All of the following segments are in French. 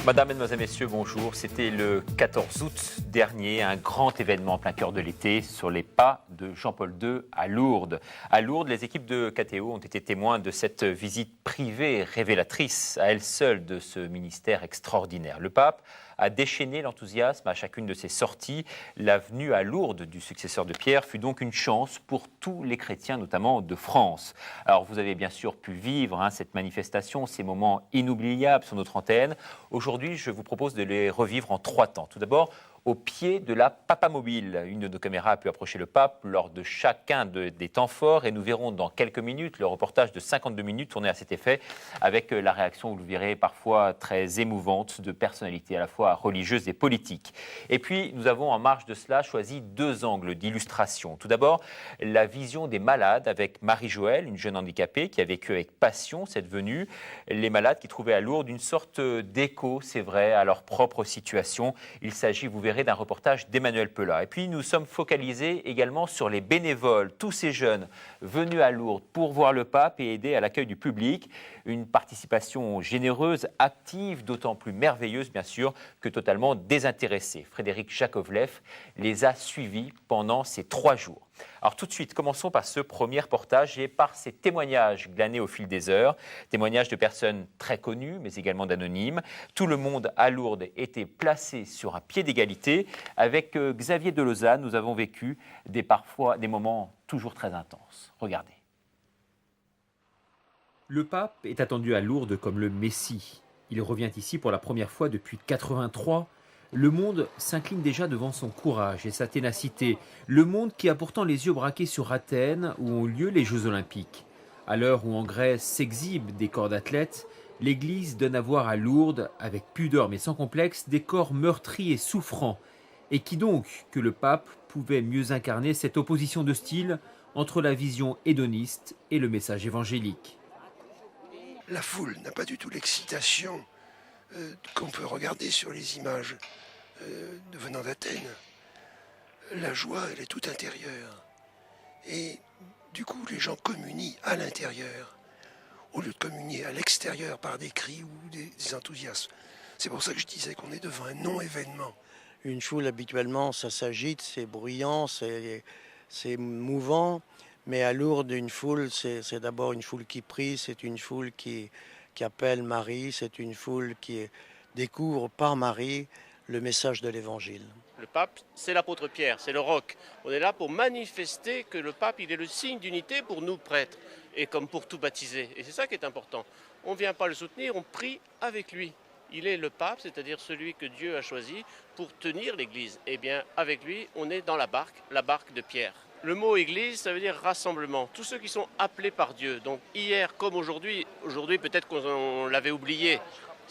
Madame, Mesdemoiselles, Messieurs, bonjour. C'était le 14 août dernier, un grand événement en plein cœur de l'été sur les pas de Jean-Paul II à Lourdes. À Lourdes, les équipes de KTO ont été témoins de cette visite privée révélatrice à elle seule de ce ministère extraordinaire. Le pape a déchaîné l'enthousiasme à chacune de ses sorties. La venue à Lourdes du successeur de Pierre fut donc une chance pour tous les chrétiens, notamment de France. Alors vous avez bien sûr pu vivre cette manifestation, ces moments inoubliables sur notre antenne. Aujourd'hui, je vous propose de les revivre en 3 temps. Tout d'abord, au pied de la Papamobile. Une de nos caméras a pu approcher le pape lors de chacun des temps forts et nous verrons dans quelques minutes le reportage de 52 minutes tourné à cet effet avec la réaction, vous le verrez, parfois très émouvante de personnalités à la fois religieuses et politiques. Et puis, nous avons en marge de cela choisi 2 angles d'illustration. Tout d'abord, la vision des malades avec Marie-Joëlle, une jeune handicapée qui a vécu avec passion cette venue. Les malades qui trouvaient à Lourdes une sorte d'écho, c'est vrai, à leur propre situation. Il s'agit, vous verrez, d'un reportage d'Emmanuel Pelat. Et puis nous sommes focalisés également sur les bénévoles, tous ces jeunes venus à Lourdes pour voir le pape et aider à l'accueil du public. Une participation généreuse, active, d'autant plus merveilleuse bien sûr que totalement désintéressée. Frédéric Jakovlev les a suivis pendant ces 3 jours. Alors tout de suite, commençons par ce premier reportage et par ces témoignages glanés au fil des heures. Témoignages de personnes très connues, mais également d'anonymes. Tout le monde à Lourdes était placé sur un pied d'égalité. Avec Xavier de Lausanne, nous avons vécu parfois des moments toujours très intenses. Regardez. Le pape est attendu à Lourdes comme le Messie. Il revient ici pour la première fois depuis 83. Le monde s'incline déjà devant son courage et sa ténacité. Le monde qui a pourtant les yeux braqués sur Athènes où ont lieu les Jeux Olympiques. À l'heure où en Grèce s'exhibent des corps d'athlètes, l'Église donne à voir à Lourdes, avec pudeur mais sans complexe, des corps meurtris et souffrants. Et qui donc que le pape pouvait mieux incarner cette opposition de style entre la vision hédoniste et le message évangélique. La foule n'a pas du tout l'excitation qu'on peut regarder sur les images venant d'Athènes. La joie, elle est toute intérieure. Et du coup, les gens communient à l'intérieur, au lieu de communier à l'extérieur par des cris ou des enthousiasmes. C'est pour ça que je disais qu'on est devant un non-événement. Une foule, habituellement, ça s'agite, c'est bruyant, c'est mouvant. Mais à Lourdes, une foule, c'est d'abord une foule qui prie, c'est une foule qui appelle Marie, c'est une foule qui découvre par Marie le message de l'Évangile. Le pape, c'est l'apôtre Pierre, c'est le roc. On est là pour manifester que le pape, il est le signe d'unité pour nous prêtres et comme pour tout baptisé. Et c'est ça qui est important. On ne vient pas le soutenir, on prie avec lui. Il est le pape, c'est-à-dire celui que Dieu a choisi pour tenir l'Église. Eh bien, avec lui, on est dans la barque de Pierre. Le mot église, ça veut dire rassemblement. Tous ceux qui sont appelés par Dieu. Donc hier comme aujourd'hui peut-être qu'on l'avait oublié.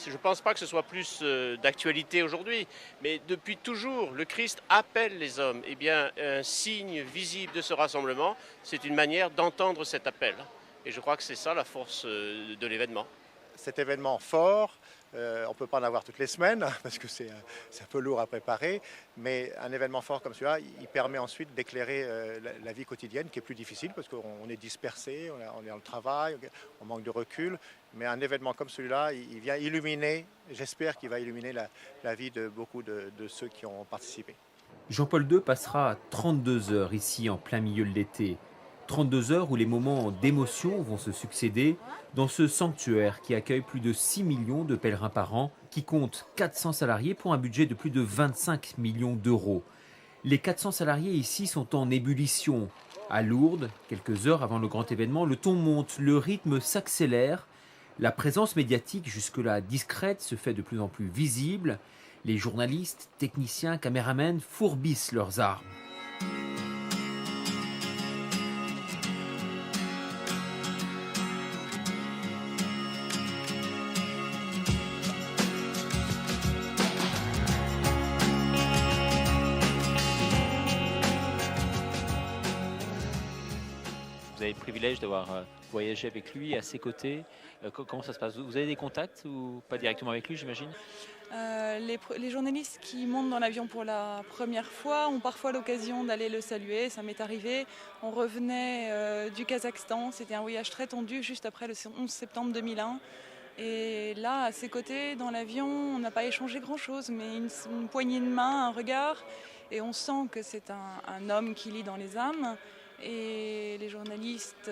Je ne pense pas que ce soit plus d'actualité aujourd'hui. Mais depuis toujours, le Christ appelle les hommes. Eh bien, un signe visible de ce rassemblement, c'est une manière d'entendre cet appel. Et je crois que c'est ça la force de l'événement. Cet événement fort, on ne peut pas en avoir toutes les semaines parce que c'est un peu lourd à préparer, mais un événement fort comme celui-là, il permet ensuite d'éclairer la vie quotidienne qui est plus difficile parce qu'on est dispersé, on est dans le travail, on manque de recul, mais un événement comme celui-là, il vient illuminer, j'espère qu'il va illuminer la vie de beaucoup de ceux qui ont participé. Jean-Paul II passera 32 heures ici en plein milieu de l'été. 32 heures où les moments d'émotion vont se succéder dans ce sanctuaire qui accueille plus de 6 millions de pèlerins par an, qui compte 400 salariés pour un budget de plus de 25 millions d'euros. Les 400 salariés ici sont en ébullition. À Lourdes, quelques heures avant le grand événement, le ton monte, le rythme s'accélère. La présence médiatique, jusque-là discrète, se fait de plus en plus visible. Les journalistes, techniciens, caméramens fourbissent leurs armes. Vous avez le privilège d'avoir voyagé avec lui, à ses côtés. Comment ça se passe? Vous avez des contacts ou pas directement avec lui, j'imagine? Les journalistes qui montent dans l'avion pour la première fois ont parfois l'occasion d'aller le saluer. Ça m'est arrivé. On revenait du Kazakhstan. C'était un voyage très tendu juste après le 11 septembre 2001. Et là, à ses côtés, dans l'avion, on n'a pas échangé grand-chose, mais une poignée de main, un regard, et on sent que c'est un homme qui lit dans les âmes. Et les journalistes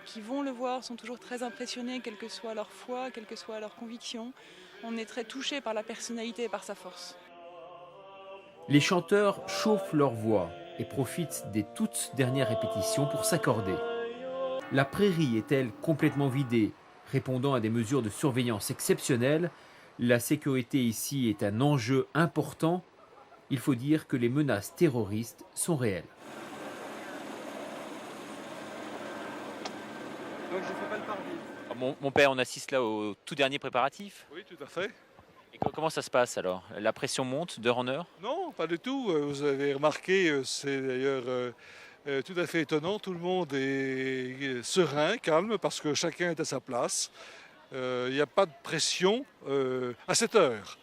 qui vont le voir sont toujours très impressionnés, quelle que soit leur foi, quelle que soit leur conviction. On est très touchés par la personnalité et par sa force. Les chanteurs chauffent leur voix et profitent des toutes dernières répétitions pour s'accorder. La prairie est-elle complètement vidée, répondant à des mesures de surveillance exceptionnelles? La sécurité ici est un enjeu important. Il faut dire que les menaces terroristes sont réelles. Donc je ne fais pas le parvis. Mon père, on assiste là au tout dernier préparatif. Oui, tout à fait. Et comment ça se passe alors? La pression monte d'heure en heure? Non, pas du tout. Vous avez remarqué, c'est d'ailleurs tout à fait étonnant. Tout le monde est serein, calme, parce que chacun est à sa place. Il n'y a pas de pression à cette heure.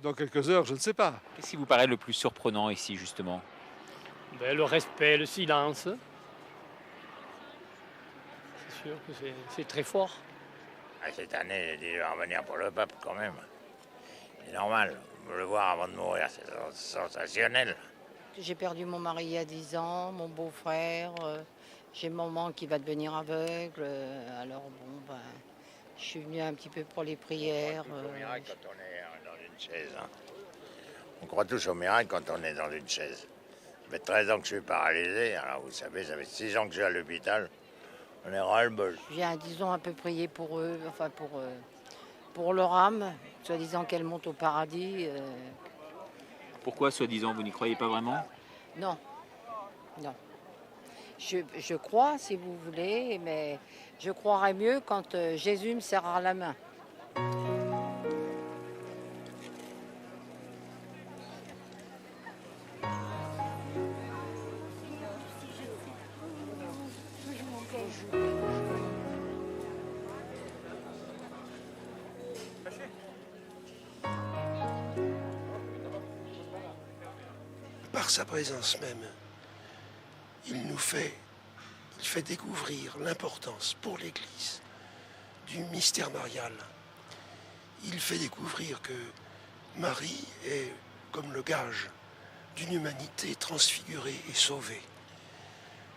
Dans quelques heures, je ne sais pas. Qu'est-ce qui vous paraît le plus surprenant ici, justement? Le respect, le silence. C'est sûr que c'est très fort. Cette année, j'ai dit, je vais revenir pour le pape quand même. C'est normal, le voir avant de mourir, c'est sensationnel. J'ai perdu mon mari il y a 10 ans, mon beau-frère, j'ai maman qui va devenir aveugle, alors bon, je suis venue un petit peu pour les prières. On croit tous au miracle quand on est dans une chaise. Hein. On croit tous au miracle quand on est dans une chaise. Ça fait 13 ans que je suis paralysé, alors vous savez, ça fait 6 ans que je suis à l'hôpital. On est ras-le-bol. Je viens, disons, un peu prier pour eux, enfin pour leur âme, soi-disant qu'elle monte au paradis. Pourquoi, soi-disant, vous n'y croyez pas vraiment? Non, non. Je crois, si vous voulez, mais je croirais mieux quand Jésus me serrera la main. Par sa présence même, il fait découvrir l'importance pour l'Église du mystère marial. Il fait découvrir que Marie est comme le gage d'une humanité transfigurée et sauvée.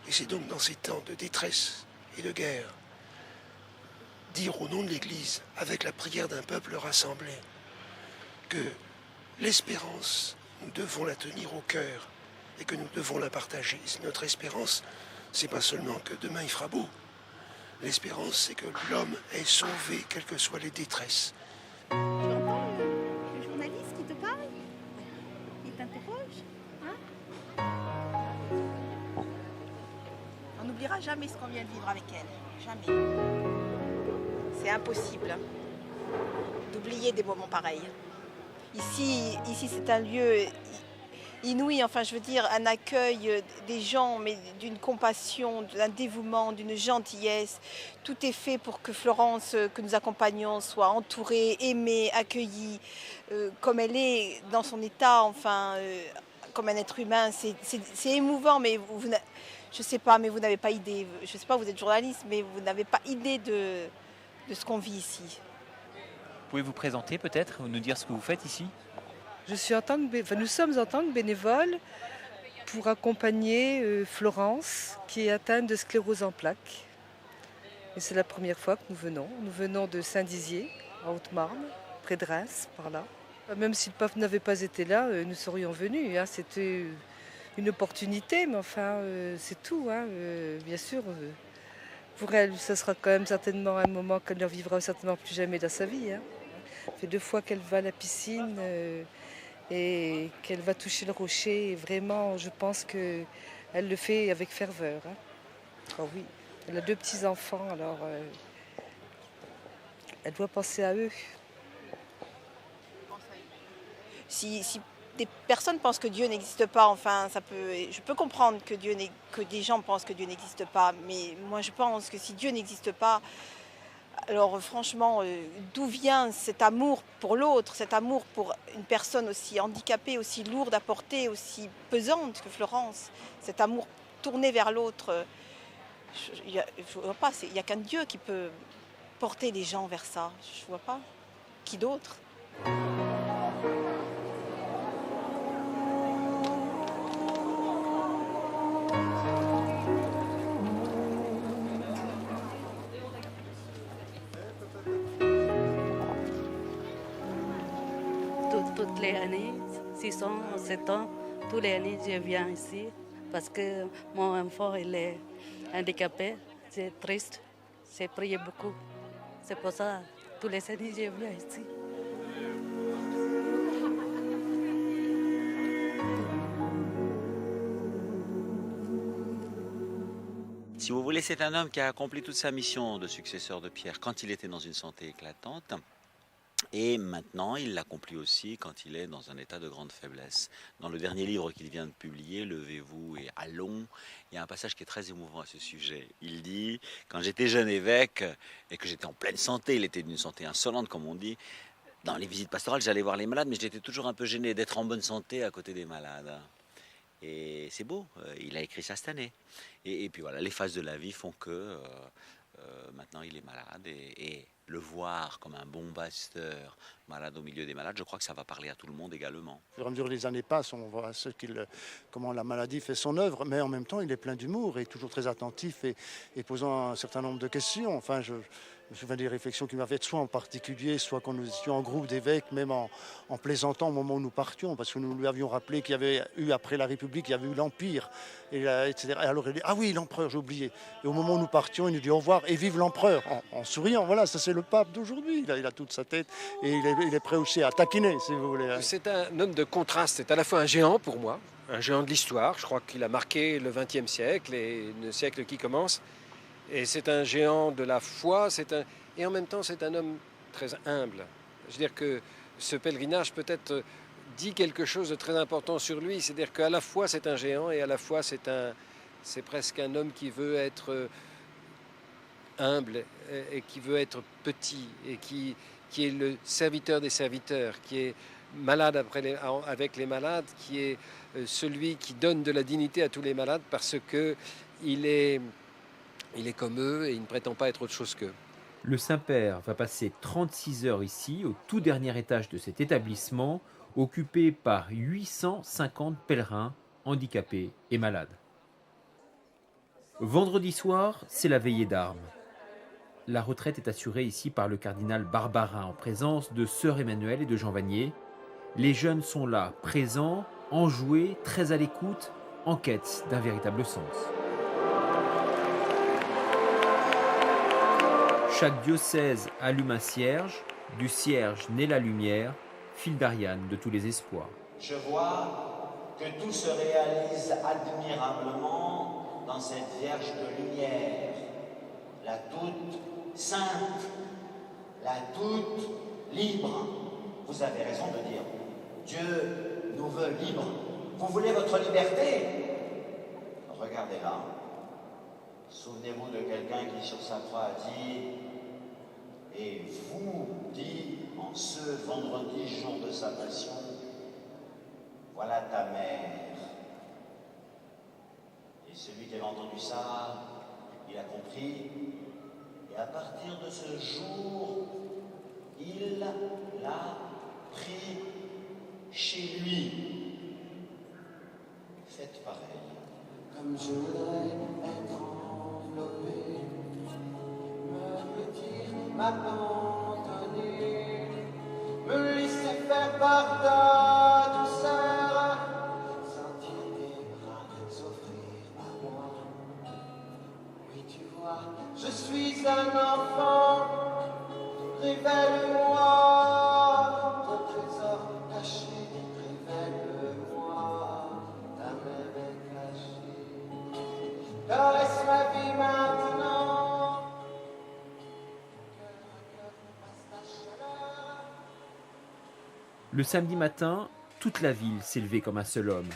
Et c'est donc dans ces temps de détresse et de guerre, dire au nom de l'Église, avec la prière d'un peuple rassemblé, que l'espérance, nous devons la tenir au cœur et que nous devons la partager. Notre espérance, c'est pas seulement que demain il fera beau. L'espérance, c'est que l'homme est sauvé, quelles que soient les détresses. Tu entends le journaliste qui te parle? Il t'interroge, hein? On n'oubliera jamais ce qu'on vient de vivre avec elle. Jamais. C'est impossible d'oublier des moments pareils. Ici c'est un lieu inouï, enfin je veux dire, un accueil des gens, mais d'une compassion, d'un dévouement, d'une gentillesse. Tout est fait pour que Florence, que nous accompagnons, soit entourée, aimée, accueillie, comme elle est dans son état, enfin, comme un être humain. C'est émouvant, mais je sais pas, mais vous n'avez pas idée. Je sais pas, vous êtes journaliste, mais vous n'avez pas idée de ce qu'on vit ici. Pouvez vous présenter peut-être, ou nous dire ce que vous faites ici? Nous sommes en tant que bénévoles pour accompagner Florence qui est atteinte de sclérose en plaques. Et c'est la première fois que nous venons. Nous venons de Saint-Dizier, en Haute-Marne, près de Reims, par là. Même si le pape n'avait pas été là, nous serions venus. Hein. C'était une opportunité, mais enfin, c'est tout. Hein. Bien sûr, pour elle, ce sera quand même certainement un moment qu'elle ne revivra certainement plus jamais dans sa vie. Hein. Ça fait 2 fois qu'elle va à la piscine et qu'elle va toucher le rocher. Et vraiment, je pense qu'elle le fait avec ferveur. Hein. Oh oui, elle a 2 petits-enfants, alors elle doit penser à eux. Si des personnes pensent que Dieu n'existe pas, enfin, je peux comprendre que des gens pensent que Dieu n'existe pas, mais moi je pense que si Dieu n'existe pas, alors franchement, d'où vient cet amour pour l'autre, cet amour pour une personne aussi handicapée, aussi lourde à porter, aussi pesante que Florence, cet amour tourné vers l'autre? Il n'y a qu'un Dieu qui peut porter les gens vers ça. Je vois pas. Qui d'autre? Toutes les années, 6 ans, 7 ans, toutes les années, je viens ici parce que mon enfant il est handicapé. C'est triste, j'ai prié beaucoup. C'est pour ça, tous les années, je viens ici. Si vous voulez, c'est un homme qui a accompli toute sa mission de successeur de Pierre quand il était dans une santé éclatante. Et maintenant, il l'accomplit aussi quand il est dans un état de grande faiblesse. Dans le dernier livre qu'il vient de publier, Levez-vous et allons, il y a un passage qui est très émouvant à ce sujet. Il dit, quand j'étais jeune évêque et que j'étais en pleine santé, il était d'une santé insolente comme on dit, dans les visites pastorales, j'allais voir les malades, mais j'étais toujours un peu gêné d'être en bonne santé à côté des malades. Et c'est beau, il a écrit ça cette année. Et puis voilà, les phases de la vie font que maintenant il est malade et le voir comme un bon pasteur malade au milieu des malades, je crois que ça va parler à tout le monde également. Au fur et à mesure que les années passent, on voit comment la maladie fait son œuvre, mais en même temps, il est plein d'humour et toujours très attentif et posant un certain nombre de questions. Enfin, je me souviens des réflexions qu'il m'avait faites, soit en particulier, soit quand nous étions en groupe d'évêques, même en plaisantant au moment où nous partions, parce que nous lui avions rappelé qu'il y avait eu, après la République, il y avait eu l'Empire, etc. Et alors il dit, ah oui, l'Empereur, j'ai oublié. Et au moment où nous partions, il nous dit au revoir et vive l'Empereur, en souriant. Voilà, ça c'est le pape d'aujourd'hui. Il a toute sa tête et il est prêt aussi à taquiner, si vous voulez. C'est un homme de contraste, c'est à la fois un géant pour moi, un géant de l'histoire. Je crois qu'il a marqué le XXe siècle et le siècle qui commence. Et c'est un géant de la foi, et en même temps c'est un homme très humble. Je veux dire que ce pèlerinage peut-être dit quelque chose de très important sur lui, c'est-à-dire qu'à la fois c'est un géant et à la fois c'est presque un homme qui veut être humble et qui veut être petit et qui est le serviteur des serviteurs, qui est malade avec les malades, qui est celui qui donne de la dignité à tous les malades parce qu'il est comme eux et il ne prétend pas être autre chose qu'eux. Le Saint-Père va passer 36 heures ici, au tout dernier étage de cet établissement, occupé par 850 pèlerins handicapés et malades. Vendredi soir, c'est la veillée d'armes. La retraite est assurée ici par le cardinal Barbarin, en présence de sœur Emmanuel et de Jean Vanier. Les jeunes sont là, présents, enjoués, très à l'écoute, en quête d'un véritable sens. Chaque diocèse allume un cierge, du cierge naît la lumière, fil d'Ariane de tous les espoirs. Je vois que tout se réalise admirablement dans cette Vierge de lumière, la toute sainte, la toute libre. Vous avez raison de dire, Dieu nous veut libres. Vous voulez votre liberté? Regardez là. Souvenez-vous de quelqu'un qui sur sa croix a dit « Et vous dit en ce vendredi, jour de sa passion, voilà ta mère. » Et celui qui avait entendu ça, il a compris. Et à partir de ce jour, il l'a pris chez lui. Faites pareil. Comme je voudrais être enveloppé, me dire, m'abandonner, me laisser faire par ta douceur, sentir tes bras s'offrir à moi. Oui, tu vois, je suis un enfant, révèle-moi ton trésor caché, révèle-moi ta main cachée. Caresse ma vie maintenant. Le samedi matin, toute la ville s'est levée comme un seul homme.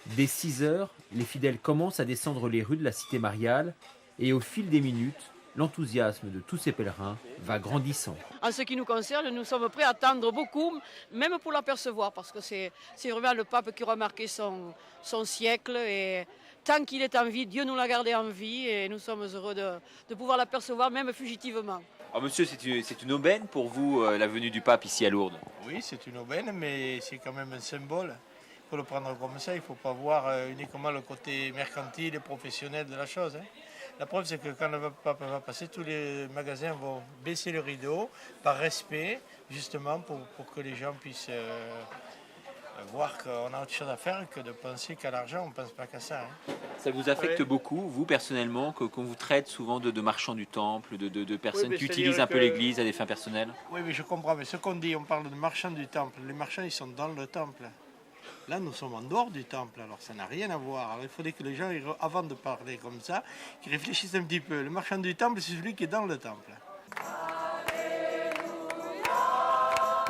Dès 6 heures, les fidèles commencent à descendre les rues de la cité mariale et au fil des minutes, l'enthousiasme de tous ces pèlerins va grandissant. En ce qui nous concerne, nous sommes prêts à attendre beaucoup, même pour l'apercevoir, parce que c'est vraiment le pape qui aura marqué son siècle. Et tant qu'il est en vie, Dieu nous l'a gardé en vie et nous sommes heureux de pouvoir l'apercevoir, même fugitivement. Alors monsieur, c'est une aubaine pour vous, la venue du pape ici à Lourdes? Oui, c'est une aubaine, mais c'est quand même un symbole. Il faut le prendre comme ça, il ne faut pas voir uniquement le côté mercantile et professionnel de la chose. La preuve, c'est que quand le pape va passer, tous les magasins vont baisser le rideau par respect, justement pour que les gens puissent voir qu'on a autre chose à faire que de penser qu'à l'argent, on ne pense pas qu'à ça. Ça vous affecte beaucoup, vous personnellement, qu'on vous traite souvent de marchands du temple, de personnes qui utilisent un peu l'église à des fins personnelles? Oui, mais je comprends, mais ce qu'on dit, on parle de marchands du temple. Les marchands, ils sont dans le temple. Là, nous sommes en dehors du temple, alors ça n'a rien à voir. Alors, il faudrait que les gens, avant de parler comme ça, qu'ils réfléchissent un petit peu. Le marchand du temple, c'est celui qui est dans le temple.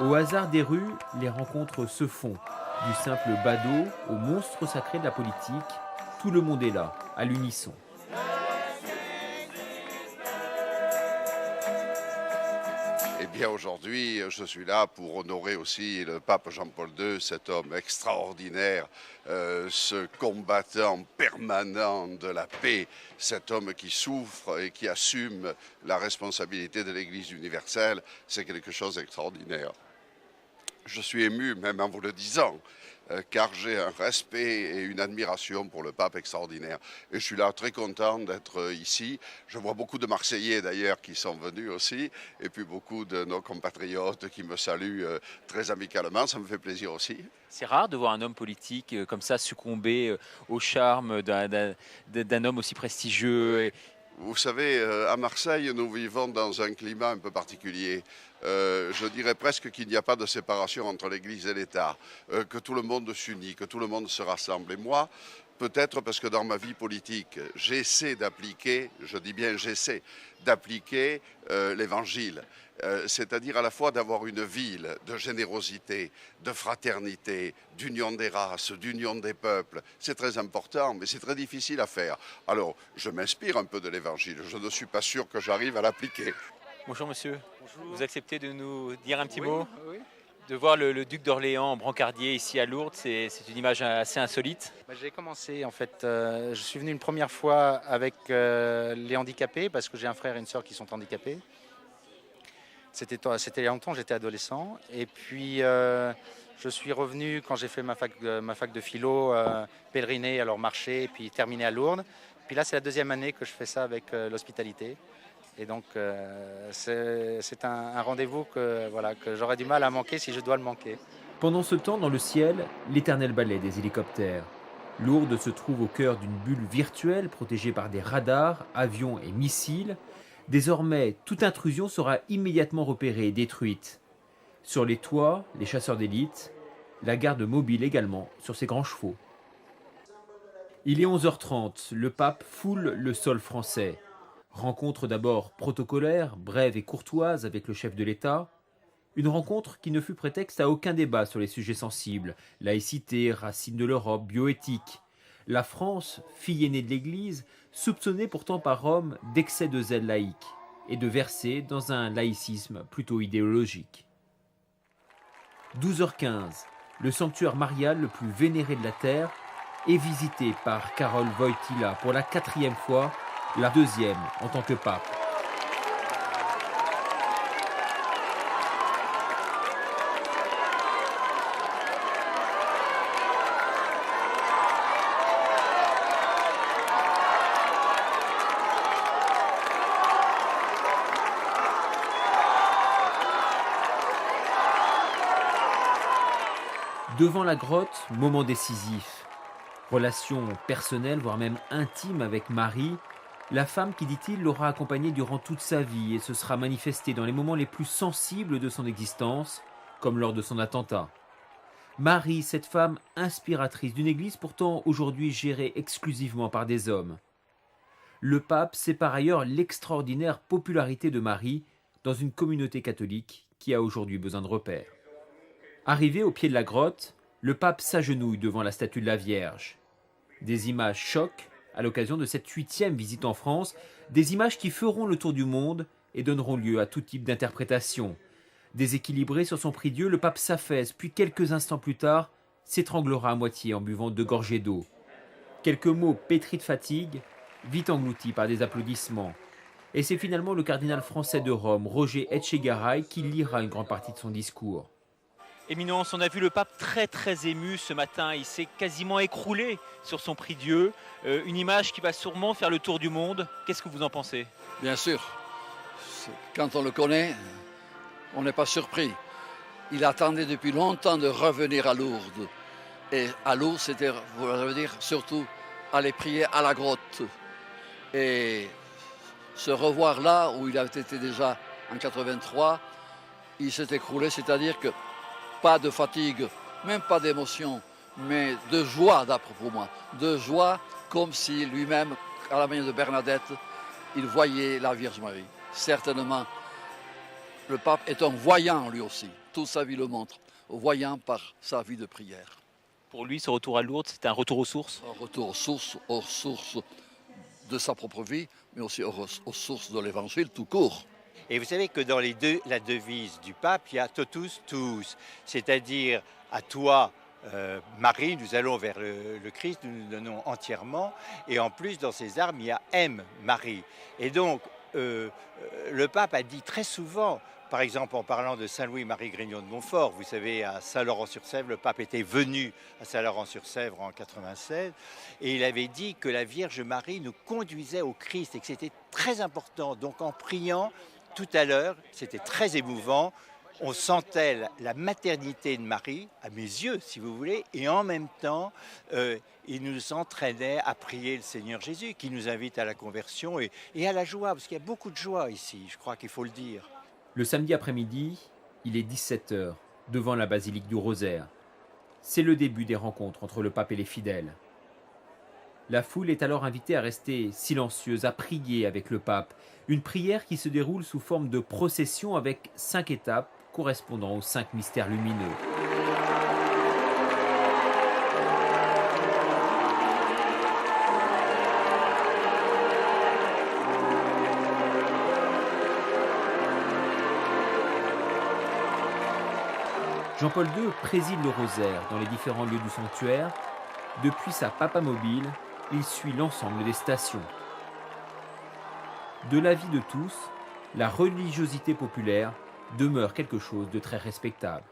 Au hasard des rues, les rencontres se font. Du simple badaud au monstre sacré de la politique, tout le monde est là, à l'unisson. Eh bien aujourd'hui, je suis là pour honorer aussi le pape Jean-Paul II, cet homme extraordinaire, ce combattant permanent de la paix, cet homme qui souffre et qui assume la responsabilité de l'Église universelle. C'est quelque chose d'extraordinaire. Je suis ému même en vous le disant, car j'ai un respect et une admiration pour le pape extraordinaire. Et je suis là très content d'être ici. Je vois beaucoup de Marseillais d'ailleurs qui sont venus aussi, et puis beaucoup de nos compatriotes qui me saluent très amicalement. Ça me fait plaisir aussi. C'est rare de voir un homme politique comme ça succomber au charme d'un homme aussi prestigieux. Vous savez, à Marseille, nous vivons dans un climat un peu particulier. Je dirais presque qu'il n'y a pas de séparation entre l'Église et l'État, que tout le monde s'unit, que tout le monde se rassemble. Et moi, peut-être parce que dans ma vie politique, j'essaie d'appliquer, je dis bien j'essaie, d'appliquer l'Évangile. C'est-à-dire à la fois d'avoir une ville de générosité, de fraternité, d'union des races, d'union des peuples. C'est très important, mais c'est très difficile à faire. Alors, je m'inspire un peu de l'Évangile. Je ne suis pas sûr que j'arrive à l'appliquer. Bonjour monsieur. Bonjour. Vous acceptez de nous dire un petit mot? Oui. De voir le duc d'Orléans en brancardier ici à Lourdes, c'est une image assez insolite. J'ai commencé en fait, je suis venu une première fois avec les handicapés parce que j'ai un frère et une sœur qui sont handicapés. C'était il y a longtemps, j'étais adolescent. Et puis je suis revenu quand j'ai fait ma fac de philo, pèleriner, alors marcher, et puis terminer à Lourdes. Puis là, c'est la deuxième année que je fais ça avec l'hospitalité. Et donc, c'est un rendez-vous que j'aurais du mal à manquer si je dois le manquer. Pendant ce temps, dans le ciel, l'éternel ballet des hélicoptères. Lourdes se trouve au cœur d'une bulle virtuelle protégée par des radars, avions et missiles. Désormais, toute intrusion sera immédiatement repérée et détruite. Sur les toits, les chasseurs d'élite, la garde mobile également sur ses grands chevaux. Il est 11h30, le pape foule le sol français. Rencontre d'abord protocolaire, brève et courtoise avec le chef de l'État. Une rencontre qui ne fut prétexte à aucun débat sur les sujets sensibles, laïcité, racines de l'Europe, bioéthique. La France, fille aînée de l'Église, soupçonnée pourtant par Rome d'excès de zèle laïque et de verser dans un laïcisme plutôt idéologique. 12h15, le sanctuaire marial le plus vénéré de la terre est visité par Karol Wojtyła pour la 4e fois, la 2e en tant que pape. Devant la grotte, moment décisif. Relation personnelle, voire même intime avec Marie, la femme qui, dit-il, l'aura accompagnée durant toute sa vie et se sera manifestée dans les moments les plus sensibles de son existence, comme lors de son attentat. Marie, cette femme inspiratrice d'une église pourtant aujourd'hui gérée exclusivement par des hommes. Le pape sait par ailleurs l'extraordinaire popularité de Marie dans une communauté catholique qui a aujourd'hui besoin de repères. Arrivé au pied de la grotte, le pape s'agenouille devant la statue de la Vierge. Des images choquent à l'occasion de cette 8e visite en France, des images qui feront le tour du monde et donneront lieu à tout type d'interprétation. Déséquilibré sur son prie-dieu, le pape s'affaisse, puis quelques instants plus tard, s'étranglera à moitié en buvant 2 gorgées d'eau. Quelques mots pétris de fatigue, vite engloutis par des applaudissements. Et c'est finalement le cardinal français de Rome, Roger Etchegaray, qui lira une grande partie de son discours. Éminence, on a vu le pape très ému ce matin. Il s'est quasiment écroulé sur son prie-dieu. Une image qui va sûrement faire le tour du monde. Qu'est-ce que vous en pensez? Bien sûr. Quand on le connaît, on n'est pas surpris. Il attendait depuis longtemps de revenir à Lourdes. Et à Lourdes, c'était, vous veut dire, surtout aller prier à la grotte. Et se revoir là où il avait été déjà en 83, il s'est écroulé, c'est-à-dire que pas de fatigue, même pas d'émotion, mais de joie, d'après pour moi. De joie, comme si lui-même, à la manière de Bernadette, il voyait la Vierge Marie. Certainement, le pape est un voyant lui aussi. Toute sa vie le montre, voyant par sa vie de prière. Pour lui, ce retour à Lourdes, c'était un retour aux sources? Un retour aux sources de sa propre vie, mais aussi aux sources de l'Évangile tout court. Et vous savez que dans la devise du pape, il y a totus tuus, c'est-à-dire à toi, Marie, nous allons vers le Christ, nous nous donnons entièrement. Et en plus, dans ses armes, il y a aime Marie. Et donc, le pape a dit très souvent, par exemple en parlant de Saint Louis-Marie Grignon de Montfort, vous savez, à Saint-Laurent-sur-Sèvre, le pape était venu à Saint-Laurent-sur-Sèvre en 96, et il avait dit que la Vierge Marie nous conduisait au Christ et que c'était très important. Donc en priant, tout à l'heure, c'était très émouvant, on sentait la maternité de Marie, à mes yeux si vous voulez, et en même temps, il nous entraînait à prier le Seigneur Jésus, qui nous invite à la conversion et à la joie, parce qu'il y a beaucoup de joie ici, je crois qu'il faut le dire. Le samedi après-midi, il est 17h, devant la basilique du Rosaire. C'est le début des rencontres entre le pape et les fidèles. La foule est alors invitée à rester silencieuse, à prier avec le pape. Une prière qui se déroule sous forme de procession avec 5 étapes correspondant aux 5 mystères lumineux. Jean-Paul II préside le rosaire dans les différents lieux du sanctuaire. Depuis sa papamobile, il suit l'ensemble des stations. De l'avis de tous, la religiosité populaire demeure quelque chose de très respectable.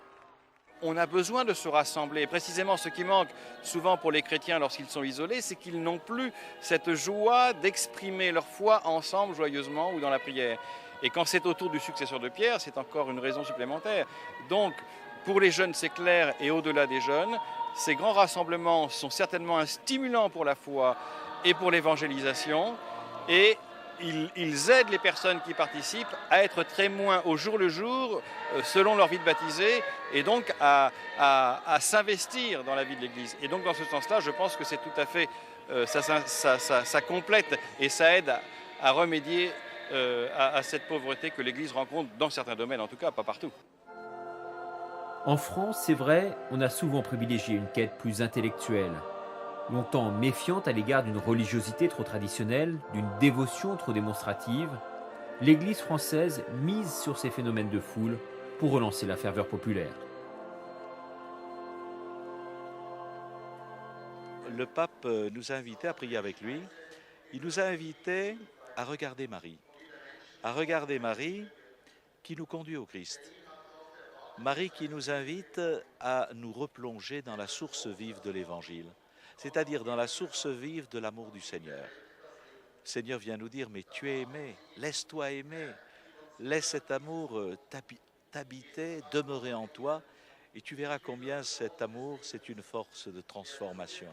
On a besoin de se rassembler. Précisément, ce qui manque souvent pour les chrétiens lorsqu'ils sont isolés, c'est qu'ils n'ont plus cette joie d'exprimer leur foi ensemble, joyeusement ou dans la prière. Et quand c'est autour du successeur de Pierre, c'est encore une raison supplémentaire. Donc, pour les jeunes, c'est clair, et au-delà des jeunes, ces grands rassemblements sont certainement un stimulant pour la foi et pour l'évangélisation, et ils aident les personnes qui participent à être témoins au jour le jour, selon leur vie de baptisé, et donc à s'investir dans la vie de l'Église. Et donc dans ce sens-là, je pense que c'est tout à fait, ça complète et ça aide à remédier à cette pauvreté que l'Église rencontre dans certains domaines, en tout cas, pas partout. En France, c'est vrai, on a souvent privilégié une quête plus intellectuelle. Longtemps méfiante à l'égard d'une religiosité trop traditionnelle, d'une dévotion trop démonstrative, l'Église française mise sur ces phénomènes de foule pour relancer la ferveur populaire. Le pape nous a invités à prier avec lui. Il nous a invités à regarder Marie. À regarder Marie qui nous conduit au Christ. Marie qui nous invite à nous replonger dans la source vive de l'Évangile, c'est-à-dire dans la source vive de l'amour du Seigneur. Le Seigneur vient nous dire, mais tu es aimé, laisse-toi aimer, laisse cet amour t'habiter, demeurer en toi, et tu verras combien cet amour, c'est une force de transformation,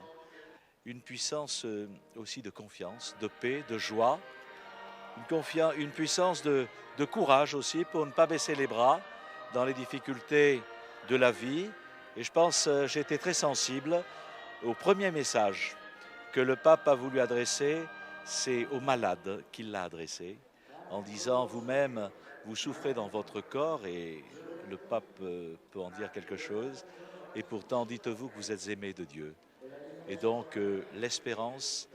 une puissance aussi de confiance, de paix, de joie, une puissance de courage aussi pour ne pas baisser les bras, dans les difficultés de la vie. Et je pense, j'ai été très sensible au premier message que le pape a voulu adresser, c'est aux malades qu'il l'a adressé, en disant, vous-même, vous souffrez dans votre corps, et le pape peut en dire quelque chose, et pourtant dites-vous que vous êtes aimés de Dieu. Et donc, l'espérance,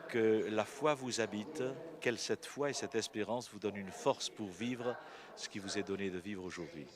que la foi vous habite, qu'elle, cette foi et cette espérance vous donnent une force pour vivre ce qui vous est donné de vivre aujourd'hui.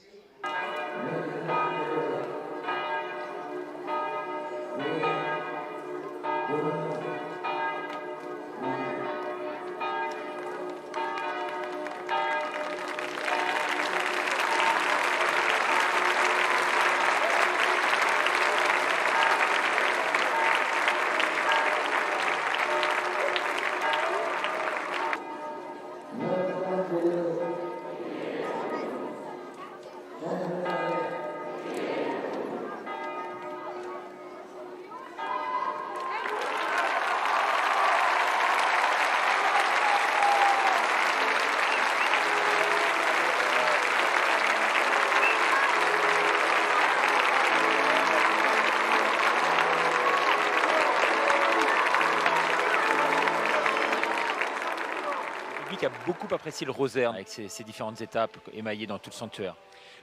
qui a beaucoup apprécié le rosaire avec ses différentes étapes émaillées dans tout le sanctuaire.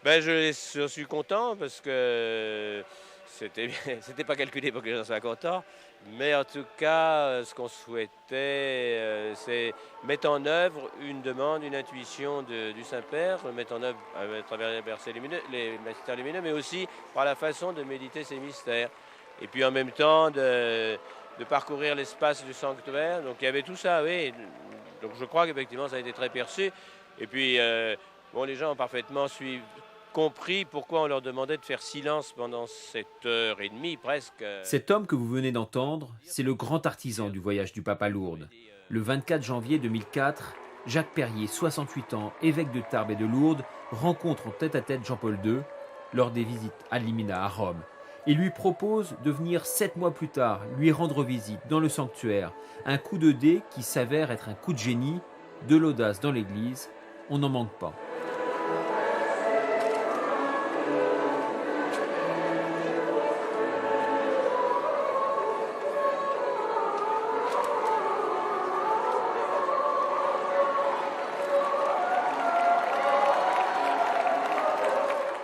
Je suis content parce que c'était pas calculé pour que les gens soient contents. Mais en tout cas, ce qu'on souhaitait, c'est mettre en œuvre une demande, une intuition du Saint-Père, mettre en œuvre à travers les versets lumineux, les mystères lumineux, mais aussi par la façon de méditer ces mystères. Et puis en même temps, de parcourir l'espace du sanctuaire. Donc il y avait tout ça, oui. Donc je crois qu'effectivement, ça a été très perçu. Et puis, les gens ont parfaitement compris pourquoi on leur demandait de faire silence pendant 7h30 presque. Cet homme que vous venez d'entendre, c'est le grand artisan du voyage du pape à Lourdes. Le 24 janvier 2004, Jacques Perrier, 68 ans, évêque de Tarbes et de Lourdes, rencontre en tête-à-tête Jean-Paul II lors des visites à Limina à Rome. Il lui propose de venir 7 mois plus tard lui rendre visite dans le sanctuaire. Un coup de dé qui s'avère être un coup de génie, de l'audace dans l'église, on n'en manque pas.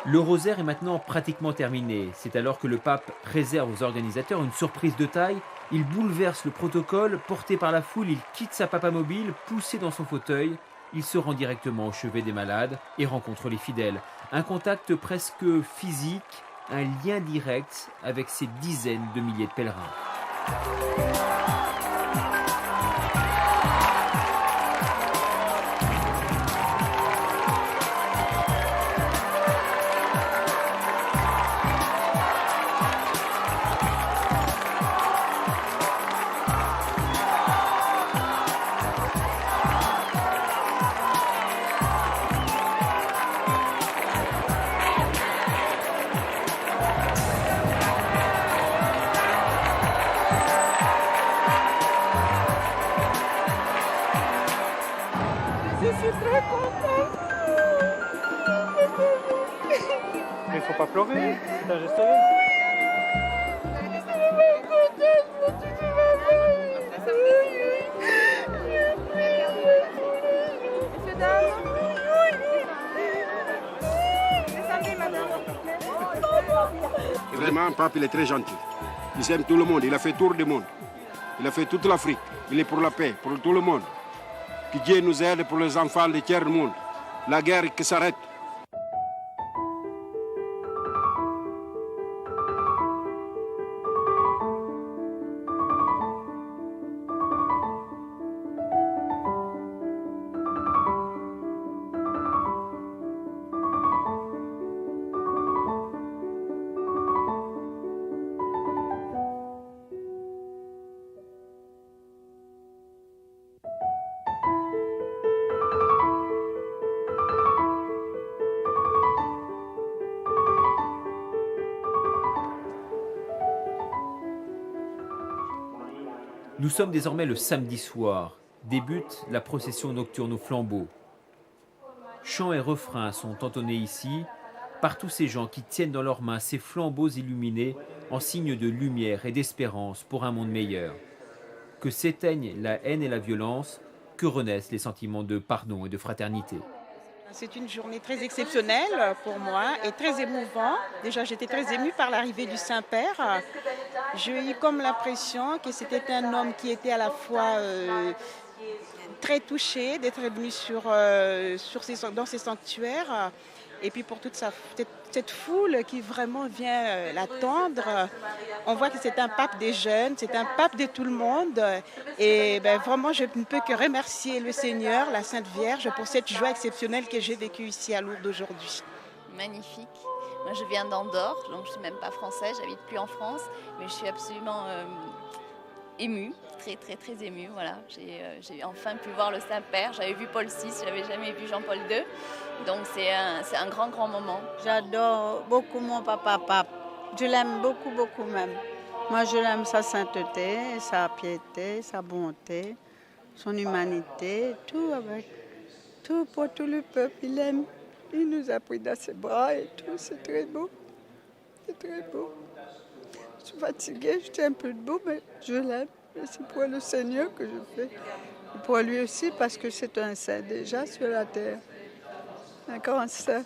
Le rosaire est maintenant pratiquement terminé. C'est alors que le pape réserve aux organisateurs une surprise de taille. Il bouleverse le protocole, porté par la foule, il quitte sa papamobile, poussé dans son fauteuil. Il se rend directement au chevet des malades et rencontre les fidèles. Un contact presque physique, un lien direct avec ces dizaines de milliers de pèlerins. Je suis très contente. Mais il ne faut pas pleurer, c'est un geste. Vraiment, le pape, il est très gentil. Il aime tout le monde. Il a fait tour du monde. Il a fait toute l'Afrique. Il est pour la paix, pour tout le monde. Que Dieu nous aide pour les enfants du tiers-monde. La guerre qui s'arrête. Nous sommes désormais le samedi soir. Débute la procession nocturne aux flambeaux. Chants et refrains sont entonnés ici par tous ces gens qui tiennent dans leurs mains ces flambeaux illuminés en signe de lumière et d'espérance pour un monde meilleur. Que s'éteignent la haine et la violence, que renaissent les sentiments de pardon et de fraternité. C'est une journée très exceptionnelle pour moi et très émouvante. Déjà, j'étais très émue par l'arrivée du Saint-Père. J'ai eu comme l'impression que c'était un homme qui était à la fois très touché d'être venu dans ces sanctuaires et puis pour toute cette foule qui vraiment vient l'attendre. On voit que c'est un pape des jeunes, c'est un pape de tout le monde. Et vraiment, je ne peux que remercier le Seigneur, la Sainte Vierge, pour cette joie exceptionnelle que j'ai vécue ici à Lourdes aujourd'hui. Magnifique. Moi, je viens d'Andorre, donc je ne suis même pas française, j'habite plus en France, mais je suis absolument émue, très très très émue. Voilà. J'ai enfin pu voir le Saint-Père, j'avais vu Paul VI, je n'avais jamais vu Jean-Paul II, donc c'est un grand grand moment. J'adore beaucoup mon papa pape, je l'aime beaucoup beaucoup même. Moi je l'aime sa sainteté, sa piété, sa bonté, son humanité, tout avec, tout pour tout le peuple, il aime. Il nous a pris dans ses bras et tout, c'est très beau. C'est très beau. Je suis fatiguée, je tiens un peu debout, mais je l'aime. Et c'est pour le Seigneur que je fais. Pour lui aussi, parce que c'est un saint déjà sur la terre. Un grand saint.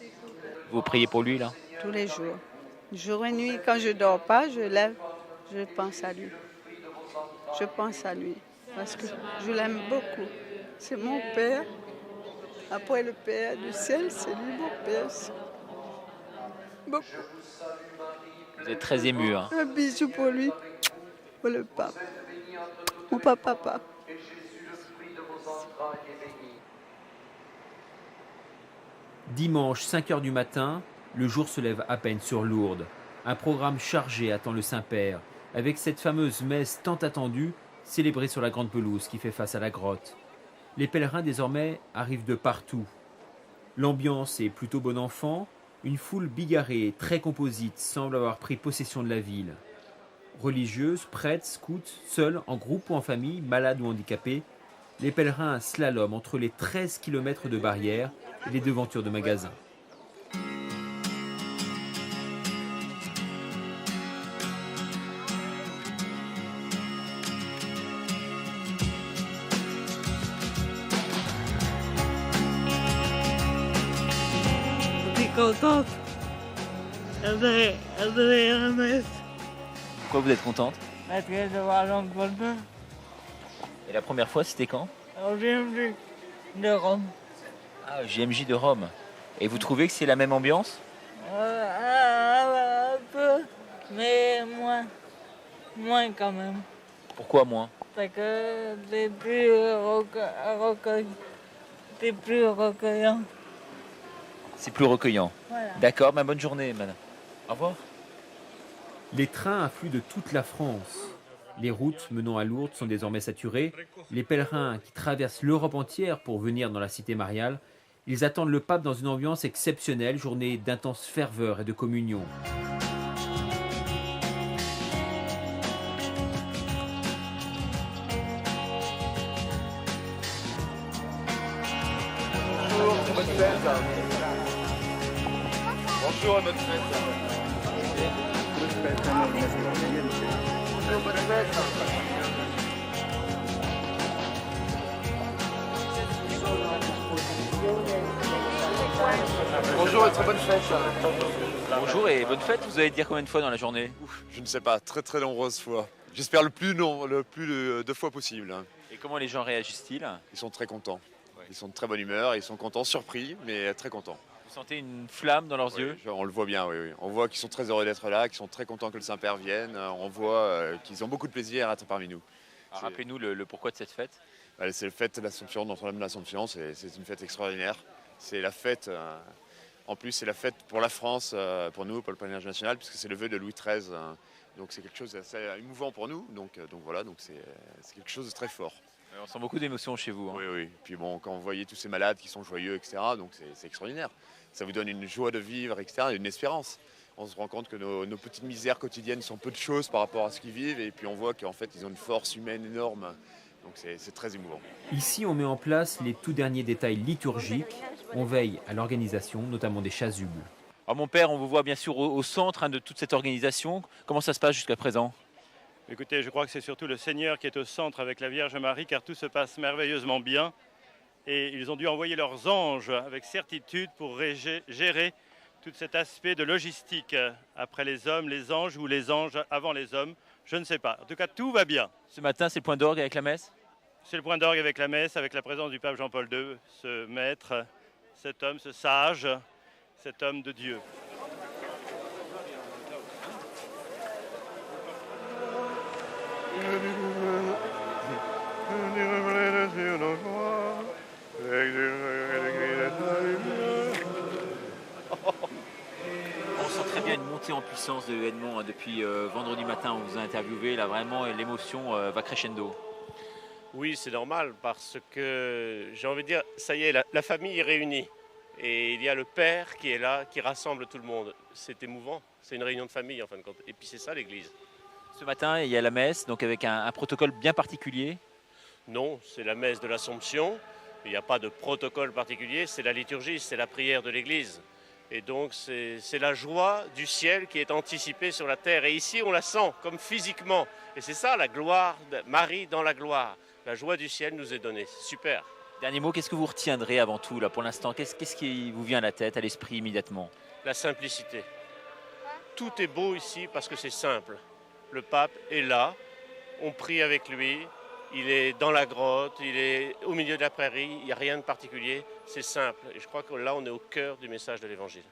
Vous priez pour lui, là? Tous les jours. Jour et nuit, quand je ne dors pas, je lève, je pense à lui. Je pense à lui, parce que je l'aime beaucoup. C'est mon père. Après le Père du ciel, c'est lui mon père. Beaucoup. Vous êtes très ému, hein? Un bisou pour lui, pour le pape. Mon papa. Dimanche, 5h du matin, le jour se lève à peine sur Lourdes. Un programme chargé attend le Saint-Père, avec cette fameuse messe tant attendue, célébrée sur la grande pelouse qui fait face à la grotte. Les pèlerins désormais arrivent de partout. L'ambiance est plutôt bon enfant, une foule bigarrée, très composite, semble avoir pris possession de la ville. Religieuses, prêtres, scouts, seuls, en groupe ou en famille, malades ou handicapés, les pèlerins slaloment entre les 13 km de barrières et les devantures de magasins. Contente d'aller à la messe. Pourquoi vous êtes contente? Parce que de voir Jean-Paul II. Et la première fois, c'était quand? Au JMJ de Rome. Ah, JMJ de Rome. Et vous trouvez que c'est la même ambiance? Un peu, mais moins quand même. Pourquoi moins? Parce que t'es plus recueillant. C'est plus recueillant. Voilà. D'accord, bonne journée, madame. Au revoir. Les trains affluent de toute la France. Les routes menant à Lourdes sont désormais saturées. Les pèlerins qui traversent l'Europe entière pour venir dans la cité mariale, ils attendent le pape dans une ambiance exceptionnelle, journée d'intense ferveur et de communion. Bonjour et bonne fête. Bonjour et très bonne fête. Bonjour et bonne fête, vous allez dire combien de fois dans la journée? Je ne sais pas, très nombreuses fois. J'espère le plus de fois possible. Et comment les gens réagissent-ils? Ils sont très contents. Ils sont de très bonne humeur, ils sont contents, surpris, mais très contents. Vous sentez une flamme dans leurs yeux? On le voit bien, oui. On voit qu'ils sont très heureux d'être là, qu'ils sont très contents que le Saint-Père vienne. On voit qu'ils ont beaucoup de plaisir à être parmi nous. Rappelez-nous le pourquoi de cette fête. C'est la fête de l'Assomption, Notre-Dame de l'Assomption. C'est une fête extraordinaire. C'est la fête, en plus, c'est la fête pour la France, pour nous, pour le pèlerinage national, puisque c'est le vœu de Louis XIII. Donc c'est quelque chose d'assez émouvant pour nous. Donc voilà, c'est quelque chose de très fort. On sent beaucoup d'émotions chez vous. Hein. Oui. Puis bon, quand vous voyez tous ces malades qui sont joyeux, etc., donc c'est extraordinaire. Ça vous donne une joie de vivre, etc., et une espérance. On se rend compte que nos petites misères quotidiennes sont peu de choses par rapport à ce qu'ils vivent, et puis on voit qu'en fait, ils ont une force humaine énorme. Donc c'est très émouvant. Ici, on met en place les tout derniers détails liturgiques. On veille à l'organisation, notamment des chasubles. Alors mon père, on vous voit bien sûr au centre de toute cette organisation. Comment ça se passe jusqu'à présent? Écoutez, je crois que c'est surtout le Seigneur qui est au centre avec la Vierge Marie, car tout se passe merveilleusement bien. Et ils ont dû envoyer leurs anges avec certitude pour gérer tout cet aspect de logistique après les hommes, les anges ou les anges avant les hommes. Je ne sais pas. En tout cas, tout va bien. Ce matin, c'est le point d'orgue avec la messe? C'est le point d'orgue avec la messe, avec la présence du pape Jean-Paul II, ce maître, cet homme, ce sage, cet homme de Dieu. On sent très bien une montée en puissance de l'événement depuis vendredi matin. On vous a interviewé, là vraiment l'émotion va crescendo. Oui, c'est normal parce que j'ai envie de dire, ça y est, la famille est réunie. Et il y a le Père qui est là, qui rassemble tout le monde. C'est émouvant, c'est une réunion de famille en fin de compte. Et puis c'est ça l'Église. Ce matin, il y a la messe, donc avec un protocole bien particulier. Non, c'est la messe de l'Assomption. Il n'y a pas de protocole particulier, c'est la liturgie, c'est la prière de l'Église. Et donc c'est la joie du ciel qui est anticipée sur la terre. Et ici, on la sent comme physiquement. Et c'est ça la gloire de Marie dans la gloire. La joie du ciel nous est donnée. Super. Dernier mot, qu'est-ce que vous retiendrez avant tout là pour l'instant? Qu'est-ce qui vous vient à la tête, à l'esprit immédiatement? La simplicité. Tout est beau ici parce que c'est simple. Le pape est là, on prie avec lui, il est dans la grotte, il est au milieu de la prairie, il n'y a rien de particulier, c'est simple. Et je crois que là, on est au cœur du message de l'Évangile.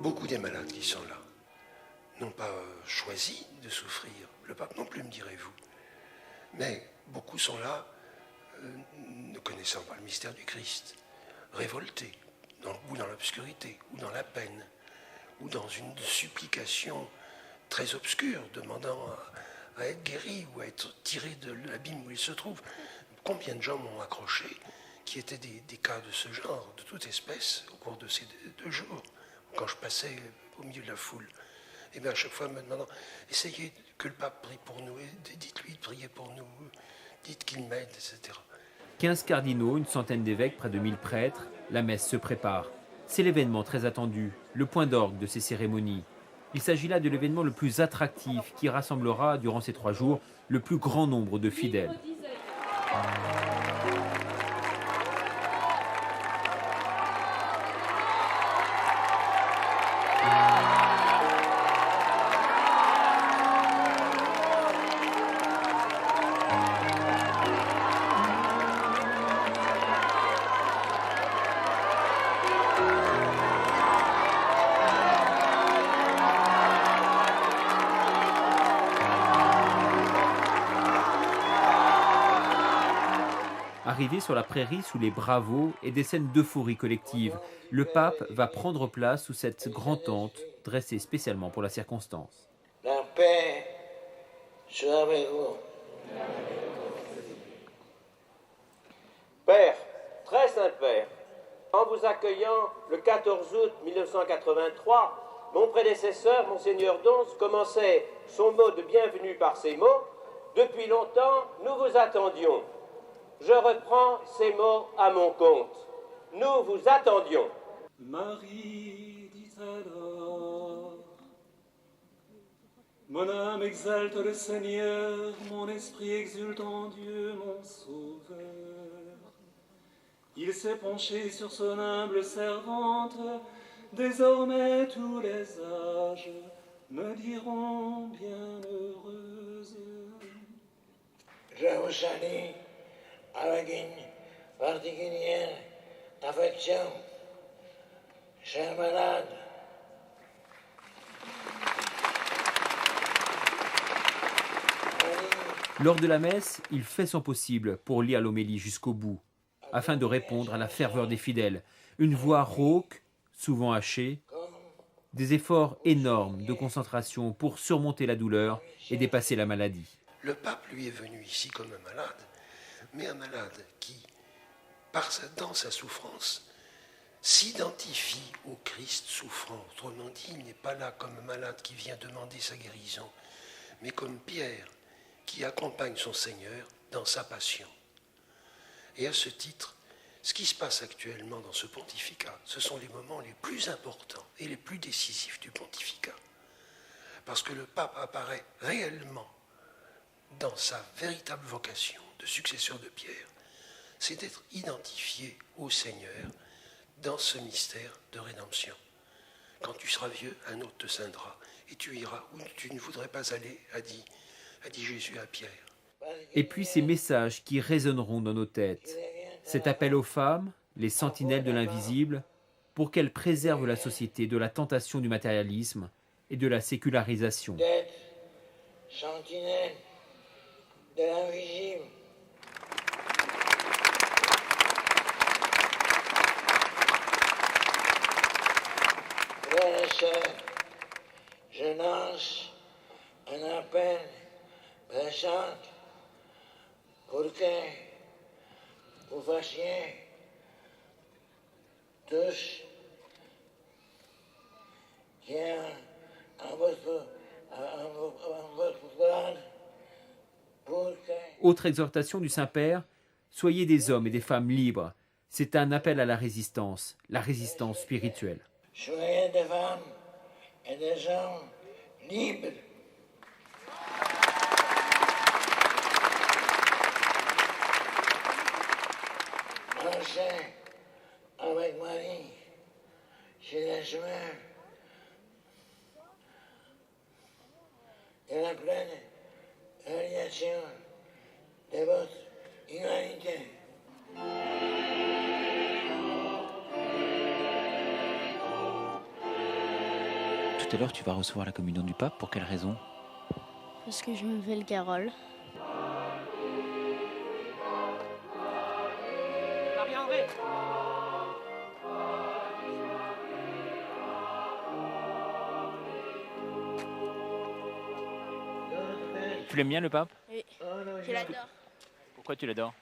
Beaucoup des malades qui sont là n'ont pas choisi de souffrir. Le pape non plus, me direz-vous. Mais beaucoup sont là, ne connaissant pas le mystère du Christ, révoltés, ou dans l'obscurité, ou dans la peine, ou dans une supplication très obscure, demandant à être guéris ou à être tirés de l'abîme où ils se trouvent. Combien de gens m'ont accroché qui étaient des cas de ce genre, de toute espèce, au cours de ces 2 jours, quand je passais au milieu de la foule. Et bien à chaque fois me demandant, essayez que le pape prie pour nous, et dites-lui de prier pour nous, dites qu'il m'aide, etc. 15 cardinaux, une centaine d'évêques, près de 1000 prêtres, la messe se prépare. C'est l'événement très attendu, le point d'orgue de ces cérémonies. Il s'agit là de l'événement le plus attractif qui rassemblera durant ces 3 jours le plus grand nombre de fidèles. Arrivé sur la prairie sous les bravos et des scènes d'euphorie collective, le pape va prendre place sous cette grande tente dressée spécialement pour la circonstance. La paix soit avec vous. Père, très saint Père, en vous accueillant le 14 août 1983, mon prédécesseur, Monseigneur Donz, commençait son mot de bienvenue par ces mots. Depuis longtemps, nous vous attendions. Je reprends ces mots à mon compte. Nous vous attendions. Marie dit alors, mon âme exalte le Seigneur, mon esprit exulte en Dieu, mon Sauveur. Il s'est penché sur son humble servante, désormais tous les âges me diront bienheureuse. Je vous salue avec une particulière affection, chers malades. Lors de la messe, il fait son possible pour lire l'homélie jusqu'au bout, afin de répondre à la ferveur des fidèles. Une voix rauque, souvent hachée, des efforts énormes de concentration pour surmonter la douleur et dépasser la maladie. Le pape, lui, est venu ici comme un malade, mais un malade qui, dans sa souffrance, s'identifie au Christ souffrant. Autrement dit, il n'est pas là comme un malade qui vient demander sa guérison, mais comme Pierre, qui accompagne son Seigneur dans sa passion. Et à ce titre, ce qui se passe actuellement dans ce pontificat, ce sont les moments les plus importants et les plus décisifs du pontificat. Parce que le pape apparaît réellement dans sa véritable vocation de successeur de Pierre, c'est d'être identifié au Seigneur dans ce mystère de rédemption. Quand tu seras vieux, un autre te scindra et tu iras où tu ne voudrais pas aller, a dit Jésus à Pierre. Et puis ces messages qui résonneront dans nos têtes. Cet appel aux femmes, les sentinelles de l'invisible, pour qu'elles préservent la société de la tentation du matérialisme et de la sécularisation. D'être sentinelle de l'invisible. Frères et sœurs, je lance un appel pressant pour que vous fassiez tous bien à votre garde pour que... Autre exhortation du Saint-Père, soyez des hommes et des femmes libres. C'est un appel à la résistance spirituelle. Soyez des femmes et des hommes libres. Marchez avec Marie sur les chemins de la pleine réalisation de votre humanité. Tout à l'heure, tu vas recevoir la communion du pape. Pour quelle raison? Parce que je m'appelle Carole. Marie-André. Tu l'aimes bien, le pape? Oui, je l'adore. Pourquoi tu l'adores?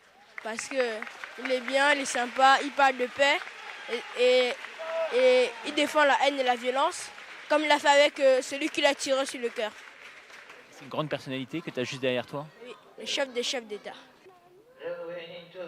Parce qu'il est bien, il est sympa, il parle de paix et il défend la haine et la violence, comme il a fait avec celui qui l'a tiré sur le cœur. C'est une grande personnalité que tu as juste derrière toi? Oui, le chef des chefs d'État. Je vous bénis tous.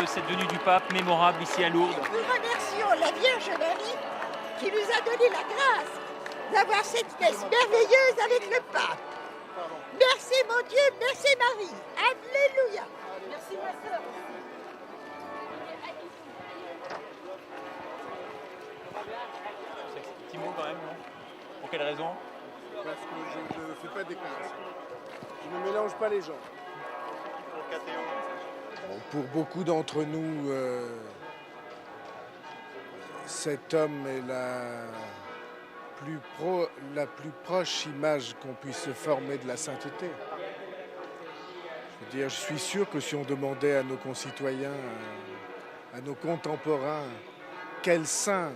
Cette venue du pape mémorable ici à Lourdes. Nous remercions la Vierge Marie qui nous a donné la grâce d'avoir cette messe merveilleuse avec le pape. Merci mon Dieu, merci Marie. Alléluia. Merci ma sœur. Petit mot quand même, non? Pour quelle raison? Parce que je ne fais pas de déclaration. Je ne mélange pas les gens. Bon, pour beaucoup d'entre nous, cet homme est la plus proche image qu'on puisse se former de la sainteté. Je veux dire, je suis sûr que si on demandait à nos concitoyens, à nos contemporains, quels saints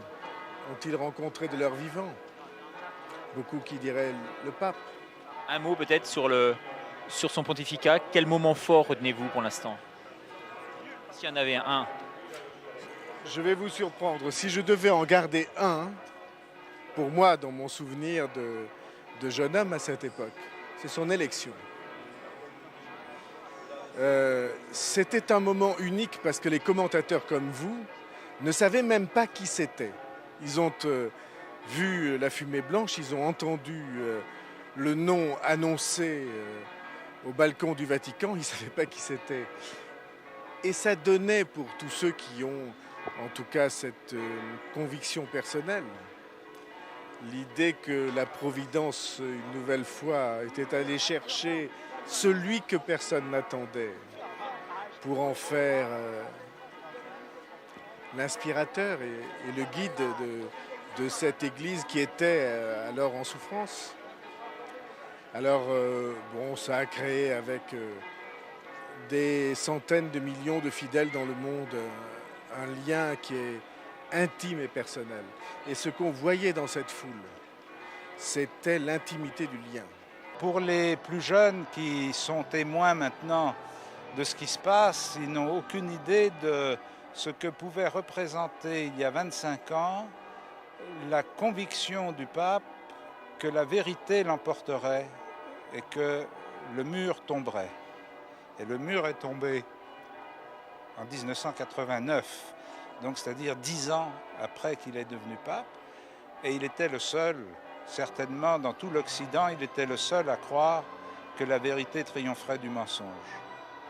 ont-ils rencontré de leur vivant, beaucoup qui diraient le pape. Un mot peut-être sur son pontificat. Quel moment fort retenez-vous pour l'instant? S'il y en avait un. Je vais vous surprendre. Si je devais en garder un, pour moi, dans mon souvenir de jeune homme à cette époque, c'est son élection. C'était un moment unique parce que les commentateurs comme vous ne savaient même pas qui c'était. Ils ont vu la fumée blanche, ils ont entendu le nom annoncé au balcon du Vatican, ils ne savaient pas qui c'était. Et ça donnait pour tous ceux qui ont, en tout cas, cette conviction personnelle, l'idée que la Providence, une nouvelle fois, était allée chercher celui que personne n'attendait pour en faire l'inspirateur et le guide de cette église qui était alors en souffrance. Alors, ça a créé avec des centaines de millions de fidèles dans le monde un lien qui est intime et personnel. Et ce qu'on voyait dans cette foule, c'était l'intimité du lien. Pour les plus jeunes qui sont témoins maintenant de ce qui se passe, ils n'ont aucune idée de ce que pouvait représenter il y a 25 ans la conviction du pape que la vérité l'emporterait et que le mur tomberait. Et le mur est tombé en 1989, donc c'est-à-dire 10 ans après qu'il est devenu pape, et il était le seul, certainement dans tout l'Occident, il était le seul à croire que la vérité triompherait du mensonge.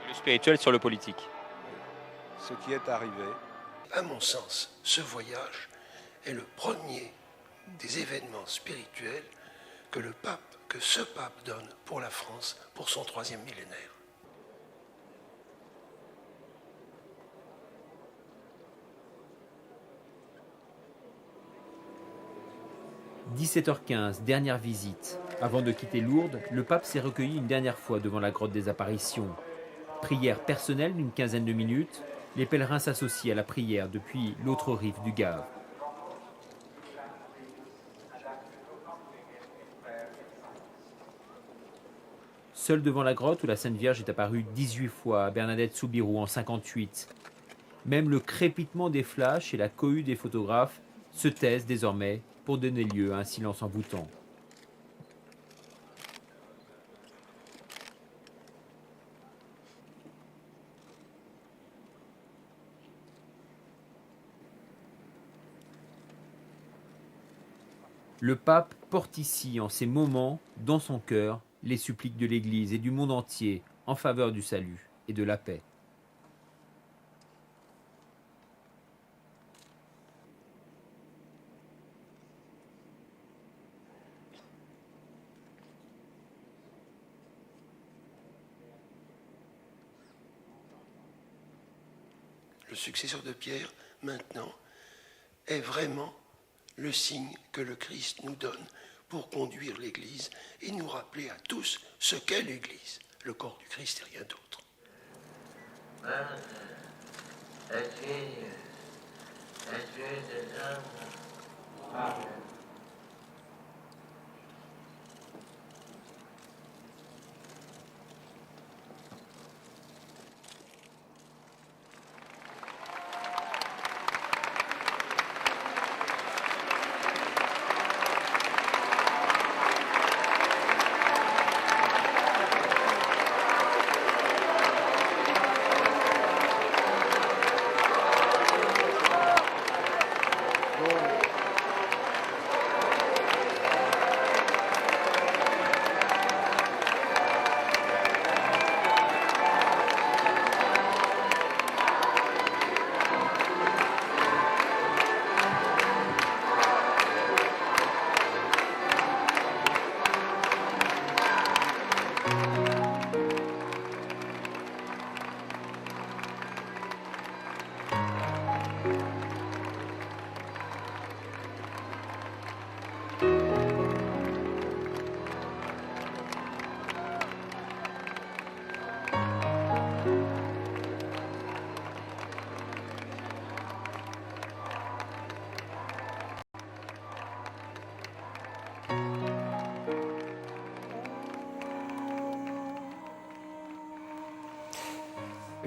Le spirituel sur le politique. Ce qui est arrivé. À mon sens, ce voyage est le premier des événements spirituels que ce pape donne pour la France pour son 3e millénaire. « 17h15, dernière visite. Avant de quitter Lourdes, le pape s'est recueilli une dernière fois devant la grotte des apparitions. Prière personnelle d'une 15aine de minutes, les pèlerins s'associent à la prière depuis l'autre rive du Gave. Seule devant la grotte où la Sainte Vierge est apparue 18 fois à Bernadette Soubirous en 58. Même le crépitement des flashs et la cohue des photographes se taisent désormais pour donner lieu à un silence envoûtant. Le pape porte ici, en ces moments, dans son cœur, les suppliques de l'Église et du monde entier en faveur du salut et de la paix. Le successeur de Pierre, maintenant, est vraiment le signe que le Christ nous donne pour conduire l'Église et nous rappeler à tous ce qu'est l'Église, le corps du Christ et rien d'autre.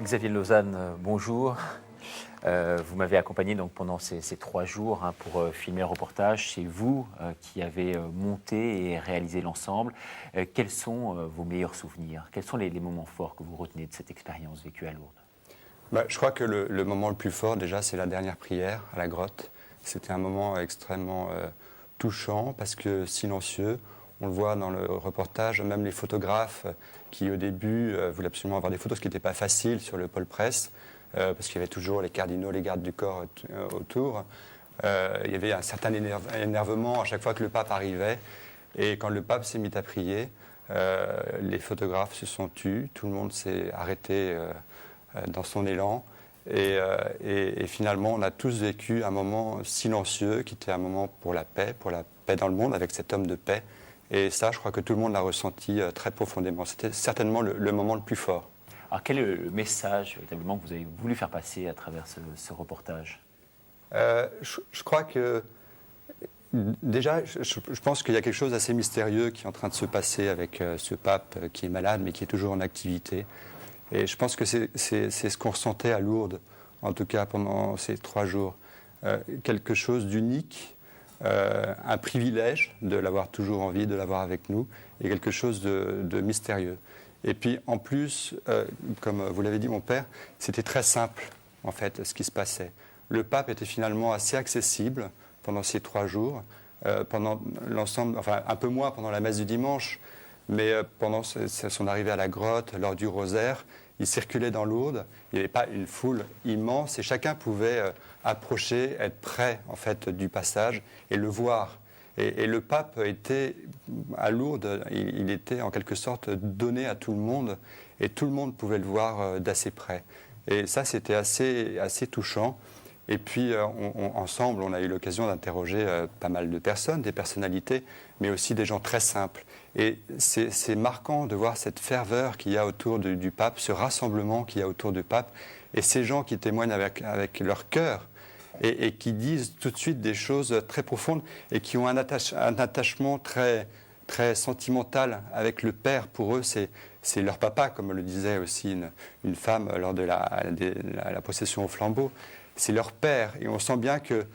Xavier Lausanne, bonjour. Vous m'avez accompagné donc pendant ces 3 jours pour filmer le reportage. C'est vous qui avez monté et réalisé l'ensemble. Quels sont vos meilleurs souvenirs? Quels sont les moments forts que vous retenez de cette expérience vécue à Lourdes? Je crois que le moment le plus fort, déjà, c'est la dernière prière à la grotte. C'était un moment extrêmement touchant parce que silencieux. On le voit dans le reportage, même les photographes qui, au début, voulaient absolument avoir des photos, ce qui n'était pas facile sur le pôle presse, parce qu'il y avait toujours les cardinaux, les gardes du corps autour. Il y avait un certain énervement à chaque fois que le pape arrivait. Et quand le pape s'est mis à prier, les photographes se sont tus, tout le monde s'est arrêté dans son élan. Et finalement, on a tous vécu un moment silencieux qui était un moment pour la paix dans le monde avec cet homme de paix. Et ça, je crois que tout le monde l'a ressenti très profondément. C'était certainement le moment le plus fort. Alors quel est le message véritablement que vous avez voulu faire passer à travers ce reportage ? Je crois que déjà, je pense qu'il y a quelque chose d'assez mystérieux qui est en train de se passer avec ce pape qui est malade mais qui est toujours en activité. Et je pense que c'est ce qu'on ressentait à Lourdes, en tout cas pendant ces 3 jours. Quelque chose d'unique, un privilège de l'avoir toujours en vie, de l'avoir avec nous, et quelque chose de mystérieux. Et puis en plus, comme vous l'avez dit mon père, c'était très simple en fait ce qui se passait. Le pape était finalement assez accessible pendant ces 3 jours, pendant l'ensemble, enfin un peu moins pendant la messe du dimanche, mais pendant son arrivée à la grotte, lors du rosaire, il circulait dans Lourdes, il n'y avait pas une foule immense et chacun pouvait approcher, être près en fait du passage et le voir. Et le pape était à Lourdes, il était en quelque sorte donné à tout le monde et tout le monde pouvait le voir d'assez près. Et ça, c'était assez touchant. Et puis, ensemble, on a eu l'occasion d'interroger pas mal de personnes, des personnalités, mais aussi des gens très simples. Et c'est marquant de voir cette ferveur qu'il y a autour du pape, ce rassemblement qu'il y a autour du pape, et ces gens qui témoignent avec leur cœur et qui disent tout de suite des choses très profondes et qui ont un attachement très, très sentimental avec le Père. Pour eux, c'est leur papa, comme le disait aussi une femme lors de la procession au flambeau. C'est leur père. Et on sent bien que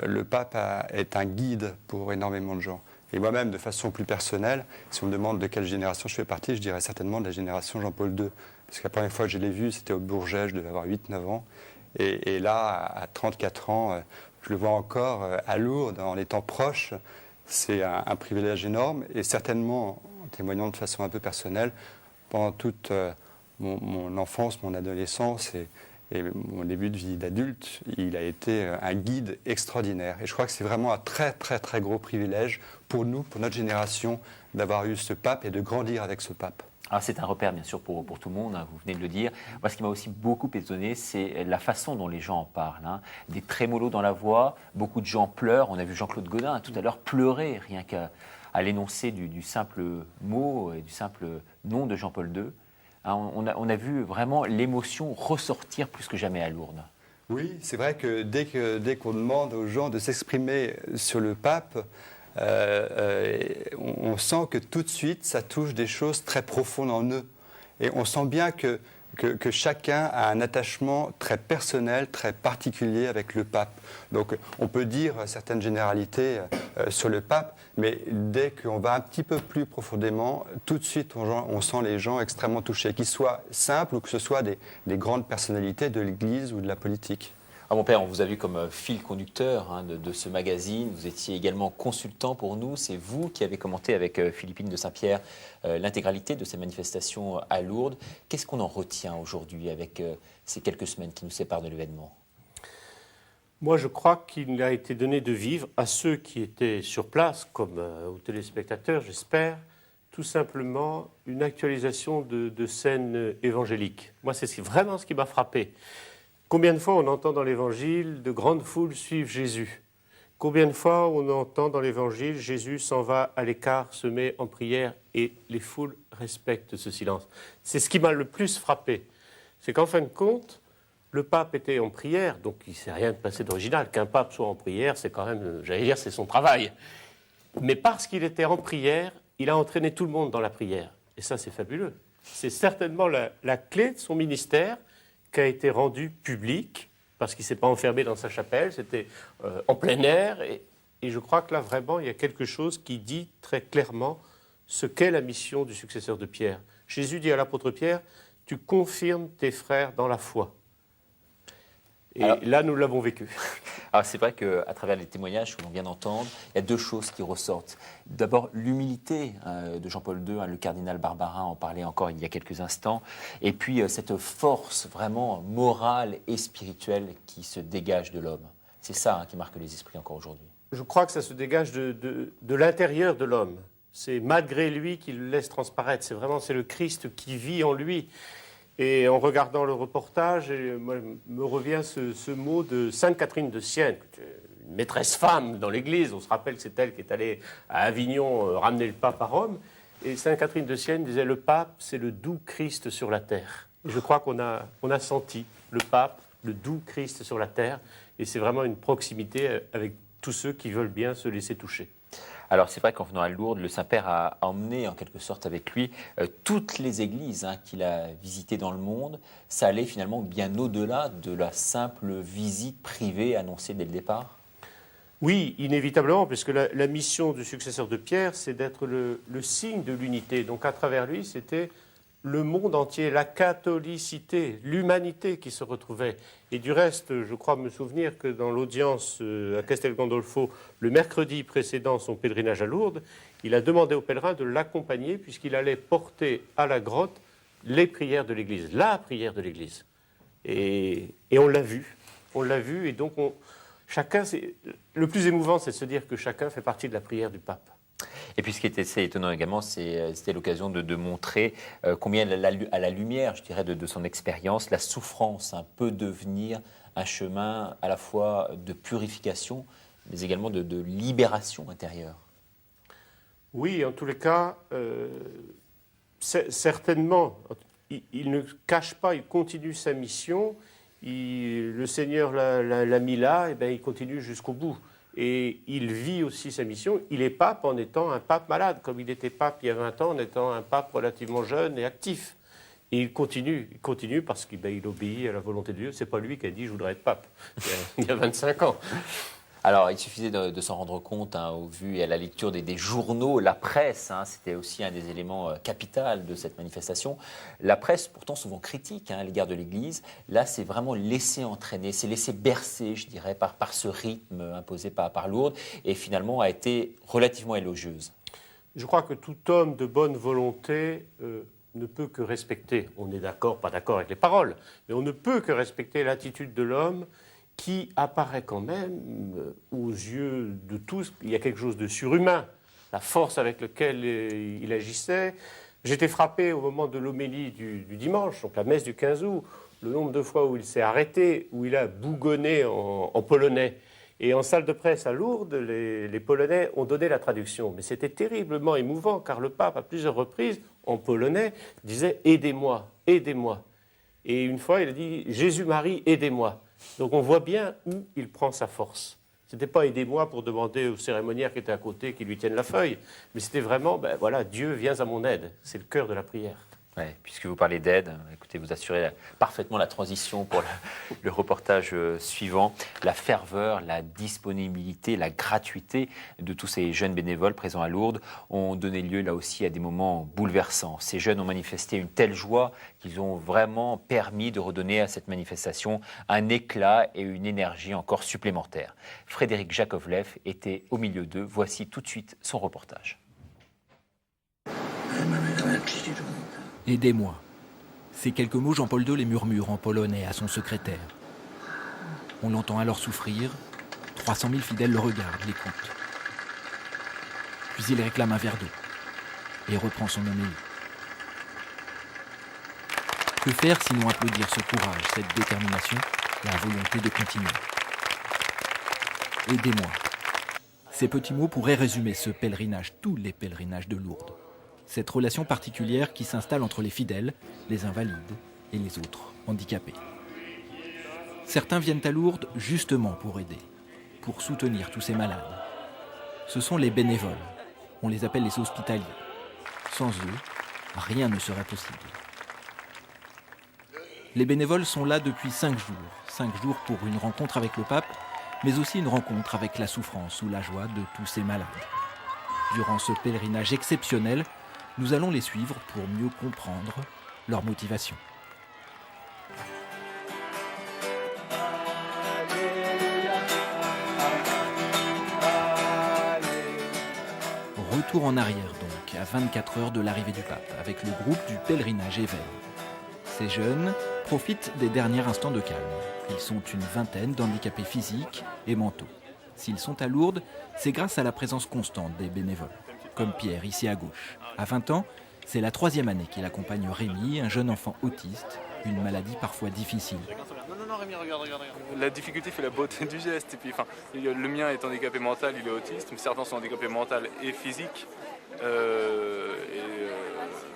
le pape est un guide pour énormément de gens. Et moi-même, de façon plus personnelle, si on me demande de quelle génération je fais partie, je dirais certainement de la génération Jean-Paul II. Parce que la première fois que je l'ai vu, c'était au Bourget, je devais avoir 8-9 ans. Et là, à 34 ans, je le vois encore à Lourdes, en étant proche. C'est un privilège énorme. Et certainement, en témoignant de façon un peu personnelle, pendant toute mon enfance, mon adolescence et mon début de vie d'adulte, il a été un guide extraordinaire. Et je crois que c'est vraiment un très, très, très gros privilège pour nous, pour notre génération, d'avoir eu ce pape et de grandir avec ce pape. Alors c'est un repère, bien sûr, pour tout le monde, hein, vous venez de le dire. Moi, ce qui m'a aussi beaucoup étonné, c'est la façon dont les gens en parlent. Hein. Des trémolos dans la voix, beaucoup de gens pleurent. On a vu Jean-Claude Gaudin tout à l'heure pleurer, rien qu'à l'énoncé du simple mot et du simple nom de Jean-Paul II. On a vu vraiment l'émotion ressortir plus que jamais à Lourdes. Oui, c'est vrai que dès qu'on demande aux gens de s'exprimer sur le pape, on sent que tout de suite, ça touche des choses très profondes en eux. Et on sent bien que chacun a un attachement très personnel, très particulier avec le pape. Donc on peut dire certaines généralités sur le pape, mais dès qu'on va un petit peu plus profondément, tout de suite on sent les gens extrêmement touchés, qu'ils soient simples ou que ce soit des grandes personnalités de l'Église ou de la politique. Ah, mon père, on vous a vu comme fil conducteur de ce magazine. Vous étiez également consultant pour nous. C'est vous qui avez commenté avec Philippine de Saint-Pierre l'intégralité de ces manifestations à Lourdes. Qu'est-ce qu'on en retient aujourd'hui avec ces quelques semaines qui nous séparent de l'événement ? Moi, je crois qu'il a été donné de vivre à ceux qui étaient sur place, comme aux téléspectateurs, j'espère, tout simplement une actualisation de scènes évangéliques. Moi, c'est vraiment ce qui m'a frappé. Combien de fois on entend dans l'Évangile de grandes foules suivent Jésus ? Combien de fois on entend dans l'Évangile Jésus s'en va à l'écart, se met en prière et les foules respectent ce silence. C'est ce qui m'a le plus frappé. C'est qu'en fin de compte, le pape était en prière, donc il ne s'est rien passé d'original. Qu'un pape soit en prière, c'est quand même, j'allais dire, c'est son travail. Mais parce qu'il était en prière, il a entraîné tout le monde dans la prière. Et ça, c'est fabuleux. C'est certainement la clé de son ministère, qui a été rendu public, parce qu'il ne s'est pas enfermé dans sa chapelle, c'était en plein air, et je crois que là, vraiment, il y a quelque chose qui dit très clairement ce qu'est la mission du successeur de Pierre. Jésus dit à l'apôtre Pierre, « Tu confirmes tes frères dans la foi ». Et alors, là, nous l'avons vécu. Alors, c'est vrai qu'à travers les témoignages que l'on vient d'entendre, il y a 2 choses qui ressortent. D'abord, l'humilité de Jean-Paul II, le cardinal Barbarin en parlait encore il y a quelques instants, et puis cette force vraiment morale et spirituelle qui se dégage de l'homme. C'est ça qui marque les esprits encore aujourd'hui. Je crois que ça se dégage de l'intérieur de l'homme. C'est malgré lui qu'il le laisse transparaître. C'est le Christ qui vit en lui. Et en regardant le reportage, me revient ce mot de Sainte Catherine de Sienne, une maîtresse femme dans l'Église. On se rappelle que c'est elle qui est allée à Avignon ramener le pape à Rome. Et Sainte Catherine de Sienne disait « Le pape, c'est le doux Christ sur la terre ». Et je crois qu'on a senti le pape, le doux Christ sur la terre. Et c'est vraiment une proximité avec tous ceux qui veulent bien se laisser toucher. Alors c'est vrai qu'en venant à Lourdes, le Saint-Père a emmené en quelque sorte avec lui toutes les églises qu'il a visitées dans le monde. Ça allait finalement bien au-delà de la simple visite privée annoncée dès le départ. Oui, inévitablement, puisque la mission du successeur de Pierre, c'est d'être le signe de l'unité. Donc à travers lui, c'était le monde entier, la catholicité, l'humanité qui se retrouvait. Et du reste, je crois me souvenir que dans l'audience à Castel Gandolfo, le mercredi précédent son pèlerinage à Lourdes, il a demandé aux pèlerins de l'accompagner puisqu'il allait porter à la grotte les prières de l'Église, la prière de l'Église. Et on l'a vu, et donc chacun, le plus émouvant, c'est de se dire que chacun fait partie de la prière du pape. Et puis ce qui était assez étonnant également, c'était l'occasion de montrer combien à la lumière, je dirais, de son expérience, la souffrance peut devenir un chemin à la fois de purification, mais également de libération intérieure. Oui, en tous les cas, certainement, il ne cache pas, il continue sa mission, le Seigneur l'a mis là, et bien il continue jusqu'au bout. Et il vit aussi sa mission. Il est pape en étant un pape malade, comme il était pape il y a 20 ans, en étant un pape relativement jeune et actif. Et il continue parce qu'il obéit à la volonté de Dieu. Ce n'est pas lui qui a dit « je voudrais être pape » il y a 25 ans. Alors, il suffisait de s'en rendre compte au vu et à la lecture des journaux, la presse, c'était aussi un des éléments capitaux de cette manifestation. La presse, pourtant souvent critique à l'égard de l'Église, là, c'est vraiment laissé entraîner, c'est laissé bercer, je dirais, par ce rythme imposé par Lourdes, et finalement a été relativement élogieuse. Je crois que tout homme de bonne volonté ne peut que respecter, on est d'accord, pas d'accord avec les paroles, mais on ne peut que respecter l'attitude de l'homme qui apparaît quand même aux yeux de tous. Il y a quelque chose de surhumain, la force avec laquelle il agissait. J'étais frappé au moment de l'homélie du dimanche, donc la messe du 15 août, le nombre de fois où il s'est arrêté, où il a bougonné en polonais. Et en salle de presse à Lourdes, les Polonais ont donné la traduction. Mais c'était terriblement émouvant, car le pape, à plusieurs reprises, en polonais, disait « Aidez-moi, aidez-moi ». Et une fois, il a dit « Jésus-Marie, aidez-moi ». Donc on voit bien où il prend sa force. Ce n'était pas « aidez-moi » pour demander au cérémoniaire qui était à côté qu'il lui tienne la feuille, mais c'était vraiment Dieu viens à mon aide. C'est le cœur de la prière. Ouais, puisque vous parlez d'aide, écoutez, vous assurez parfaitement la transition pour le reportage suivant. La ferveur, la disponibilité, la gratuité de tous ces jeunes bénévoles présents à Lourdes ont donné lieu là aussi à des moments bouleversants. Ces jeunes ont manifesté une telle joie qu'ils ont vraiment permis de redonner à cette manifestation un éclat et une énergie encore supplémentaires. Frédéric Jakovlev était au milieu d'eux. Voici tout de suite son reportage. Aidez-moi. Ces quelques mots, Jean-Paul II les murmure en polonais à son secrétaire. On l'entend alors souffrir. 300 000 fidèles le regardent, l'écoutent. Puis il réclame un verre d'eau et reprend son homélie. Que faire sinon applaudir ce courage, cette détermination, la volonté de continuer. Aidez-moi. Ces petits mots pourraient résumer ce pèlerinage, tous les pèlerinages de Lourdes. Cette relation particulière qui s'installe entre les fidèles, les invalides et les autres handicapés. Certains viennent à Lourdes justement pour aider, pour soutenir tous ces malades. Ce sont les bénévoles, on les appelle les hospitaliers. Sans eux, rien ne serait possible. Les bénévoles sont là depuis 5 jours pour une rencontre avec le pape, mais aussi une rencontre avec la souffrance ou la joie de tous ces malades. Durant ce pèlerinage exceptionnel, nous allons les suivre pour mieux comprendre leur motivation. Retour en arrière donc, à 24 heures de l'arrivée du pape, avec le groupe du pèlerinage Éveil. Ces jeunes profitent des derniers instants de calme. Ils sont une vingtaine d'handicapés physiques et mentaux. S'ils sont à Lourdes, c'est grâce à la présence constante des bénévoles. Comme Pierre, ici à gauche. À 20 ans, c'est la 3e année qu'il accompagne Rémi, un jeune enfant autiste, une maladie parfois difficile. Non, Rémi, regarde. La difficulté fait la beauté du geste. Et puis, le mien est handicapé mental, il est autiste, mais certains sont handicapés mental et physique.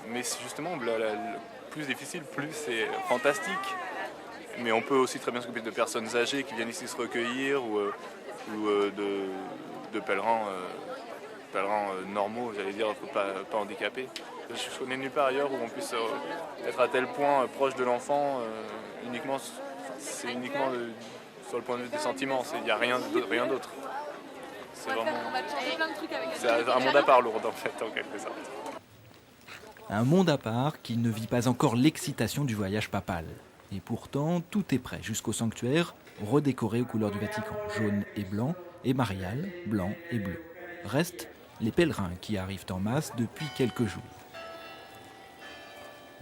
Mais justement, plus difficile, plus c'est fantastique. Mais on peut aussi très bien s'occuper de personnes âgées qui viennent ici se recueillir ou de pèlerins normaux, j'allais dire, pas handicapés. Je connais nulle part ailleurs où on puisse être à tel point proche de l'enfant, c'est uniquement sur le point de vue des sentiments, il n'y a rien d'autre. C'est vraiment un monde à part, Lourdes, en fait, en quelque sorte. Un monde à part qui ne vit pas encore l'excitation du voyage papal. Et pourtant, tout est prêt jusqu'au sanctuaire, redécoré aux couleurs du Vatican, jaune et blanc, et marial, blanc et bleu. Restent les pèlerins qui arrivent en masse depuis quelques jours.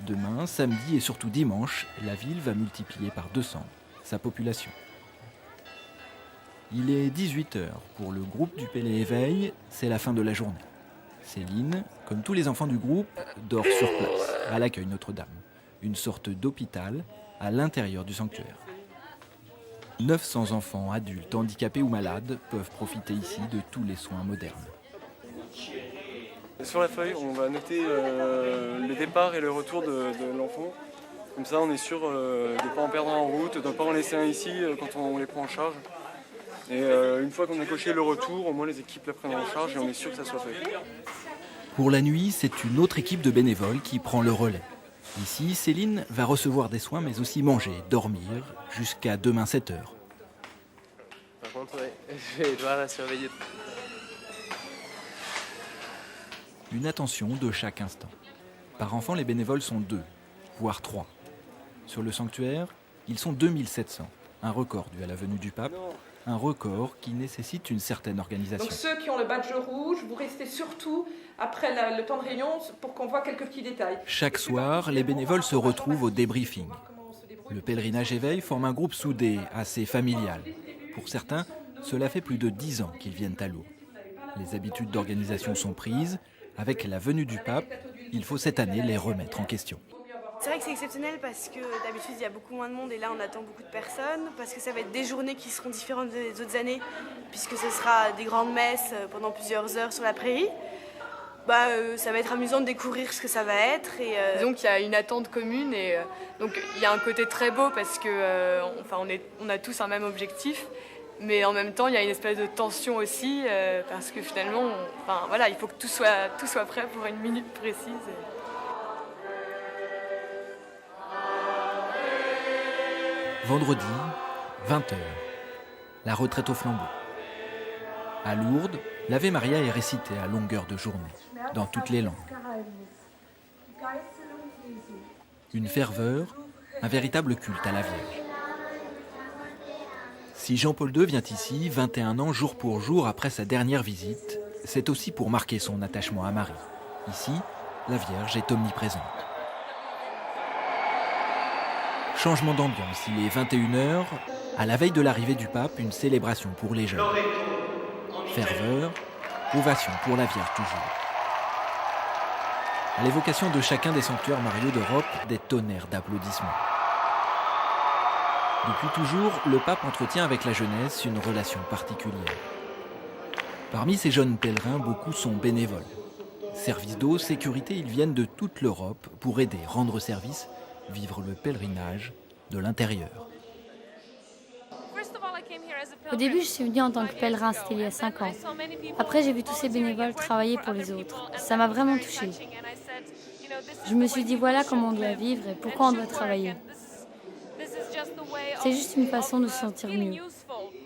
Demain, samedi et surtout dimanche, la ville va multiplier par 200 sa population. Il est 18h. Pour le groupe du Pélé Éveil, c'est la fin de la journée. Céline, comme tous les enfants du groupe, dort sur place, à l'accueil Notre-Dame, une sorte d'hôpital à l'intérieur du sanctuaire. 900 enfants, adultes, handicapés ou malades peuvent profiter ici de tous les soins modernes. Sur la feuille, on va noter le départ et le retour de l'enfant. Comme ça, on est sûr de ne pas en perdre en route, de ne pas en laisser un ici quand on les prend en charge. Et une fois qu'on a coché le retour, au moins les équipes la prennent en charge et on est sûr que ça soit fait. Pour la nuit, c'est une autre équipe de bénévoles qui prend le relais. Ici, Céline va recevoir des soins, mais aussi manger, dormir, jusqu'à demain 7h. Par contre, je vais devoir la surveiller. Une attention de chaque instant. Par enfant, les bénévoles sont 2, voire 3. Sur le sanctuaire, ils sont 2700, un record dû à la venue du pape, un record qui nécessite une certaine organisation. Donc ceux qui ont le badge rouge, vous restez surtout après le temps de réunion pour qu'on voit quelques petits détails. Chaque soir, les bénévoles se retrouvent au débriefing. Le pèlerinage Éveil forme un groupe soudé, assez familial. Pour certains, cela fait plus de 10 ans qu'ils viennent à Lourdes. Les habitudes d'organisation sont prises. Avec la venue du pape, il faut cette année les remettre en question. C'est vrai que c'est exceptionnel parce que d'habitude il y a beaucoup moins de monde et là on attend beaucoup de personnes parce que ça va être des journées qui seront différentes des autres années puisque ce sera des grandes messes pendant plusieurs heures sur la prairie. Ça va être amusant de découvrir ce que ça va être. Donc il y a une attente commune et donc il y a un côté très beau parce que on a tous un même objectif. Mais en même temps, il y a une espèce de tension aussi, parce que finalement, il faut que tout soit prêt pour une minute précise. Vendredi, 20h, la retraite au flambeau. À Lourdes, l'Ave Maria est récitée à longueur de journée, dans toutes les langues. Une ferveur, un véritable culte à la Vierge. Si Jean-Paul II vient ici 21 ans jour pour jour après sa dernière visite, c'est aussi pour marquer son attachement à Marie. Ici, la Vierge est omniprésente. Changement d'ambiance, il est 21h. À la veille de l'arrivée du pape, une célébration pour les jeunes. Ferveur, ovation pour la Vierge toujours. À l'évocation de chacun des sanctuaires mariaux d'Europe, des tonnerres d'applaudissements. Depuis toujours, le pape entretient avec la jeunesse une relation particulière. Parmi ces jeunes pèlerins, beaucoup sont bénévoles. Service d'eau, sécurité, ils viennent de toute l'Europe pour aider, rendre service, vivre le pèlerinage de l'intérieur. Au début, je suis venue en tant que pèlerin, c'était il y a 5 ans. Après, j'ai vu tous ces bénévoles travailler pour les autres. Ça m'a vraiment touchée. Je me suis dit, voilà comment on doit vivre et pourquoi on doit travailler. C'est juste une façon de se sentir mieux.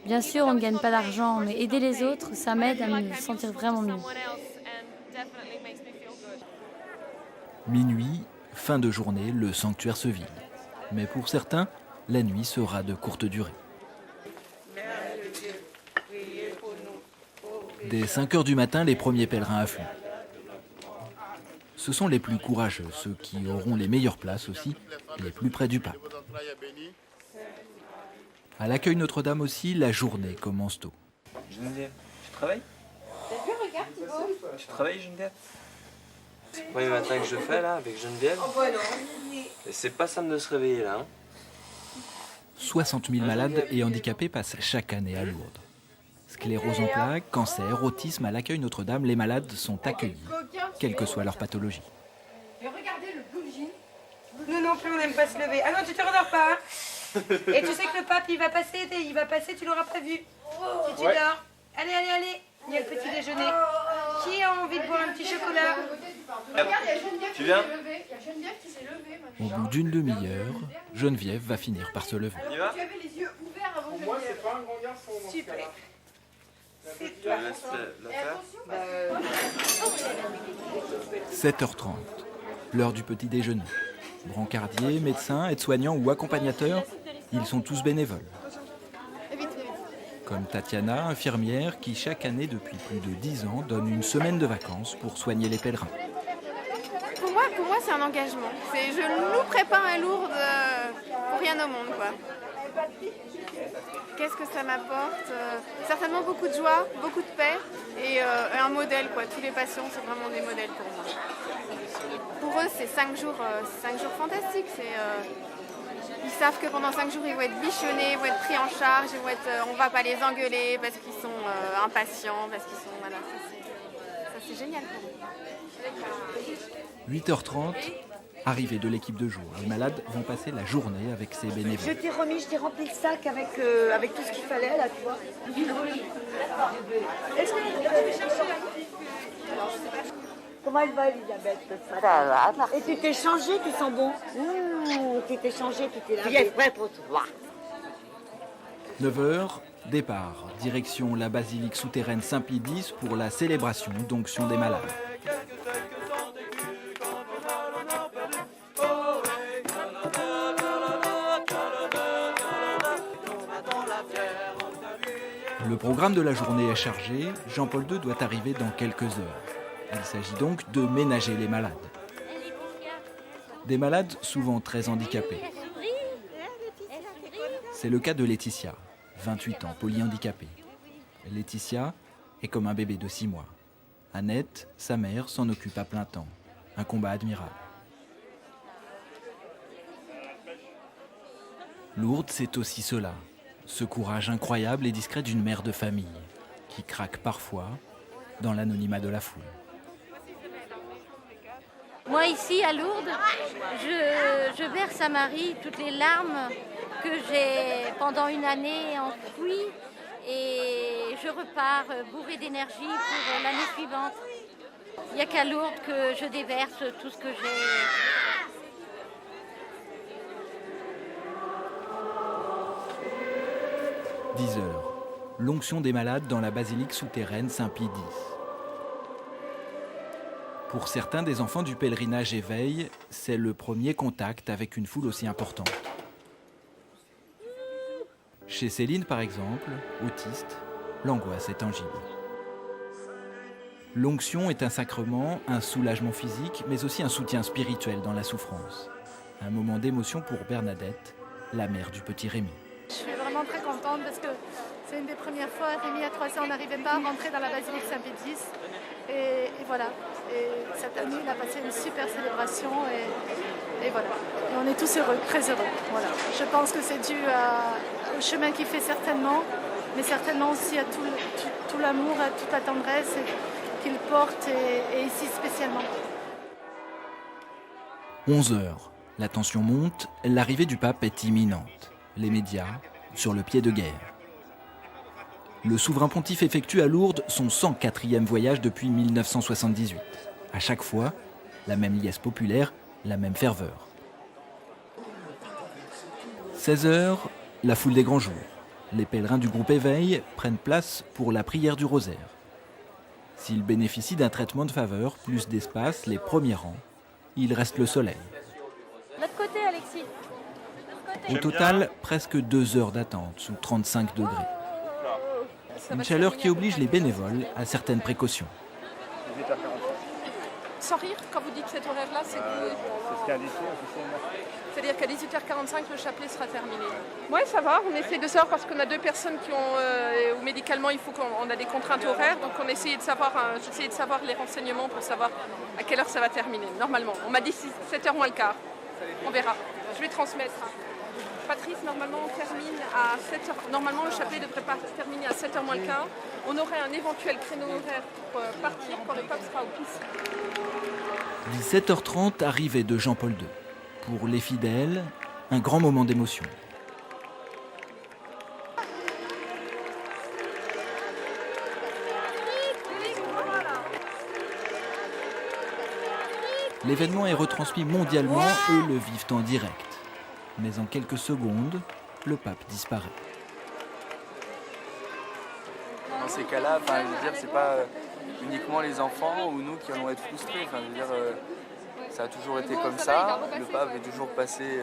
Bien sûr, on ne gagne pas d'argent, mais aider les autres, ça m'aide à me sentir vraiment mieux. Minuit, fin de journée, le sanctuaire se vide. Mais pour certains, la nuit sera de courte durée. Dès 5 heures du matin, les premiers pèlerins affluent. Ce sont les plus courageux, ceux qui auront les meilleures places aussi, les plus près du pape. À l'accueil Notre-Dame aussi, la journée commence tôt. Geneviève, tu travailles? T'as vu, regarde Thibaut. Tu travailles, Geneviève? C'est le premier matin que je fais là avec Geneviève. Et c'est pas simple de se réveiller là. Hein. 60 000 malades et handicapés passent chaque année à Lourdes. Sclérose en plaques, cancer, autisme, à l'accueil Notre-Dame, les malades sont accueillis, quelle que soit leur pathologie. Et regardez le blue jean. Nous non plus, on n'aime pas se lever. Ah non, tu te rendors pas. Hein. Et tu sais que le pape, il va passer, tu l'auras pas vu. Si tu dors. Allez, allez, allez. Il y a le petit déjeuner. Qui a envie de boire un petit chocolat? Tu viens? Au bout d'une demi-heure, Geneviève va finir par se lever. Tu avais les yeux ouverts avant Geneviève. Moi, c'est pas un grand garçon. Super. C'est toi. 7h30, l'heure du petit déjeuner. Brancardiers, médecins, aides-soignants ou accompagnateurs, ils sont tous bénévoles. Comme Tatiana, infirmière, qui chaque année depuis plus de 10 ans donne une semaine de vacances pour soigner les pèlerins. Pour moi c'est un engagement. Je ne louperai pas un Lourdes pour rien au monde, quoi. Qu'est-ce que ça m'apporte? Certainement beaucoup de joie, beaucoup de paix et un modèle, quoi. Tous les patients, c'est vraiment des modèles pour moi. Pour eux, c'est 5 jours fantastiques. Ils savent que pendant 5 jours, ils vont être bichonnés, ils vont être pris en charge, on ne va pas les engueuler parce qu'ils sont impatients, parce qu'ils sont... Voilà, ça c'est génial pour eux. 8h30, arrivée de l'équipe de jour. Les malades vont passer la journée avec ces bénévoles. Je t'ai rempli le sac avec tout ce qu'il fallait, là, tu vois. Est-ce que tu peux chercher la... Comment elle va, Elisabeth? Ça va, merci. Et tu t'es changé, tu sens bon. Tu t'es changé, tu t'es lavé. Tu es prêt pour toi. 9h, départ. Direction la basilique souterraine Saint-Pie-X pour la célébration d'onction des malades. Le programme de la journée est chargé. Jean-Paul II doit arriver dans quelques heures. Il s'agit donc de ménager les malades. Des malades souvent très handicapés. C'est le cas de Laetitia, 28 ans, polyhandicapée. Laetitia est comme un bébé de 6 mois. Annette, sa mère, s'en occupe à plein temps. Un combat admirable. Lourdes, c'est aussi cela. Ce courage incroyable et discret d'une mère de famille, qui craque parfois dans l'anonymat de la foule. Moi ici à Lourdes, je verse à Marie toutes les larmes que j'ai pendant une année enfouies et je repars bourrée d'énergie pour l'année suivante. Il n'y a qu'à Lourdes que je déverse tout ce que j'ai. 10h, l'onction des malades dans la basilique souterraine Saint-Pie-X. Pour certains des enfants du pèlerinage Éveil, c'est le premier contact avec une foule aussi importante. Chez Céline, par exemple, autiste, l'angoisse est tangible. L'onction est un sacrement, un soulagement physique, mais aussi un soutien spirituel dans la souffrance. Un moment d'émotion pour Bernadette, la mère du petit Rémi. Je suis vraiment très contente parce que c'est une des premières fois. Rémi, à 3 ans, on n'arrivait pas à rentrer dans la basilique Saint-Pie-X. Et voilà. Et cette année, il a passé une super célébration et voilà. Et on est tous heureux, très heureux. Voilà. Je pense que c'est dû au chemin qu'il fait certainement, mais certainement aussi à tout l'amour, à toute la tendresse qu'il porte et ici spécialement. 11h, la tension monte, l'arrivée du pape est imminente. Les médias sur le pied de guerre. Le souverain pontife effectue à Lourdes son 104e voyage depuis 1978. À chaque fois, la même liesse populaire, la même ferveur. 16h, la foule des grands jours. Les pèlerins du groupe Éveil prennent place pour la prière du rosaire. S'ils bénéficient d'un traitement de faveur, plus d'espace, les premiers rangs, il reste le soleil. L'autre côté, Alexis. Au total, presque 2 heures d'attente sous 35 degrés. Une chaleur qui oblige les bénévoles à certaines précautions. Sans rire, quand vous dites cet horaire-là, c'est que... C'est ce qui est indiqué officiellement. C'est-à-dire qu'à 18h45, le chapelet sera terminé. Oui, ça va. On essaie de savoir parce qu'on a 2 personnes qui ont... où médicalement, il faut qu'on a des contraintes horaires. Donc on essayait de savoir, j'essayais de savoir les renseignements pour savoir à quelle heure ça va terminer, normalement. On m'a dit 7h moins le quart. On verra. Je vais transmettre. Patrice, normalement, on termine à 7h. Normalement, le chapelet devrait pas terminer à 7h moins le quart. On aurait un éventuel créneau horaire pour partir quand le pape sera au pisse. 17h30, arrivée de Jean-Paul II. Pour les fidèles, un grand moment d'émotion. L'événement est retransmis mondialement, eux le vivent en direct. Mais en quelques secondes, le pape disparaît. Dans ces cas-là, je veux dire, c'est pas uniquement les enfants ou nous qui allons être frustrés. Je veux dire, ça a toujours été comme ça. Le pape est toujours passé,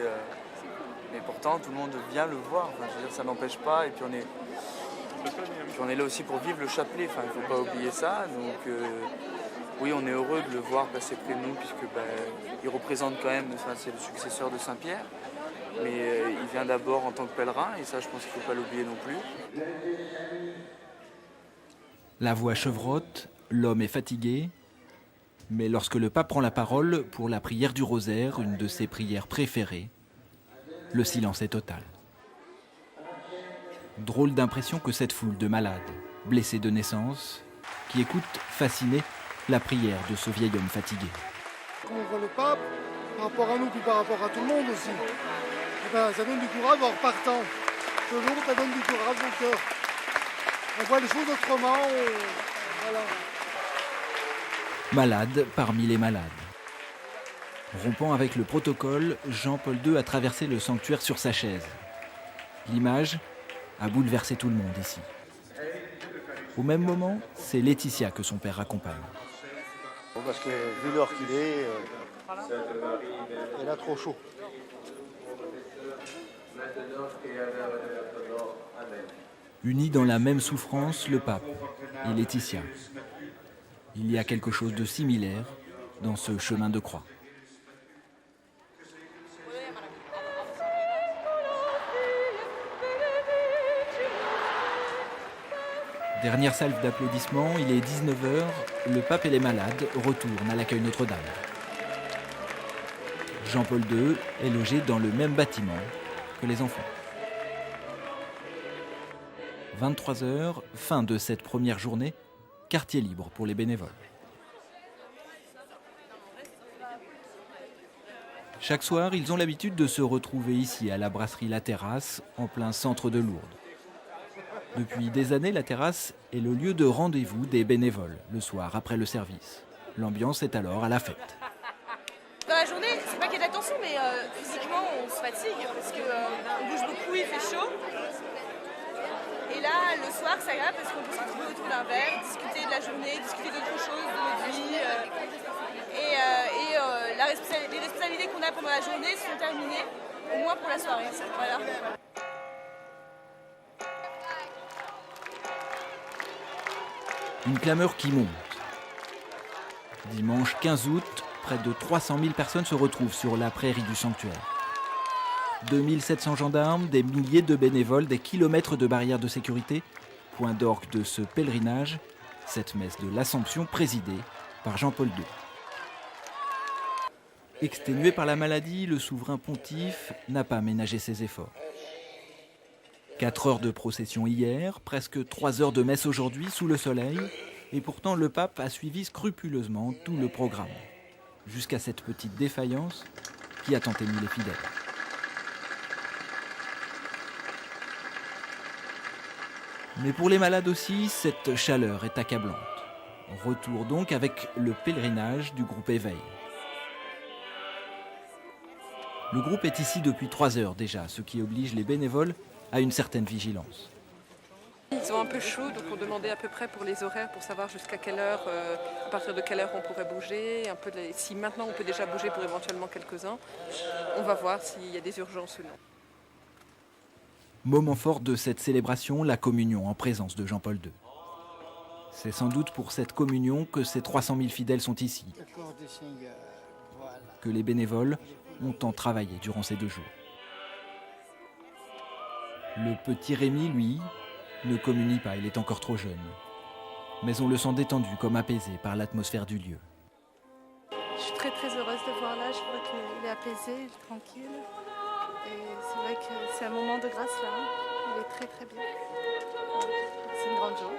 mais pourtant tout le monde vient le voir. Je veux dire, ça n'empêche pas. Et puis on est là aussi pour vivre le chapelet. Il ne faut pas oublier ça. Donc oui, on est heureux de le voir passer près de nous puisque il représente quand même. C'est le successeur de Saint-Pierre. Mais il vient d'abord en tant que pèlerin, et ça, je pense qu'il ne faut pas l'oublier non plus. La voix chevrotte, l'homme est fatigué. Mais lorsque le pape prend la parole pour la prière du rosaire, une de ses prières préférées, le silence est total. Drôle d'impression que cette foule de malades, blessés de naissance, qui écoutent, fascinés, la prière de ce vieil homme fatigué. Quand on voit le pape, par rapport à nous, puis par rapport à tout le monde aussi, ça donne du courage en repartant. Toujours, ça donne du courage au cœur. On voit les choses autrement. Voilà. Malade parmi les malades. Rompant avec le protocole, Jean-Paul II a traversé le sanctuaire sur sa chaise. L'image a bouleversé tout le monde ici. Au même moment, c'est Laetitia que son père accompagne. Parce que vu l'heure qu'il est, il a trop chaud. Unis dans la même souffrance, le pape et Laetitia. Il y a quelque chose de similaire dans ce chemin de croix. Dernière salve d'applaudissements, il est 19h, le pape et les malades retournent à l'accueil Notre-Dame. Jean-Paul II est logé dans le même bâtiment que les enfants. 23h, fin de cette première journée, quartier libre pour les bénévoles. Chaque soir, ils ont l'habitude de se retrouver ici à la brasserie La Terrasse, en plein centre de Lourdes. Depuis des années, la terrasse est le lieu de rendez-vous des bénévoles, le soir après le service. L'ambiance est alors à la fête. Dans la journée, c'est pas qu'il y a de la tension, mais physiquement, on se fatigue parce qu'on bouge beaucoup, il fait chaud. Et là, le soir, c'est agréable parce qu'on peut se retrouver autour d'un verre, discuter de la journée, discuter d'autres choses, de notre vie. Les responsabilités qu'on a pendant la journée sont terminées, au moins pour la soirée. Voilà. Une clameur qui monte. Dimanche 15 août, près de 300 000 personnes se retrouvent sur la prairie du sanctuaire. 2700 gendarmes, des milliers de bénévoles, des kilomètres de barrières de sécurité, point d'orgue de ce pèlerinage, cette messe de l'Assomption présidée par Jean-Paul II. Exténué par la maladie, le souverain pontife n'a pas ménagé ses efforts. 4 heures de procession hier, presque 3 heures de messe aujourd'hui sous le soleil, et pourtant le pape a suivi scrupuleusement tout le programme, jusqu'à cette petite défaillance qui a tant ému les fidèles. Mais pour les malades aussi, cette chaleur est accablante. Retour donc avec le pèlerinage du groupe Éveil. Le groupe est ici depuis 3 heures déjà, ce qui oblige les bénévoles à une certaine vigilance. Ils ont un peu chaud, donc on demandait à peu près pour les horaires, pour savoir jusqu'à quelle heure, à partir de quelle heure on pourrait bouger, si maintenant on peut déjà bouger pour éventuellement quelques-uns. On va voir s'il y a des urgences ou non. Moment fort de cette célébration, la communion en présence de Jean-Paul II. C'est sans doute pour cette communion que ces 300 000 fidèles sont ici, que les bénévoles ont tant travaillé durant ces 2 jours. Le petit Rémi, lui, ne communie pas, il est encore trop jeune. Mais on le sent détendu, comme apaisé par l'atmosphère du lieu. Je suis très très heureuse de voir là, je vois qu'il est apaisé, il est tranquille. Et c'est vrai que c'est un moment de grâce là, il est très très bien. C'est une grande joie.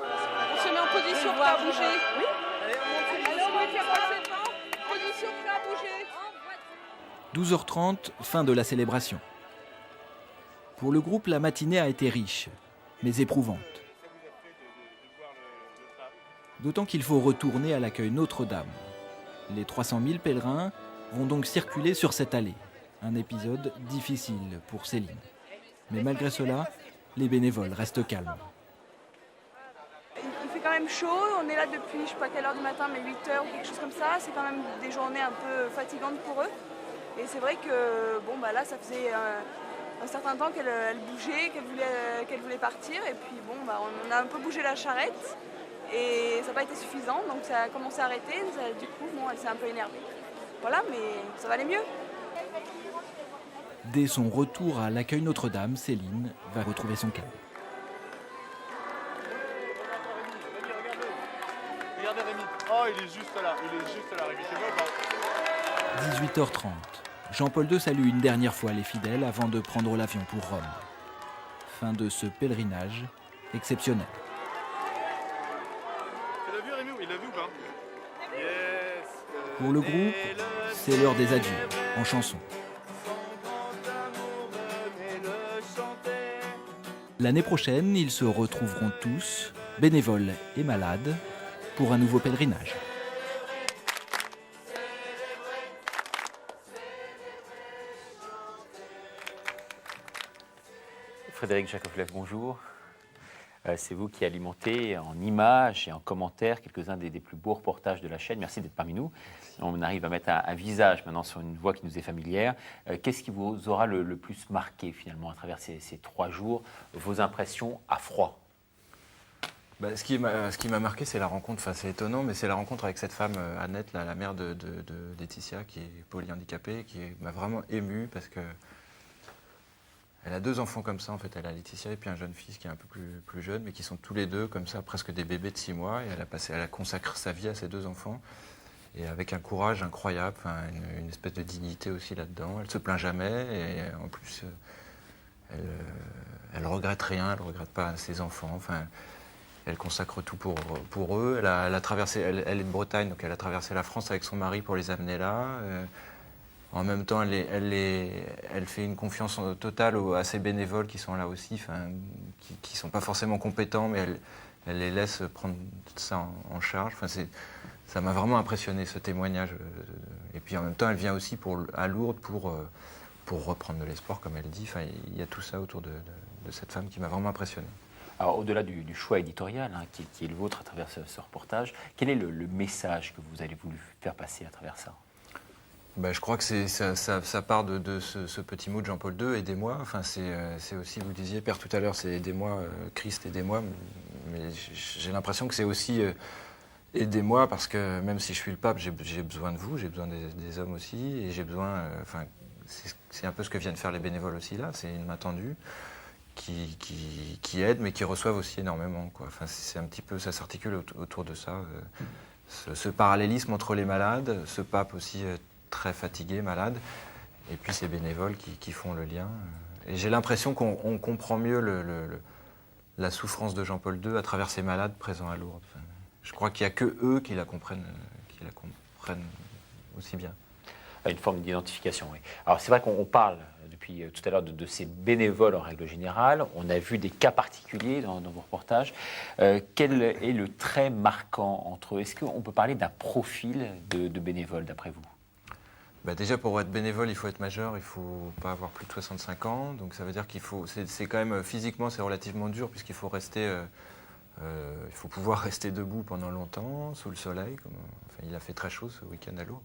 On se met en position prêt à bouger. Oui. Allez, on met position prêt à bouger. 12h30, fin de la célébration. Pour le groupe, la matinée a été riche, mais éprouvante. D'autant qu'il faut retourner à l'accueil Notre-Dame. Les 300 000 pèlerins vont donc circuler sur cette allée. Un épisode difficile pour Céline. Mais malgré cela, les bénévoles restent calmes. Il fait quand même chaud, on est là depuis je ne sais pas quelle heure du matin, mais 8 heures ou quelque chose comme ça. C'est quand même des journées un peu fatigantes pour eux. Et c'est vrai que bon, bah là, ça faisait un certain temps qu'elle bougeait, qu'elle voulait partir. Et puis bon, bah, on a un peu bougé la charrette et ça n'a pas été suffisant. Donc ça a commencé à arrêter. Du coup, bon, elle s'est un peu énervée. Voilà, mais ça va aller mieux. Dès son retour à l'accueil Notre-Dame, Céline va retrouver son calme. Regardez Rémi. Oh, il est juste là, Rémi. C'est bon, 18h30. Jean-Paul II salue une dernière fois les fidèles avant de prendre l'avion pour Rome. Fin de ce pèlerinage exceptionnel. Tu l'as vu Rémi? Il l'a vu ou pas? Yes. Pour le groupe, c'est l'heure des adieux, en chanson. L'année prochaine, ils se retrouveront tous, bénévoles et malades, pour un nouveau pèlerinage. Frédéric Jakovlev, bonjour. C'est vous qui alimentez en images et en commentaires quelques-uns des plus beaux reportages de la chaîne. Merci d'être parmi nous. On arrive à mettre un visage maintenant sur une voix qui nous est familière. Qu'est-ce qui vous aura le plus marqué finalement à travers ces 3 jours? Vos impressions à froid? Ce qui m'a marqué, c'est la rencontre, enfin c'est étonnant, mais c'est la rencontre avec cette femme, Annette, la mère de Laetitia, qui est polyhandicapée, qui m'a vraiment ému parce que elle a 2 enfants comme ça, en fait. Elle a Laetitia et puis un jeune fils qui est un peu plus jeune, mais qui sont tous les 2 comme ça, presque des bébés de 6 mois. Et elle a consacré sa vie à ces 2 enfants. Et avec un courage incroyable, une espèce de dignité aussi là-dedans. Elle ne se plaint jamais. Et en plus, elle regrette rien, elle ne regrette pas ses enfants. Enfin, elle consacre tout pour eux. Elle a traversé, elle est de Bretagne, donc elle a traversé la France avec son mari pour les amener là. En même temps, elle fait une confiance totale à ses bénévoles qui sont là aussi, qui ne sont pas forcément compétents, mais elle les laisse prendre ça en charge. Ça m'a vraiment impressionné, ce témoignage. Et puis en même temps, elle vient aussi à Lourdes pour reprendre de l'espoir, comme elle dit. Il y a tout ça autour de cette femme qui m'a vraiment impressionné. Alors, au-delà du choix éditorial qui est le vôtre à travers ce reportage, quel est le message que vous avez voulu faire passer à travers ça? Je crois que ça part de ce petit mot de Jean-Paul II, aidez-moi. Enfin, c'est aussi, vous disiez, Père, tout à l'heure, c'est aidez-moi, Christ, aidez-moi. Mais j'ai l'impression que c'est aussi aidez-moi, parce que même si je suis le pape, j'ai besoin de vous, j'ai besoin des hommes aussi, et j'ai besoin. C'est un peu ce que viennent faire les bénévoles aussi là, c'est une main tendue qui aide, mais qui reçoivent aussi énormément, quoi. Enfin, c'est un petit peu, ça s'articule autour de ça. Ce parallélisme entre les malades, ce pape aussi très fatigué, malade, et puis ces bénévoles qui font le lien. Et j'ai l'impression qu'on comprend mieux la souffrance de Jean-Paul II à travers ces malades présents à Lourdes. Enfin, je crois qu'il n'y a que eux qui la comprennent aussi bien. Une forme d'identification, oui. Alors c'est vrai qu'on parle depuis tout à l'heure de ces bénévoles en règle générale. On a vu des cas particuliers dans vos reportages. Quel est le trait marquant entre eux? Est-ce qu'on peut parler d'un profil de bénévole d'après vous? Déjà, pour être bénévole, il faut être majeur, il ne faut pas avoir plus de 65 ans. Donc ça veut dire qu'il faut... C'est quand même, physiquement, c'est relativement dur, puisqu'il faut rester... il faut pouvoir rester debout pendant longtemps, sous le soleil. Il a fait très chaud ce week-end à Lourdes.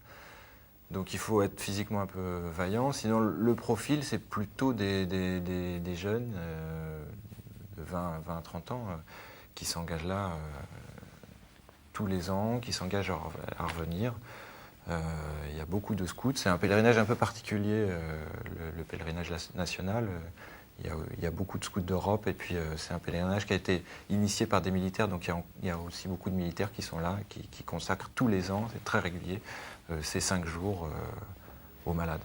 Donc il faut être physiquement un peu vaillant. Sinon, le profil, c'est plutôt des jeunes de 20 à 30 ans qui s'engagent là tous les ans, qui s'engagent à revenir. Il y a beaucoup de scouts. C'est un pèlerinage un peu particulier, le pèlerinage national. Il y a beaucoup de scouts d'Europe et puis c'est un pèlerinage qui a été initié par des militaires. Donc il y a aussi beaucoup de militaires qui sont là, qui consacrent tous les ans, c'est très régulier, ces 5 jours aux malades.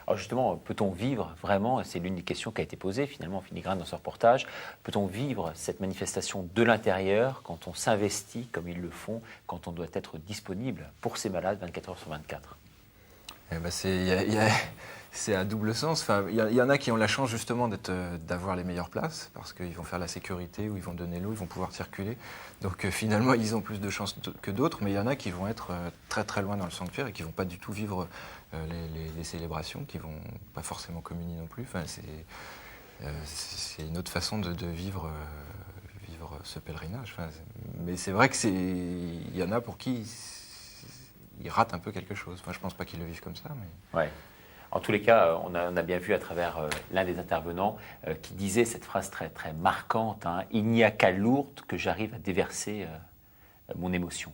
Alors justement, peut-on vivre vraiment, c'est l'une des questions qui a été posée finalement en filigrane dans ce reportage, peut-on vivre cette manifestation de l'intérieur quand on s'investit comme ils le font, quand on doit être disponible pour ces malades 24 heures sur 24 ? C'est à double sens. Enfin, il y en a qui ont la chance justement d'avoir les meilleures places parce qu'ils vont faire la sécurité ou ils vont donner l'eau, ils vont pouvoir circuler. Donc finalement, ils ont plus de chance que d'autres. Mais il y en a qui vont être très très loin dans le sanctuaire et qui ne vont pas du tout vivre les célébrations, qui ne vont pas forcément communier non plus. Enfin, c'est une autre façon de vivre ce pèlerinage. Enfin, mais c'est vrai qu'il y en a pour qui ils ratent un peu quelque chose. Enfin, je ne pense pas qu'ils le vivent comme ça. Mais... Ouais. En tous les cas, on a bien vu à travers l'un des intervenants qui disait cette phrase très, très marquante, hein, « Il n'y a qu'à Lourdes que j'arrive à déverser mon émotion ».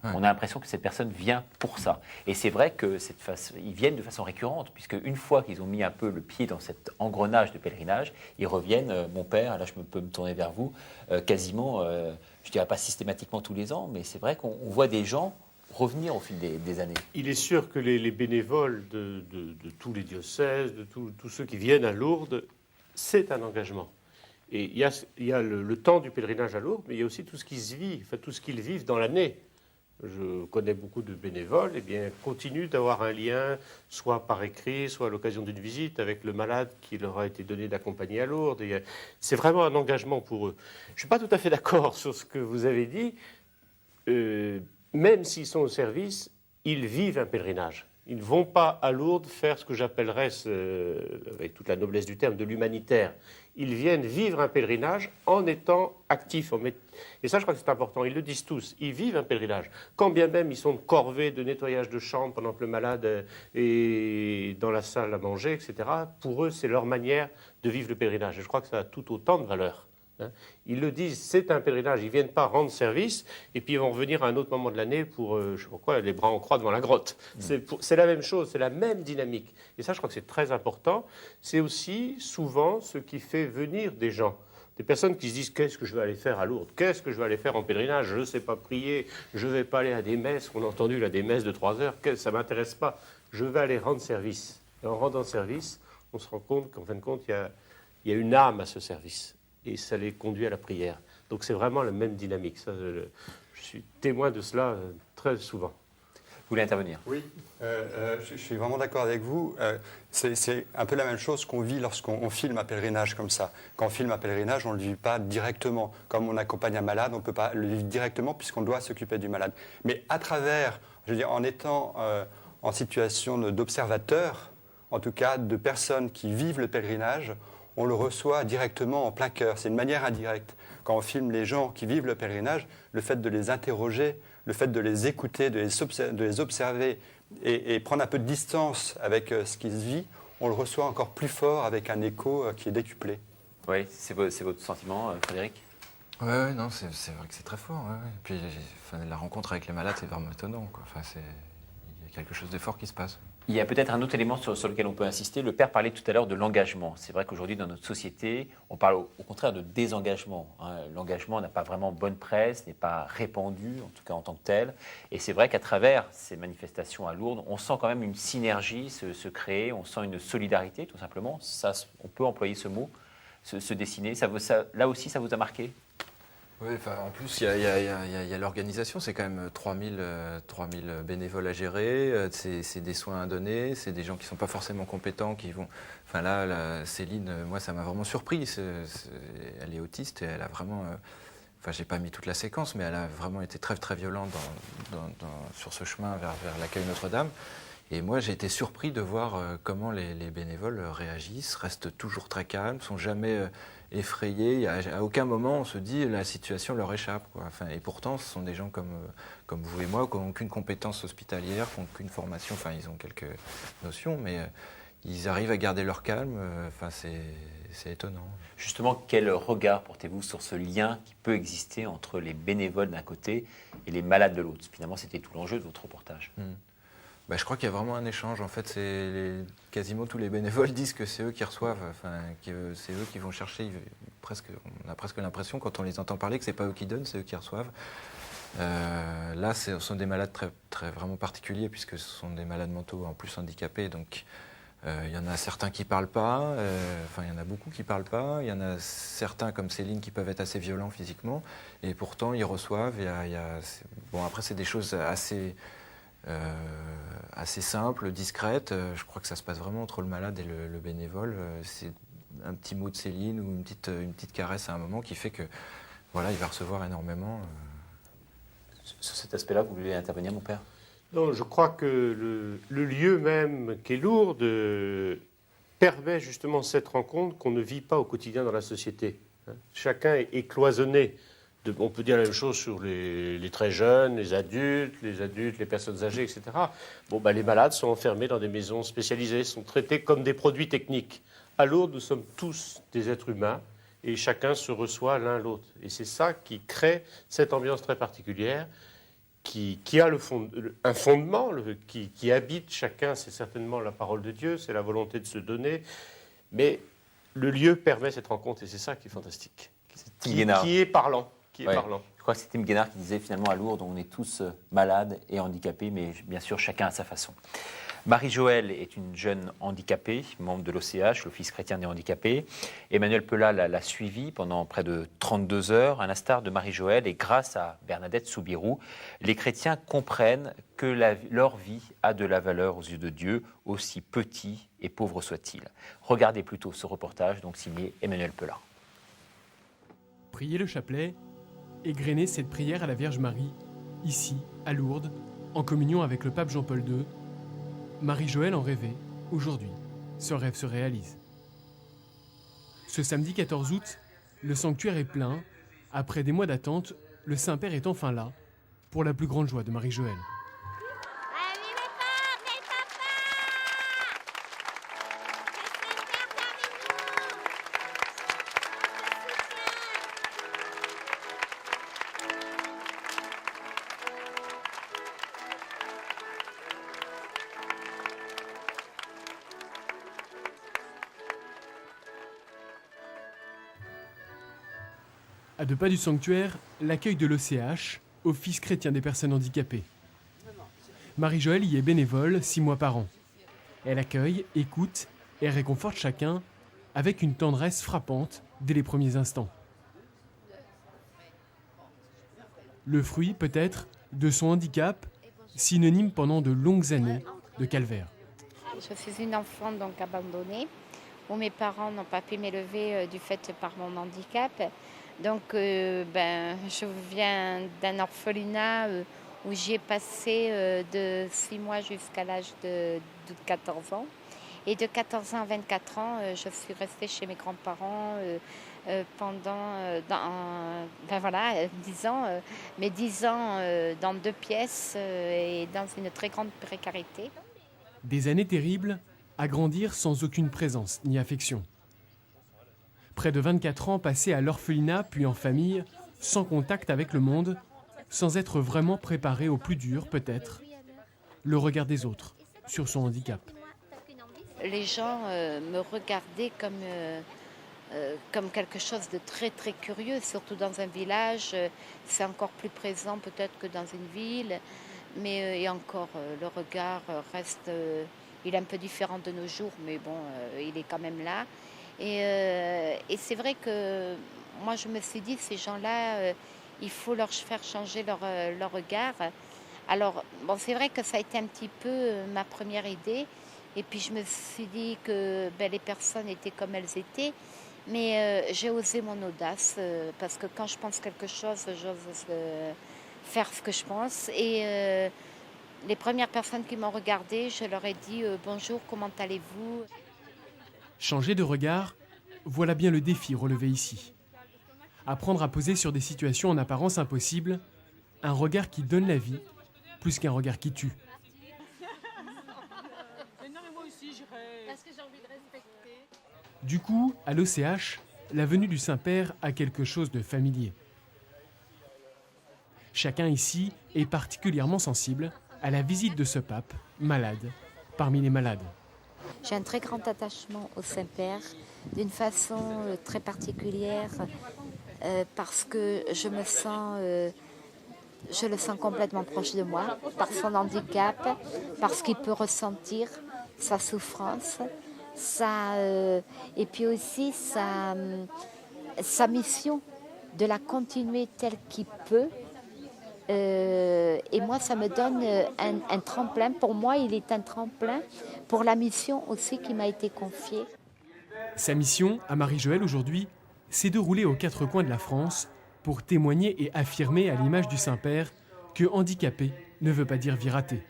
Ouais. On a l'impression que cette personne vient pour ça. Et c'est vrai qu'ils viennent de façon récurrente, puisque une fois qu'ils ont mis un peu le pied dans cet engrenage de pèlerinage, ils reviennent, mon père, là je peux me tourner vers vous, quasiment, je ne dirais pas systématiquement tous les ans, mais c'est vrai qu'on voit des gens revenir au fil des années. Il est sûr que les bénévoles de tous les diocèses, de tous ceux qui viennent à Lourdes, c'est un engagement. Et il y a le temps du pèlerinage à Lourdes, mais il y a aussi tout ce qui se vit, enfin, tout ce qu'ils vivent dans l'année. Je connais beaucoup de bénévoles, continuent d'avoir un lien, soit par écrit, soit à l'occasion d'une visite, avec le malade qui leur a été donné d'accompagner à Lourdes. C'est vraiment un engagement pour eux. Je ne suis pas tout à fait d'accord sur ce que vous avez dit. Même s'ils sont au service, ils vivent un pèlerinage. Ils ne vont pas à Lourdes faire ce que j'appellerais, avec toute la noblesse du terme, de l'humanitaire. Ils viennent vivre un pèlerinage en étant actifs. Et ça, je crois que c'est important. Ils le disent tous. Ils vivent un pèlerinage. Quand bien même ils sont de corvée de nettoyage de chambre pendant que le malade est dans la salle à manger, etc., pour eux, c'est leur manière de vivre le pèlerinage. Et je crois que ça a tout autant de valeur. Ils le disent, c'est un pèlerinage, ils ne viennent pas rendre service, et puis ils vont revenir à un autre moment de l'année pour, je ne sais pas quoi, les bras en croix devant la grotte. C'est la même chose, c'est la même dynamique. Et ça, je crois que c'est très important. C'est aussi souvent ce qui fait venir des gens. Des personnes qui se disent, qu'est-ce que je vais aller faire à Lourdes? Qu'est-ce que je vais aller faire en pèlerinage? Je ne sais pas prier, je ne vais pas aller à des messes. On a entendu là, des messes de 3 heures, ça ne m'intéresse pas. Je vais aller rendre service. Et en rendant service, on se rend compte qu'en fin de compte, il y a une âme à ce service. Et ça les conduit à la prière. Donc c'est vraiment la même dynamique. Ça, je suis témoin de cela très souvent. Vous voulez intervenir? Oui, je suis vraiment d'accord avec vous. C'est un peu la même chose qu'on vit lorsqu'on filme un pèlerinage comme ça. Quand on filme un pèlerinage, on ne le vit pas directement. Comme on accompagne un malade, on ne peut pas le vivre directement puisqu'on doit s'occuper du malade. Mais à travers, je veux dire, en étant en situation d'observateur, en tout cas de personnes qui vivent le pèlerinage, on le reçoit directement en plein cœur. C'est une manière indirecte. Quand on filme les gens qui vivent le pèlerinage, le fait de les interroger, le fait de les écouter, de les observer et prendre un peu de distance avec ce qui se vit, on le reçoit encore plus fort avec un écho qui est décuplé. Oui, c'est votre sentiment, Frédéric? Oui, non, c'est vrai que c'est très fort. Ouais. Et puis la rencontre avec les malades, c'est vraiment étonnant. Enfin, il y a quelque chose de fort qui se passe. Il y a peut-être un autre élément sur lequel on peut insister. Le père parlait tout à l'heure de l'engagement. C'est vrai qu'aujourd'hui, dans notre société, on parle au contraire de désengagement. L'engagement n'a pas vraiment bonne presse, n'est pas répandu, en tout cas en tant que tel. Et c'est vrai qu'à travers ces manifestations à Lourdes, on sent quand même une synergie se créer, on sent une solidarité, tout simplement. Ça, on peut employer ce mot, se dessiner. Là aussi, ça vous a marqué? Oui, en plus, il y a l'organisation, c'est quand même 3000 bénévoles à gérer, c'est des soins à donner, c'est des gens qui ne sont pas forcément compétents, qui vont... Enfin là, Céline, moi, ça m'a vraiment surpris. Elle est autiste et elle a vraiment... Enfin, j'ai pas mis toute la séquence, mais elle a vraiment été très, très violente sur ce chemin vers l'accueil Notre-Dame. Et moi, j'ai été surpris de voir comment les bénévoles réagissent, restent toujours très calmes, ne sont jamais effrayés. À aucun moment, on se dit la situation leur échappe, quoi. Enfin, et pourtant, ce sont des gens comme vous et moi, qui n'ont aucune compétence hospitalière, qui n'ont aucune formation. Enfin, ils ont quelques notions, mais ils arrivent à garder leur calme. Enfin, c'est étonnant. Justement, quel regard portez-vous sur ce lien qui peut exister entre les bénévoles d'un côté et les malades de l'autre? Finalement, c'était tout l'enjeu de votre reportage. Bah, je crois qu'il y a vraiment un échange. En fait, quasiment tous les bénévoles disent que c'est eux qui reçoivent, que c'est eux qui vont chercher. On a presque l'impression, quand on les entend parler, que c'est pas eux qui donnent, c'est eux qui reçoivent. Là, ce sont des malades vraiment particuliers, puisque ce sont des malades mentaux en plus handicapés. Donc, il y en a certains qui parlent pas. Il y en a beaucoup qui parlent pas. Il y en a certains, comme Céline, qui peuvent être assez violents physiquement, et pourtant ils reçoivent. Bon, après, c'est des choses assez simples, discrètes. Je crois que ça se passe vraiment entre le malade et le bénévole. C'est un petit mot de Céline ou une petite caresse à un moment qui fait que, voilà, il va recevoir énormément. Sur cet aspect-là, vous voulez intervenir, mon père? Non, je crois que le lieu même qui est Lourdes permet justement cette rencontre qu'on ne vit pas au quotidien dans la société. Chacun est cloisonné. On peut dire la même chose sur les très jeunes, les adultes, les personnes âgées, etc. Les malades sont enfermés dans des maisons spécialisées, sont traités comme des produits techniques. À Lourdes, nous sommes tous des êtres humains et chacun se reçoit l'un l'autre. Et c'est ça qui crée cette ambiance très particulière qui a un fondement, qui habite chacun. C'est certainement la parole de Dieu, c'est la volonté de se donner. Mais le lieu permet cette rencontre et c'est ça qui est fantastique, qui est parlant. Je crois que c'est Tim Guénard qui disait finalement à Lourdes, on est tous malades et handicapés, mais bien sûr chacun à sa façon. Marie-Joëlle est une jeune handicapée, membre de l'OCH, l'Office chrétien des handicapés. Emmanuel Pelat l'a suivie pendant près de 32 heures. À l'instar de Marie-Joëlle et grâce à Bernadette Soubirous, les chrétiens comprennent que leur vie a de la valeur aux yeux de Dieu, aussi petit et pauvre soit-il. Regardez plutôt ce reportage, donc signé Emmanuel Pelat. Prier le chapelet, égrener cette prière à la Vierge Marie, ici, à Lourdes, en communion avec le pape Jean-Paul II. Marie-Joëlle en rêvait. Aujourd'hui, ce rêve se réalise. Ce samedi 14 août, le sanctuaire est plein. Après des mois d'attente, le Saint-Père est enfin là, pour la plus grande joie de Marie-Joëlle. À 2 pas du sanctuaire, l'accueil de l'OCH, Office chrétien des personnes handicapées. Marie-Joëlle y est bénévole 6 mois par an. Elle accueille, écoute et réconforte chacun avec une tendresse frappante dès les premiers instants. Le fruit, peut-être, de son handicap, synonyme pendant de longues années de calvaire. Je suis une enfant donc abandonnée, où mes parents n'ont pas pu m'élever du fait par mon handicap. Donc, je viens d'un orphelinat où j'y ai passé de 6 mois jusqu'à l'âge de 14 ans. Et de 14 ans à 24 ans, je suis restée chez mes grands-parents pendant 10 ans. Mais 10 ans dans 2 pièces et dans une très grande précarité. Des années terribles à grandir sans aucune présence ni affection. Près de 24 ans passés à l'orphelinat puis en famille, sans contact avec le monde, sans être vraiment préparé au plus dur peut-être, le regard des autres sur son handicap. Les gens me regardaient comme quelque chose de très très curieux, surtout dans un village. C'est encore plus présent peut-être que dans une ville, mais et encore le regard reste, il est un peu différent de nos jours, mais bon, il est quand même là. Et c'est vrai que moi je me suis dit, ces gens-là, il faut leur faire changer leur regard. Alors bon, c'est vrai que ça a été un petit peu ma première idée. Et puis je me suis dit que les personnes étaient comme elles étaient. Mais j'ai osé mon audace, parce que quand je pense quelque chose, j'ose faire ce que je pense. Et les premières personnes qui m'ont regardée, je leur ai dit « Bonjour, comment allez-vous » Changer de regard, voilà bien le défi relevé ici. Apprendre à poser sur des situations en apparence impossibles, un regard qui donne la vie, plus qu'un regard qui tue. si, j'irai. Parce que j'ai envie de respecter. Du coup, à l'OCH, la venue du Saint-Père a quelque chose de familier. Chacun ici est particulièrement sensible à la visite de ce pape, malade, parmi les malades. J'ai un très grand attachement au Saint-Père, d'une façon très particulière, parce que je le sens complètement proche de moi, par son handicap, parce qu'il peut ressentir sa souffrance, et puis aussi sa mission de la continuer telle qu'il peut. Et moi, ça me donne un tremplin. Pour moi, il est un tremplin pour la mission aussi qui m'a été confiée. Sa mission, à Marie-Joëlle aujourd'hui, c'est de rouler aux quatre coins de la France pour témoigner et affirmer à l'image du Saint-Père que handicapé ne veut pas dire vie ratée.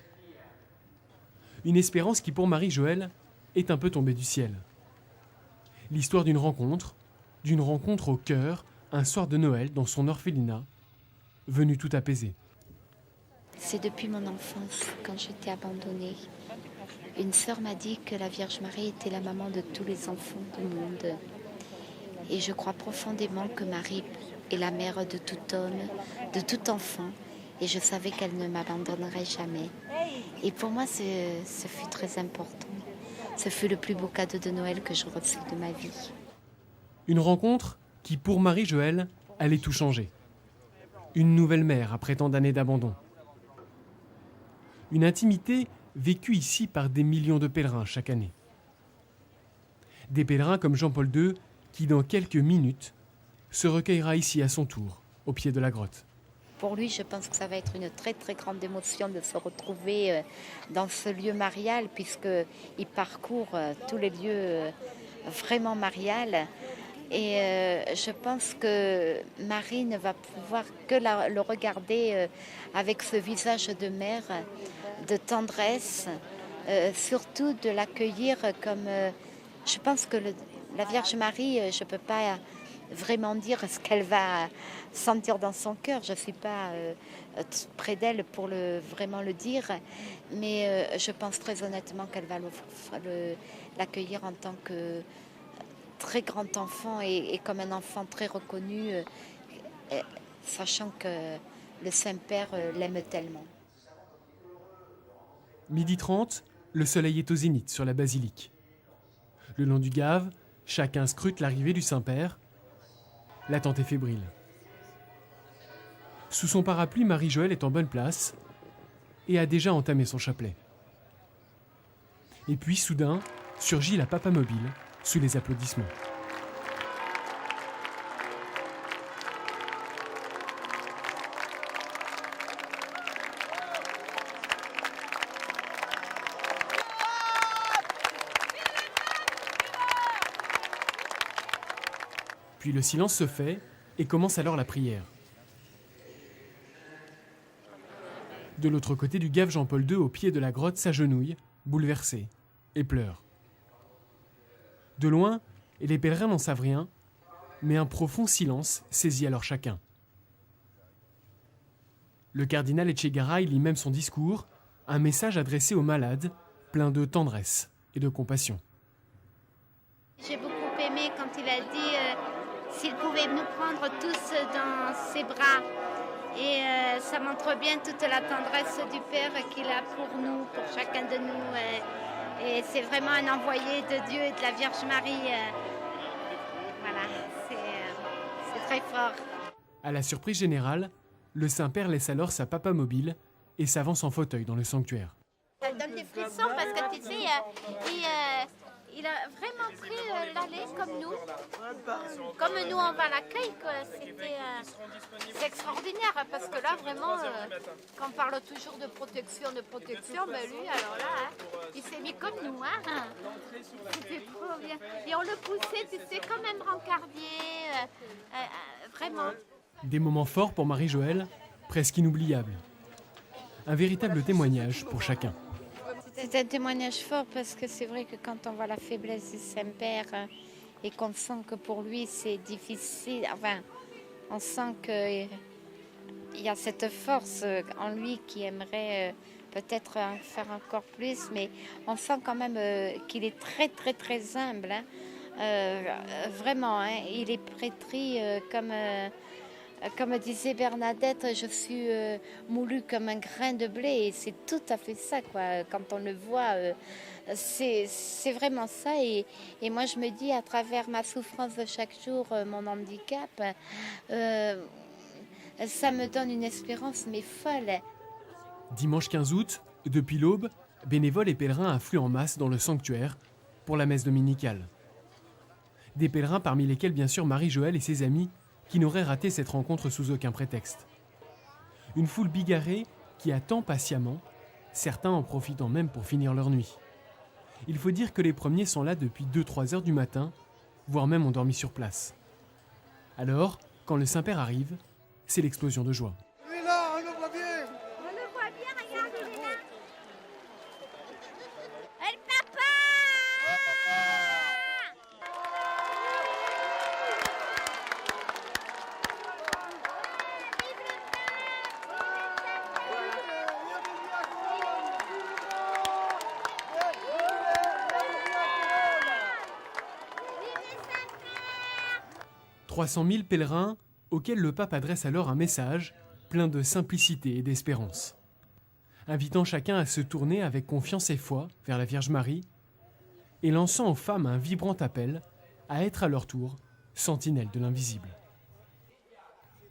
Une espérance qui, pour Marie-Joëlle, est un peu tombée du ciel. L'histoire d'une rencontre au cœur, un soir de Noël dans son orphelinat, venu tout apaiser. C'est depuis mon enfance, quand j'étais abandonnée. Une sœur m'a dit que la Vierge Marie était la maman de tous les enfants du monde. Et je crois profondément que Marie est la mère de tout homme, de tout enfant. Et je savais qu'elle ne m'abandonnerait jamais. Et pour moi, ce fut très important. Ce fut le plus beau cadeau de Noël que je reçus de ma vie. Une rencontre qui, pour Marie-Joëlle, allait tout changer. Une nouvelle mère après tant d'années d'abandon. Une intimité vécue ici par des millions de pèlerins chaque année. Des pèlerins comme Jean-Paul II qui, dans quelques minutes, se recueillera ici à son tour, au pied de la grotte. Pour lui, je pense que ça va être une très très grande émotion de se retrouver dans ce lieu marial, puisqu'il parcourt tous les lieux vraiment mariales. Et je pense que Marie ne va pouvoir que le regarder avec ce visage de mère, de tendresse, surtout de l'accueillir comme... je pense que la Vierge Marie, je ne peux pas vraiment dire ce qu'elle va sentir dans son cœur. Je ne suis pas près d'elle pour vraiment le dire, mais je pense très honnêtement qu'elle va l'accueillir en tant que très grand enfant et comme un enfant très reconnu, sachant que le Saint-Père l'aime tellement. 12h30, le soleil est au zénith sur la basilique. Le long du Gave, chacun scrute l'arrivée du Saint-Père. L'attente est fébrile. Sous son parapluie, Marie-Joëlle est en bonne place et a déjà entamé son chapelet. Et puis, soudain, surgit la papa mobile sous les applaudissements. Puis le silence se fait et commence alors la prière. De l'autre côté du Gave, Jean-Paul II, au pied de la grotte, s'agenouille, bouleversé, et pleure. De loin, et les pèlerins n'en savent rien, mais un profond silence saisit alors chacun. Le cardinal Etchegaray lit même son discours, un message adressé aux malades, plein de tendresse et de compassion. J'ai beaucoup aimé quand il a dit s'il pouvait nous prendre tous dans ses bras. Et ça montre bien toute la tendresse du Père qu'il a pour nous, pour chacun de nous. Et c'est vraiment un envoyé de Dieu et de la Vierge Marie. Voilà, c'est très fort. À la surprise générale, le Saint-Père laisse alors sa papa mobile et s'avance en fauteuil dans le sanctuaire. Ça donne des frissons parce que tu sais, il a vraiment pris l'allée comme nous. Comme nous, on va à l'accueil. C'est extraordinaire parce que là, vraiment, quand on parle toujours de protection, ben lui, alors là, il s'est mis comme nous. Hein. C'était trop bien. Et on le poussait, tu sais, comme un brancardier. Vraiment. Des moments forts pour Marie-Joëlle, presque inoubliables. Un véritable témoignage pour chacun. C'est un témoignage fort parce que c'est vrai que quand on voit la faiblesse du Saint-Père et qu'on sent que pour lui c'est difficile, enfin, on sent qu'il y a cette force en lui qui aimerait peut-être en faire encore plus, mais on sent quand même qu'il est très, très, très humble. Hein. Vraiment, hein, il est prêtri comme disait Bernadette, je suis moulu comme un grain de blé. Et c'est tout à fait ça, quoi. Quand on le voit, c'est vraiment ça. Et moi, je me dis, à travers ma souffrance de chaque jour, mon handicap, ça me donne une espérance, mais folle. Dimanche 15 août, depuis l'aube, bénévoles et pèlerins affluent en masse dans le sanctuaire pour la messe dominicale. Des pèlerins parmi lesquels, bien sûr, Marie-Joëlle et ses amis, qui n'auraient raté cette rencontre sous aucun prétexte. Une foule bigarrée qui attend patiemment, certains en profitant même pour finir leur nuit. Il faut dire que les premiers sont là depuis 2-3 heures du matin, voire même ont dormi sur place. Alors, quand le Saint-Père arrive, c'est l'explosion de joie. Il est là, on le voit bien. On le voit bien, regarde, il est là. El papa! 300 000 pèlerins auxquels le pape adresse alors un message plein de simplicité et d'espérance, invitant chacun à se tourner avec confiance et foi vers la Vierge Marie et lançant aux femmes un vibrant appel à être à leur tour sentinelles de l'invisible.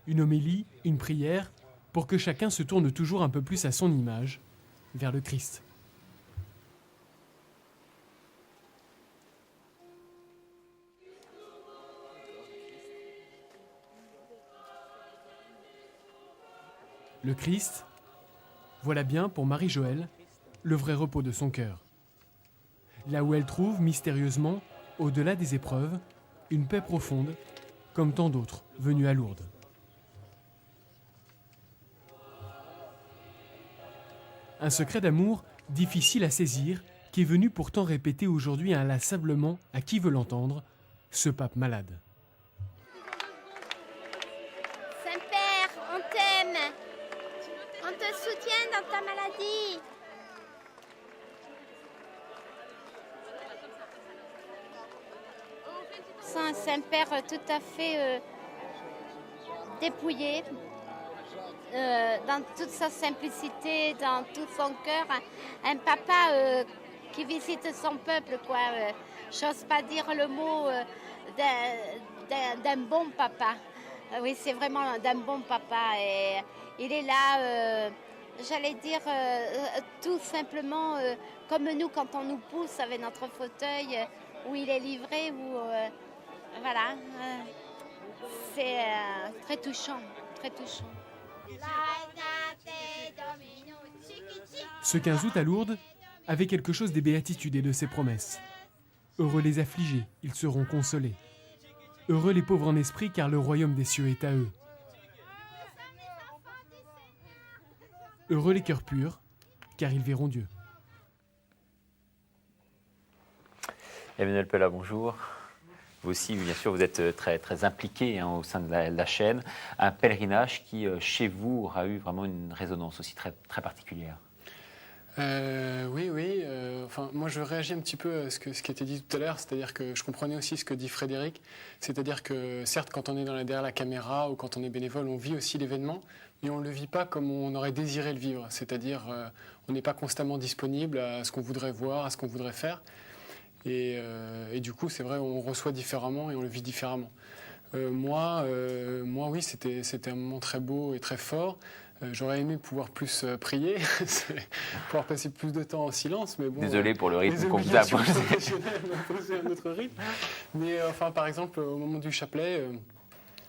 Une homélie, une prière, pour que chacun se tourne toujours un peu plus à son image, vers le Christ. Le Christ, voilà bien pour Marie-Joëlle le vrai repos de son cœur. Là où elle trouve mystérieusement, au-delà des épreuves, une paix profonde, comme tant d'autres venus à Lourdes. Un secret d'amour difficile à saisir qui est venu pourtant répéter aujourd'hui inlassablement à qui veut l'entendre, ce pape malade. Saint-Père, on t'aime. On te soutient dans ta maladie. C'est un Saint-Père tout à fait dépouillé, dans toute sa simplicité, dans tout son cœur. Un papa qui visite son peuple, quoi. J'ose pas dire le mot d'un bon papa. Oui, c'est vraiment d'un bon papa. Et il est là, j'allais dire, tout simplement comme nous quand on nous pousse avec notre fauteuil, où il est livré, où voilà, c'est très touchant, très touchant. Ce 15 août à Lourdes avait quelque chose des béatitudes et de ses promesses. Heureux les affligés, ils seront consolés. Heureux les pauvres en esprit, car le royaume des cieux est à eux. Heureux les cœurs purs, car ils verront Dieu. Emmanuel Pella, bonjour. Vous aussi, bien sûr, vous êtes très, très impliqué au sein de la chaîne. Un pèlerinage qui, chez vous, aura eu vraiment une résonance aussi très, très particulière. Oui. Enfin, moi, je réagis un petit peu à ce qui a été dit tout à l'heure, c'est-à-dire que je comprenais aussi ce que dit Frédéric, c'est-à-dire que certes, quand on est derrière la caméra ou quand on est bénévole, on vit aussi l'événement, mais on ne le vit pas comme on aurait désiré le vivre, c'est-à-dire on n'est pas constamment disponible à ce qu'on voudrait voir, à ce qu'on voudrait faire, et du coup, c'est vrai, on reçoit différemment et on le vit différemment. Moi, oui, c'était un moment très beau et très fort. J'aurais aimé pouvoir plus prier, pouvoir passer plus de temps en silence, mais bon. Désolé pour le rythme qu'on vous a imposé un autre rythme. Mais enfin, par exemple, au moment du chapelet,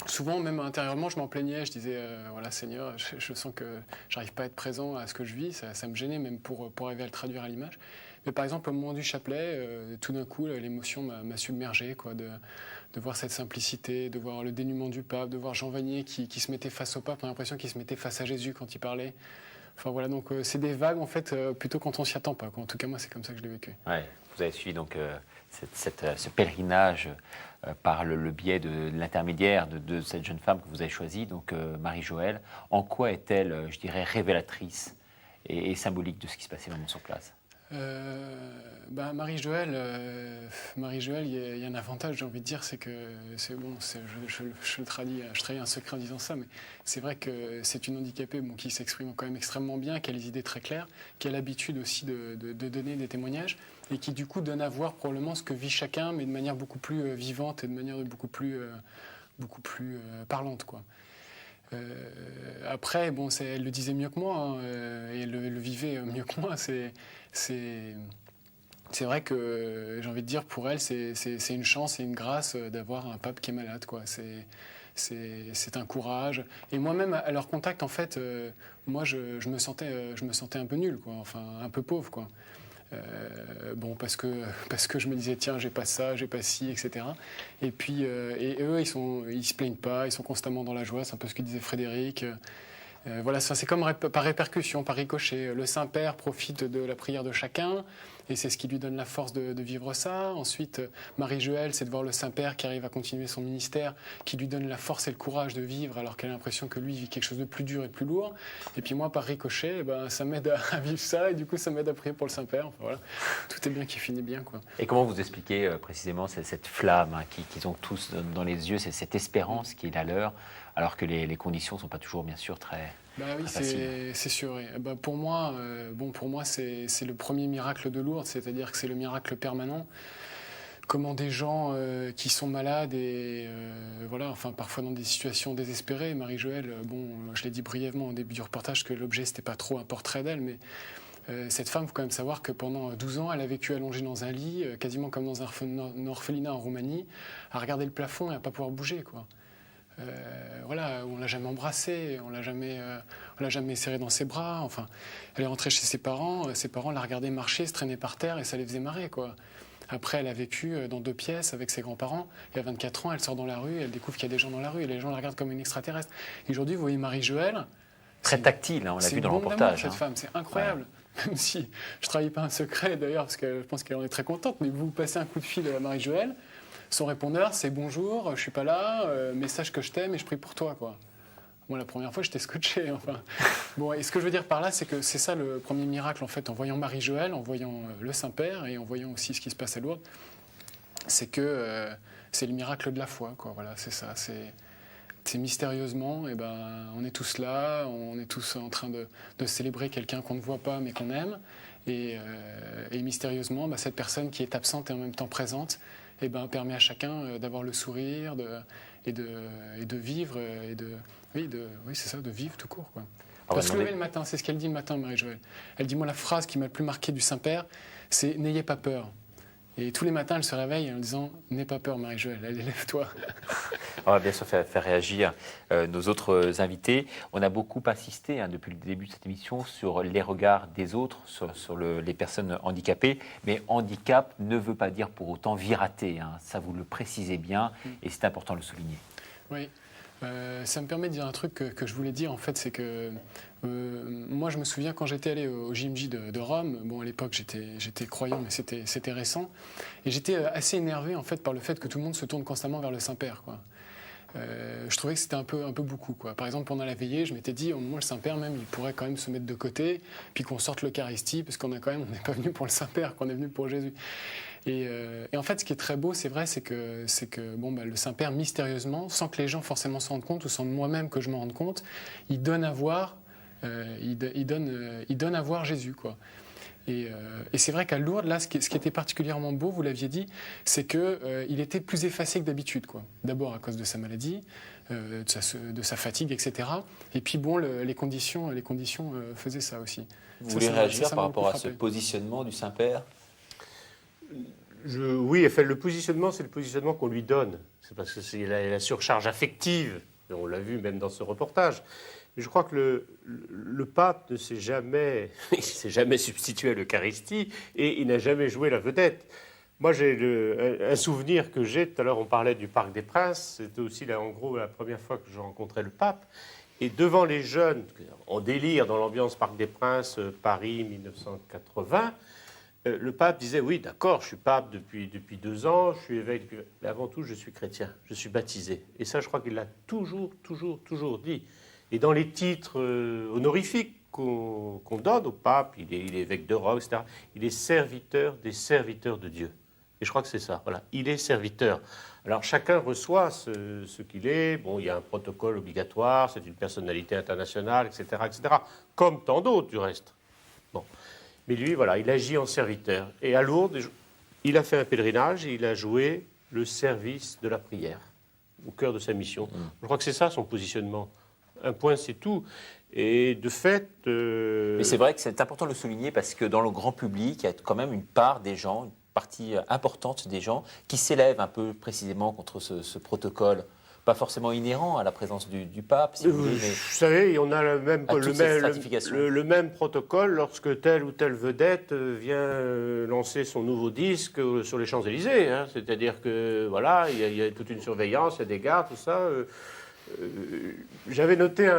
souvent, même intérieurement, je m'en plaignais. Je disais, voilà, Seigneur, je sens que j'arrive pas à être présent à ce que je vis. Ça me gênait, même pour arriver à le traduire à l'image. Mais par exemple, au moment du chapelet, tout d'un coup, l'émotion m'a submergé, quoi, de voir cette simplicité, de voir le dénuement du pape, de voir Jean Vanier qui se mettait face au pape. On a l'impression qu'il se mettait face à Jésus quand il parlait. Enfin voilà, donc c'est des vagues, en fait, plutôt quand on s'y attend pas, quoi. En tout cas, moi, c'est comme ça que je l'ai vécu. Ouais, vous avez suivi donc ce pèlerinage par le biais de l'intermédiaire de cette jeune femme que vous avez choisie, donc Marie-Joëlle. En quoi est-elle, je dirais, révélatrice et symbolique de ce qui se passait vraiment sur place? Marie-Joëlle, il y a un avantage, j'ai envie de dire, c'est que c'est bon, je trahis un secret en disant ça, mais c'est vrai que c'est une handicapée qui s'exprime quand même extrêmement bien, qui a les idées très claires, qui a l'habitude aussi de donner des témoignages et qui du coup donne à voir probablement ce que vit chacun, mais de manière beaucoup plus vivante et de manière beaucoup plus parlante, quoi. Après, bon, elle le disait mieux que moi, hein, et le vivait mieux que moi. C'est vrai que, j'ai envie de dire, pour elle, c'est une chance et une grâce d'avoir un pape qui est malade, quoi. C'est un courage. Et moi-même, à leur contact, en fait, moi, je me sentais un peu nul, quoi. Enfin, un peu pauvre, quoi. Parce que je me disais, tiens, j'ai pas ça, j'ai pas ci, etc. Et puis, et eux, ils se plaignent pas, ils sont constamment dans la joie. C'est un peu ce que disait Frédéric. Voilà, c'est comme par répercussion, par ricochet. Le Saint-Père profite de la prière de chacun, et c'est ce qui lui donne la force de vivre ça. Ensuite, Marie-Joëlle, c'est de voir le Saint-Père qui arrive à continuer son ministère, qui lui donne la force et le courage de vivre, alors qu'elle a l'impression que lui vit quelque chose de plus dur et de plus lourd. Et puis moi, par ricochet, ça m'aide à vivre ça, et du coup, ça m'aide à prier pour le Saint-Père. Enfin, voilà, tout est bien qui finit bien, quoi. Et comment vous expliquez précisément cette flamme qu'ils ont tous dans les yeux, cette espérance qui est la leur, alors que les conditions ne sont pas toujours, bien sûr, très faciles? C'est sûr. Oui. Pour moi, c'est le premier miracle de Lourdes, c'est-à-dire que c'est le miracle permanent. Comment des gens qui sont malades et parfois dans des situations désespérées. Marie-Joëlle, je l'ai dit brièvement au début du reportage que l'objet, c'était pas trop un portrait d'elle, mais cette femme, il faut quand même savoir que pendant 12 ans, elle a vécu allongée dans un lit, quasiment comme dans un orphelinat en Roumanie, à regarder le plafond et à pas pouvoir bouger, quoi. On l'a jamais embrassée, on l'a jamais serrée dans ses bras. Enfin, elle est rentrée chez ses parents la regardaient marcher, se traîner par terre et ça les faisait marrer, quoi. Après, elle a vécu dans 2 pièces avec ses grands-parents. Et à 24 ans, elle sort dans la rue, elle découvre qu'il y a des gens dans la rue et les gens la regardent comme une extraterrestre. Et aujourd'hui, vous voyez Marie-Joëlle. Très tactile, on l'a vu dans le reportage. Cette femme, c'est incroyable. Ouais. Même si je ne trahis pas un secret d'ailleurs, parce que je pense qu'elle en est très contente, mais vous passez un coup de fil à Marie-Joëlle. Son répondeur, c'est bonjour, je suis pas là, message que je t'aime et je prie pour toi, quoi. Moi, la première fois, j'étais scotché. Enfin. Bon, et ce que je veux dire par là, c'est que c'est ça le premier miracle, en fait, en voyant Marie-Joëlle, en voyant le Saint-Père et en voyant aussi ce qui se passe à Lourdes, c'est que c'est le miracle de la foi, quoi. Voilà, c'est ça. C'est mystérieusement, on est tous là, on est tous en train de célébrer quelqu'un qu'on ne voit pas mais qu'on aime, et mystérieusement, cette personne qui est absente et en même temps présente, permet à chacun d'avoir le sourire et de vivre c'est ça, de vivre tout court, quoi. De se lever le matin, c'est ce qu'elle dit le matin, Marie-Joëlle. Elle dit, moi, la phrase qui m'a le plus marqué du Saint-Père, c'est « N'ayez pas peur ». Et tous les matins, elle se réveille en disant « N'aie pas peur, Marie-Joëlle, allez, lève-toi ». On va bien sûr faire réagir nos autres invités. On a beaucoup insisté depuis le début de cette émission sur les regards des autres, sur les personnes handicapées. Mais handicap ne veut pas dire pour autant vie ratée. Ça, vous le précisez bien et c'est important de le souligner. Oui. Ça me permet de dire un truc que je voulais dire, en fait, c'est que moi, je me souviens quand j'étais allé au JMJ de Rome, à l'époque, j'étais croyant, mais c'était récent, et j'étais assez énervé, en fait, par le fait que tout le monde se tourne constamment vers le Saint-Père, quoi. Je trouvais que c'était un peu beaucoup, quoi. Par exemple, pendant la veillée, je m'étais dit, au moment le Saint-Père, même, il pourrait quand même se mettre de côté, puis qu'on sorte l'Eucharistie, parce qu'on n'est pas venu pour le Saint-Père, qu'on est venu pour Jésus. Et en fait, ce qui est très beau, c'est vrai, c'est que le Saint-Père, mystérieusement, sans que les gens forcément s'en rendent compte, ou sans moi-même que je m'en rende compte, il donne à voir, il donne à voir Jésus, quoi. Et c'est vrai qu'à Lourdes, là, ce qui était particulièrement beau, vous l'aviez dit, c'est qu'il était plus effacé que d'habitude, quoi. D'abord à cause de sa maladie, de sa fatigue, etc. Et puis les conditions faisaient ça aussi. Vous voulez réagir par rapport à ce positionnement du Saint-Père ? Oui, enfin, le positionnement, c'est le positionnement qu'on lui donne. C'est parce que c'est la surcharge affective, on l'a vu même dans ce reportage. Mais je crois que le pape ne s'est jamais substitué à l'Eucharistie et il n'a jamais joué la vedette. Moi, j'ai un souvenir que j'ai, tout à l'heure on parlait du Parc des Princes, c'était aussi là, en gros la première fois que je rencontrais le pape. Et devant les jeunes, en délire dans l'ambiance Parc des Princes, Paris 1980, le pape disait, oui, d'accord, je suis pape depuis 2 ans, je suis évêque, mais avant tout, je suis chrétien, je suis baptisé. Et ça, je crois qu'il l'a toujours dit. Et dans les titres honorifiques qu'on donne au pape, il est évêque de Rome, etc., il est serviteur des serviteurs de Dieu. Et je crois que c'est ça, voilà, il est serviteur. Alors chacun reçoit ce qu'il est, bon, il y a un protocole obligatoire, c'est une personnalité internationale, etc., etc., comme tant d'autres du reste. Bon. Mais lui, voilà, il agit en serviteur. Et à Lourdes, il a fait un pèlerinage et il a joué le service de la prière au cœur de sa mission. Je crois que c'est ça son positionnement. Un point, c'est tout. Et de fait... Mais c'est vrai que c'est important de le souligner parce que dans le grand public, il y a quand même une part des gens, une partie importante des gens qui s'élèvent un peu précisément contre ce protocole. Pas forcément inhérent à la présence du pape, si vous voulez. Mais vous savez, on a le même protocole lorsque telle ou telle vedette vient lancer son nouveau disque sur les Champs-Élysées. Hein. C'est-à-dire que, voilà, il y a toute une surveillance, il y a des gardes, tout ça. J'avais noté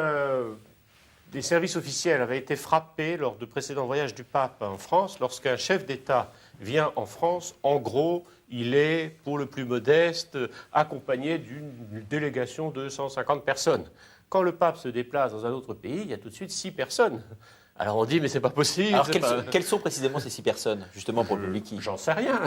des services officiels avaient été frappés lors de précédents voyages du pape en France. Lorsqu'un chef d'État vient en France, en gros, il est, pour le plus modeste, accompagné d'une délégation de 150 personnes. Quand le pape se déplace dans un autre pays, il y a tout de suite 6 personnes. Alors on dit, mais c'est pas possible. Alors quelles sont précisément ces 6 personnes, justement, pour le public? J'en sais rien.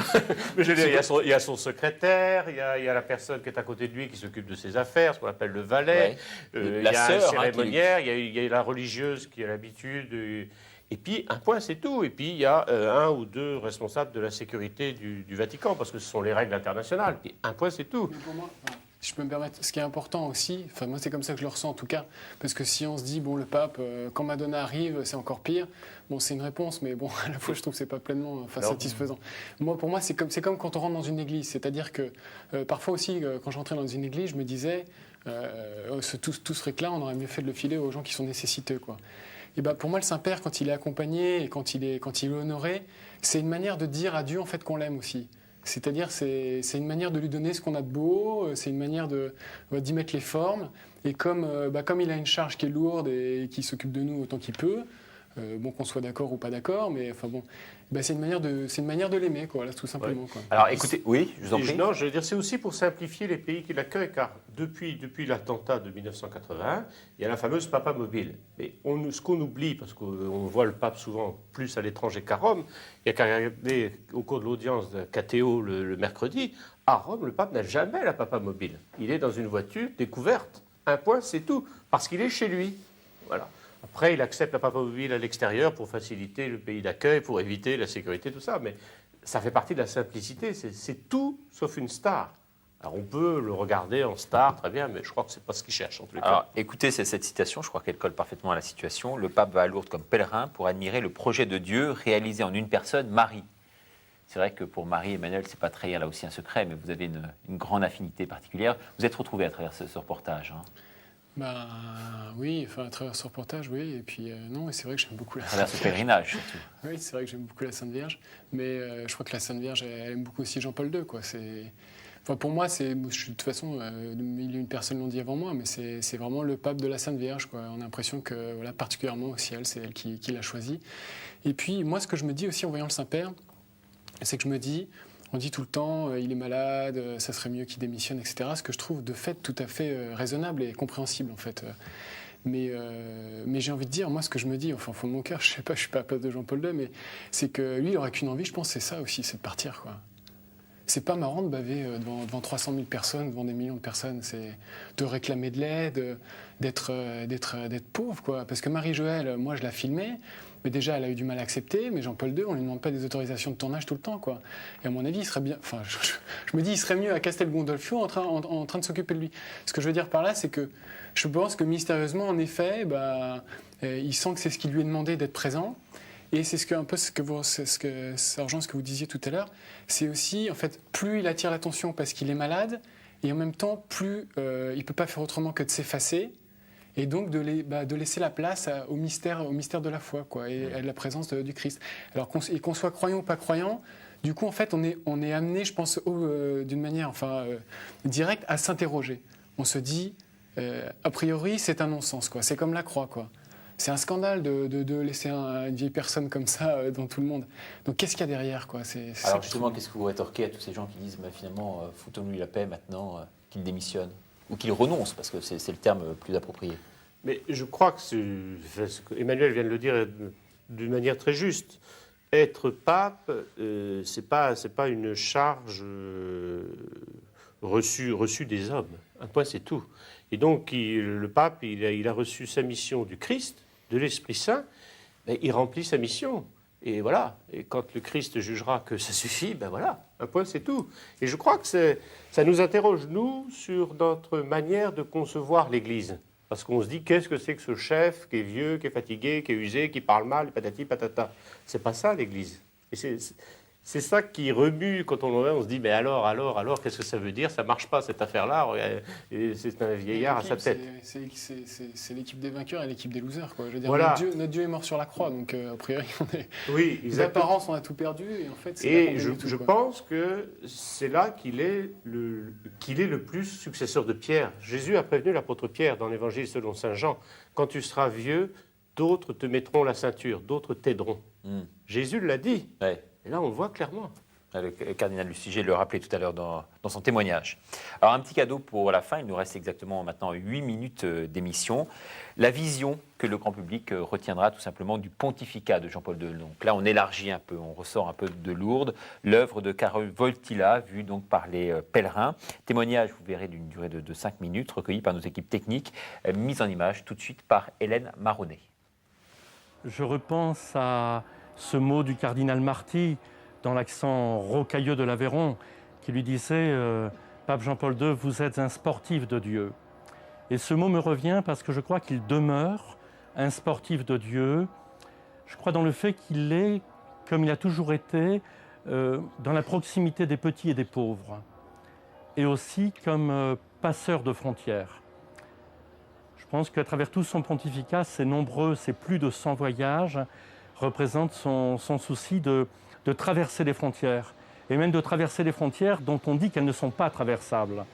Mais je veux dire, il y a son secrétaire, il y a la personne qui est à côté de lui qui s'occupe de ses affaires, ce qu'on appelle le valet. Ouais. Il y a un cérémoniaire, il y a la religieuse qui a l'habitude... Et puis, un point, c'est tout. Et puis, il y a 1 ou 2 responsables de la sécurité du Vatican, parce que ce sont les règles internationales. Puis, un point, c'est tout. Mais pour moi, si je peux me permettre, ce qui est important aussi, enfin, moi, c'est comme ça que je le ressens en tout cas, parce que si on se dit, bon, le pape, quand Madonna arrive, c'est encore pire, bon, c'est une réponse, mais bon, à la fois, je trouve que c'est pas pleinement satisfaisant. Pour moi, c'est comme quand on rentre dans une église. C'est-à-dire que parfois aussi, quand je rentrais dans une église, je me disais, tout ce truc-là, on aurait mieux fait de le filer aux gens qui sont nécessiteux, quoi. Et pour moi, le Saint-Père, quand il est accompagné et quand il est honoré, c'est une manière de dire à Dieu en fait qu'on l'aime aussi. C'est-à-dire, c'est une manière de lui donner ce qu'on a de beau, c'est une manière d'y mettre les formes. Et comme il a une charge qui est lourde et qui s'occupe de nous autant qu'il peut, bon, qu'on soit d'accord ou pas d'accord, mais enfin bon, c'est une manière de l'aimer, quoi, là, tout simplement. Ouais. Quoi. Alors écoutez, oui, je vous en prie. Non, je veux dire, c'est aussi pour simplifier les pays qui l'accueillent, car depuis l'attentat de 1981, il y a la fameuse Papa Mobile. Mais ce qu'on oublie, parce qu'on voit le pape souvent plus à l'étranger qu'à Rome, il y a qu'à regarder au cours de l'audience de KTO le mercredi, à Rome, le pape n'a jamais la Papa Mobile. Il est dans une voiture découverte. Un point, c'est tout, parce qu'il est chez lui. Voilà. Après, il accepte la Papa Mobile à l'extérieur pour faciliter le pays d'accueil, pour éviter la sécurité, tout ça. Mais ça fait partie de la simplicité. C'est tout sauf une star. Alors on peut le regarder en star, très bien, mais je crois que ce n'est pas ce qu'il cherche en tous les cas. Alors écoutez, cette citation, je crois qu'elle colle parfaitement à la situation. Le pape va à Lourdes comme pèlerin pour admirer le projet de Dieu réalisé en une personne, Marie. C'est vrai que pour Marie Emmanuel, c'est pas trahir là aussi un secret, mais vous avez une grande affinité particulière. Vous êtes retrouvé à travers ce reportage. Hein. Oui, à travers ce reportage, oui. Et puis, non, et c'est vrai que j'aime beaucoup la Sainte Vierge. À travers ce pèlerinage, surtout. Oui, c'est vrai que j'aime beaucoup la Sainte Vierge. Mais je crois que la Sainte Vierge, elle aime beaucoup aussi Jean-Paul II, quoi. Pour moi, de toute façon, il y a une personne l'ont dit avant moi, mais c'est vraiment le pape de la Sainte Vierge, quoi. On a l'impression que, voilà, particulièrement au ciel, c'est elle qui l'a choisi. Et puis, moi, ce que je me dis aussi en voyant le Saint-Père, c'est que je me dis... On dit tout le temps, il est malade, ça serait mieux qu'il démissionne, etc. Ce que je trouve de fait tout à fait raisonnable et compréhensible, en fait. Mais j'ai envie de dire, moi, ce que je me dis, enfin, au fond de mon cœur, je sais pas, je suis pas à la place de Jean-Paul II, mais c'est que lui, il aurait qu'une envie, je pense, c'est ça aussi, c'est de partir, quoi. C'est pas marrant de baver devant 300 000 personnes, devant des millions de personnes. C'est de réclamer de l'aide, d'être pauvre, quoi. Parce que Marie-Joëlle, moi, je la filmais, mais déjà, elle a eu du mal à accepter. Mais Jean-Paul II, on lui demande pas des autorisations de tournage tout le temps, quoi. Et à mon avis, il serait bien. Enfin, je me dis, il serait mieux à Castel Gandolfo en train de s'occuper de lui. Ce que je veux dire par là, c'est que je pense que mystérieusement, en effet, il sent que c'est ce qui lui est demandé d'être présent. Et c'est ce que vous disiez tout à l'heure, c'est aussi, en fait, plus il attire l'attention parce qu'il est malade, et en même temps, plus il ne peut pas faire autrement que de s'effacer, et donc de laisser la place au mystère de la foi, quoi, et à la présence du Christ. Alors qu'on soit croyant ou pas croyant, du coup, en fait, on est amené, je pense, d'une manière directe, à s'interroger. On se dit, a priori, c'est un non-sens, quoi. C'est comme la croix, quoi. C'est un scandale de laisser une vieille personne comme ça dans tout le monde. Donc qu'est-ce qu'il y a derrière, quoi? Alors justement, qu'est-ce que vous rétorquez à tous ces gens qui disent finalement, foutons-lui la paix maintenant, qu'il démissionne ou qu'il renonce, parce que c'est le terme plus approprié? Mais je crois que ce que Emmanuel vient de le dire d'une manière très juste. Être pape, c'est pas une charge reçue des hommes. Un point, c'est tout. Et donc, le pape, il a reçu sa mission du Christ, de l'Esprit Saint, mais il remplit sa mission. Et voilà. Et quand le Christ jugera que ça suffit, ben voilà, un point, c'est tout. Et je crois que ça nous interroge, nous, sur notre manière de concevoir l'Église. Parce qu'on se dit, qu'est-ce que c'est que ce chef qui est vieux, qui est fatigué, qui est usé, qui parle mal, patati patata. C'est pas ça, l'Église. Et c'est ça qui remue quand on le voit, on se dit, mais alors, qu'est-ce que ça veut dire? Ça marche pas, cette affaire-là. Et c'est un vieillard à sa tête. C'est l'équipe des vainqueurs et l'équipe des losers, quoi. Je veux dire, voilà. notre Dieu est mort sur la croix, donc a priori, oui, les apparences, on a tout perdu, et en fait, et je pense que c'est là qu'il est le plus successeur de Pierre. Jésus a prévenu l'apôtre Pierre dans l'Évangile selon saint Jean, quand tu seras vieux, d'autres te mettront la ceinture, d'autres t'aideront. Jésus l'a dit. Ouais. Et là, on le voit clairement. Le cardinal Lustiger le rappelait tout à l'heure dans son témoignage. Alors, un petit cadeau pour la fin. Il nous reste exactement maintenant 8 minutes d'émission. La vision que le grand public retiendra tout simplement du pontificat de Jean-Paul II. Donc là, on élargit un peu, on ressort un peu de Lourdes. L'œuvre de Carole Wojtyła, vue donc par les pèlerins. Témoignage, vous verrez, d'une durée de 5 minutes, recueilli par nos équipes techniques, mise en image tout de suite par Hélène Marronnet. Je repense à ce mot du cardinal Marty dans l'accent rocailleux de l'Aveyron qui lui disait Pape Jean-Paul II, vous êtes un sportif de Dieu. Et ce mot me revient parce que je crois qu'il demeure un sportif de Dieu. Je crois dans le fait qu'il est, comme il a toujours été, dans la proximité des petits et des pauvres, et aussi comme passeur de frontières. Je pense qu'à travers tout son pontificat, ces plus de 100 voyages, représente son souci de traverser les frontières, et même de traverser les frontières dont on dit qu'elles ne sont pas traversables.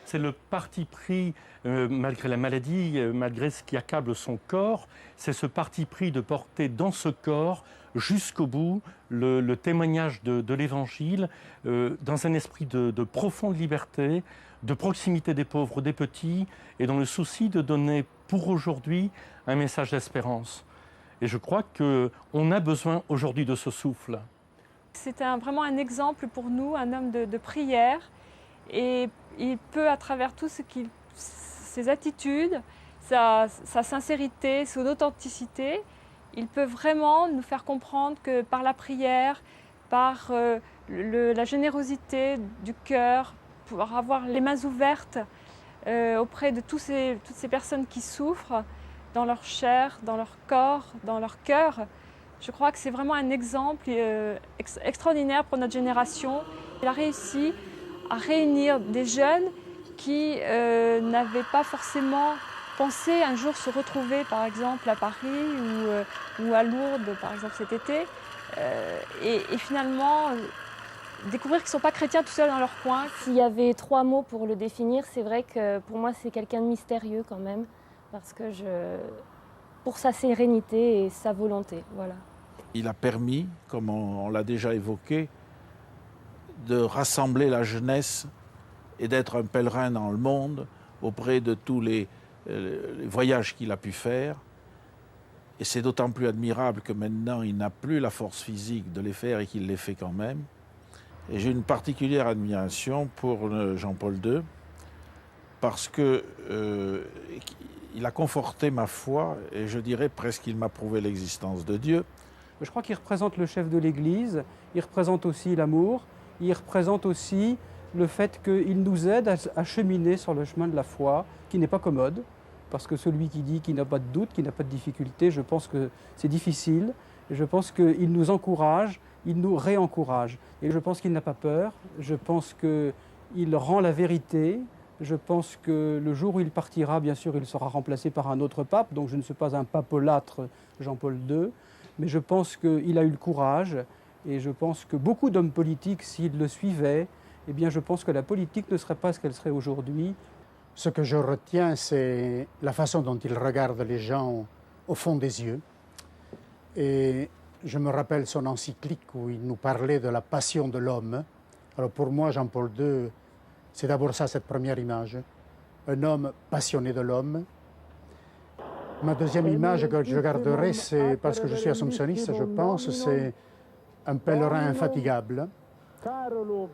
C'est le parti pris, malgré la maladie, malgré ce qui accable son corps, c'est ce parti pris de porter dans ce corps, jusqu'au bout, le témoignage de l'Évangile, dans un esprit de profonde liberté, de proximité des pauvres, des petits, et dans le souci de donner pour aujourd'hui un message d'espérance. Et je crois qu'on a besoin aujourd'hui de ce souffle. C'était vraiment un exemple pour nous, un homme de prière. Et il peut, à travers tout ses attitudes, sa sincérité, son authenticité, il peut vraiment nous faire comprendre que par la prière, par la générosité du cœur, pour avoir les mains ouvertes auprès de toutes ces personnes qui souffrent, dans leur chair, dans leur corps, dans leur cœur. Je crois que c'est vraiment un exemple extraordinaire pour notre génération. Il a réussi à réunir des jeunes qui n'avaient pas forcément pensé un jour se retrouver, par exemple, à Paris ou à Lourdes, par exemple, cet été. Et finalement, découvrir qu'ils ne sont pas chrétiens tout seuls dans leur coin. S'il y avait 3 mots pour le définir, c'est vrai que pour moi, c'est quelqu'un de mystérieux quand même. Parce que pour sa sérénité et sa volonté, voilà. Il a permis, comme on l'a déjà évoqué, de rassembler la jeunesse et d'être un pèlerin dans le monde auprès de tous les voyages qu'il a pu faire. Et c'est d'autant plus admirable que maintenant, il n'a plus la force physique de les faire et qu'il les fait quand même. Et j'ai une particulière admiration pour Jean-Paul II parce que il a conforté ma foi et je dirais presque qu'il m'a prouvé l'existence de Dieu. Je crois qu'il représente le chef de l'Église, il représente aussi l'amour, il représente aussi le fait qu'il nous aide à cheminer sur le chemin de la foi, qui n'est pas commode, parce que celui qui dit qu'il n'a pas de doute, qu'il n'a pas de difficulté, je pense que c'est difficile, et je pense qu'il nous encourage, il nous réencourage. Et je pense qu'il n'a pas peur, je pense qu'il rend la vérité. Je pense que le jour où il partira, bien sûr, il sera remplacé par un autre pape, donc je ne suis pas un papolâtre Jean-Paul II, mais je pense qu'il a eu le courage, et je pense que beaucoup d'hommes politiques, s'ils le suivaient, eh bien je pense que la politique ne serait pas ce qu'elle serait aujourd'hui. Ce que je retiens, c'est la façon dont il regarde les gens au fond des yeux. Et je me rappelle son encyclique où il nous parlait de la passion de l'homme. Alors pour moi, Jean-Paul II, c'est d'abord ça, cette première image. Un homme passionné de l'homme. Ma deuxième image que je garderai, c'est parce que je suis assomptionniste, je pense, c'est un pèlerin infatigable.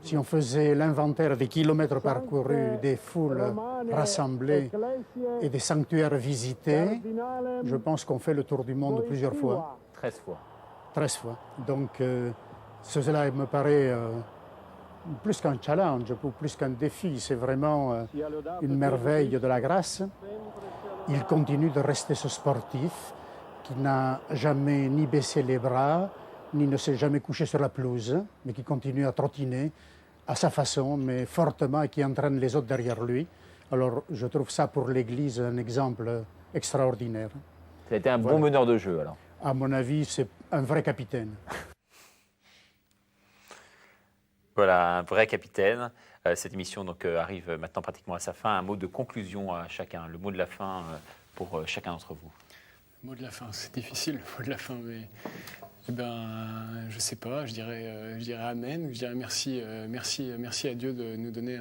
Si on faisait l'inventaire des kilomètres parcourus, des foules rassemblées et des sanctuaires visités, je pense qu'on fait le tour du monde plusieurs fois. 13 fois. 13 fois. Donc cela me paraît plus qu'un challenge, plus qu'un défi. C'est vraiment une merveille de la grâce. Il continue de rester ce sportif qui n'a jamais ni baissé les bras, ni ne s'est jamais couché sur la pelouse, mais qui continue à trottiner à sa façon, mais fortement, et qui entraîne les autres derrière lui. Alors je trouve ça pour l'Église un exemple extraordinaire. Ça a été un bon meneur de jeu alors. À mon avis, c'est un vrai capitaine. Voilà, un vrai capitaine. Cette émission donc, arrive maintenant pratiquement à sa fin. Un mot de conclusion à chacun, le mot de la fin pour chacun d'entre vous. Le mot de la fin, c'est difficile, le mot de la fin, mais je sais pas, je dirais amen, je dirais merci à Dieu de nous donner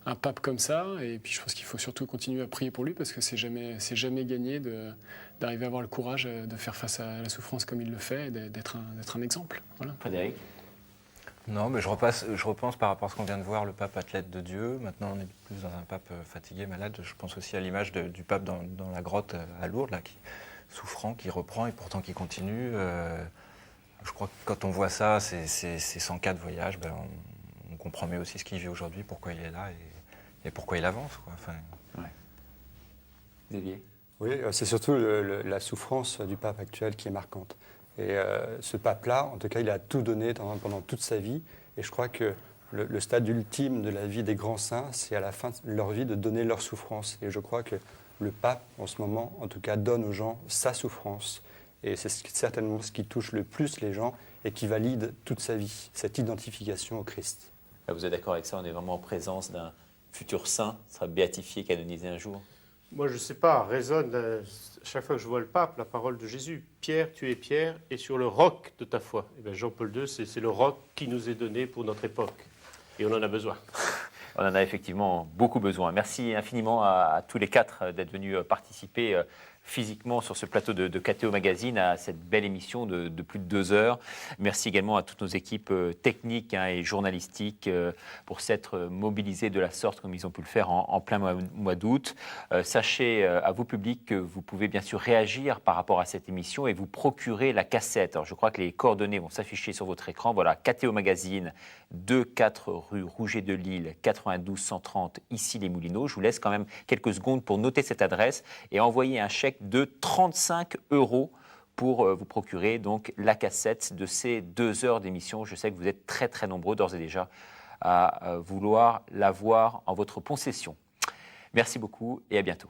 un pape comme ça, et puis je pense qu'il faut surtout continuer à prier pour lui, parce que c'est jamais gagné d'arriver à avoir le courage de faire face à la souffrance comme il le fait, et d'être un exemple. Voilà. Frédéric? Non, mais je repense par rapport à ce qu'on vient de voir, le pape athlète de Dieu. Maintenant, on est plus dans un pape fatigué, malade. Je pense aussi à l'image du pape dans la grotte à Lourdes, là, souffrant, qui reprend et pourtant qui continue. Je crois que quand on voit ça, ces 104 voyages, on comprend mieux aussi ce qu'il vit aujourd'hui, pourquoi il est là et pourquoi il avance, quoi. Enfin, ouais. Xavier? Oui, c'est surtout la souffrance du pape actuel qui est marquante. Et ce pape-là, en tout cas, il a tout donné pendant toute sa vie. Et je crois que le stade ultime de la vie des grands saints, c'est à la fin de leur vie de donner leur souffrance. Et je crois que le pape, en ce moment, en tout cas, donne aux gens sa souffrance. Et c'est certainement ce qui touche le plus les gens et qui valide toute sa vie, cette identification au Christ. Vous êtes d'accord avec ça? On est vraiment en présence d'un futur saint, sera béatifié, canonisé un jour? Moi, je ne sais pas, résonne chaque fois que je vois le pape la parole de Jésus. Pierre, tu es Pierre, et sur le roc de ta foi. Et bien, Jean-Paul II, c'est le roc qui nous est donné pour notre époque. Et on en a besoin. On en a effectivement beaucoup besoin. Merci infiniment à tous les quatre d'être venus participer physiquement sur ce plateau de KTO Magazine à cette belle émission de plus de 2 heures. Merci également à toutes nos équipes techniques et journalistiques pour s'être mobilisées de la sorte comme ils ont pu le faire en plein mois d'août. Sachez à vous public que vous pouvez bien sûr réagir par rapport à cette émission et vous procurer la cassette. Alors je crois que les coordonnées vont s'afficher sur votre écran. Voilà, KTO Magazine, 2-4 rue Rouget de Lille, 92 130, ici les Moulineaux. Je vous laisse quand même quelques secondes pour noter cette adresse et envoyer un chèque de 35 € pour vous procurer donc la cassette de ces 2 heures d'émission. Je sais que vous êtes très très nombreux d'ores et déjà à vouloir l'avoir en votre possession. Merci beaucoup et à bientôt.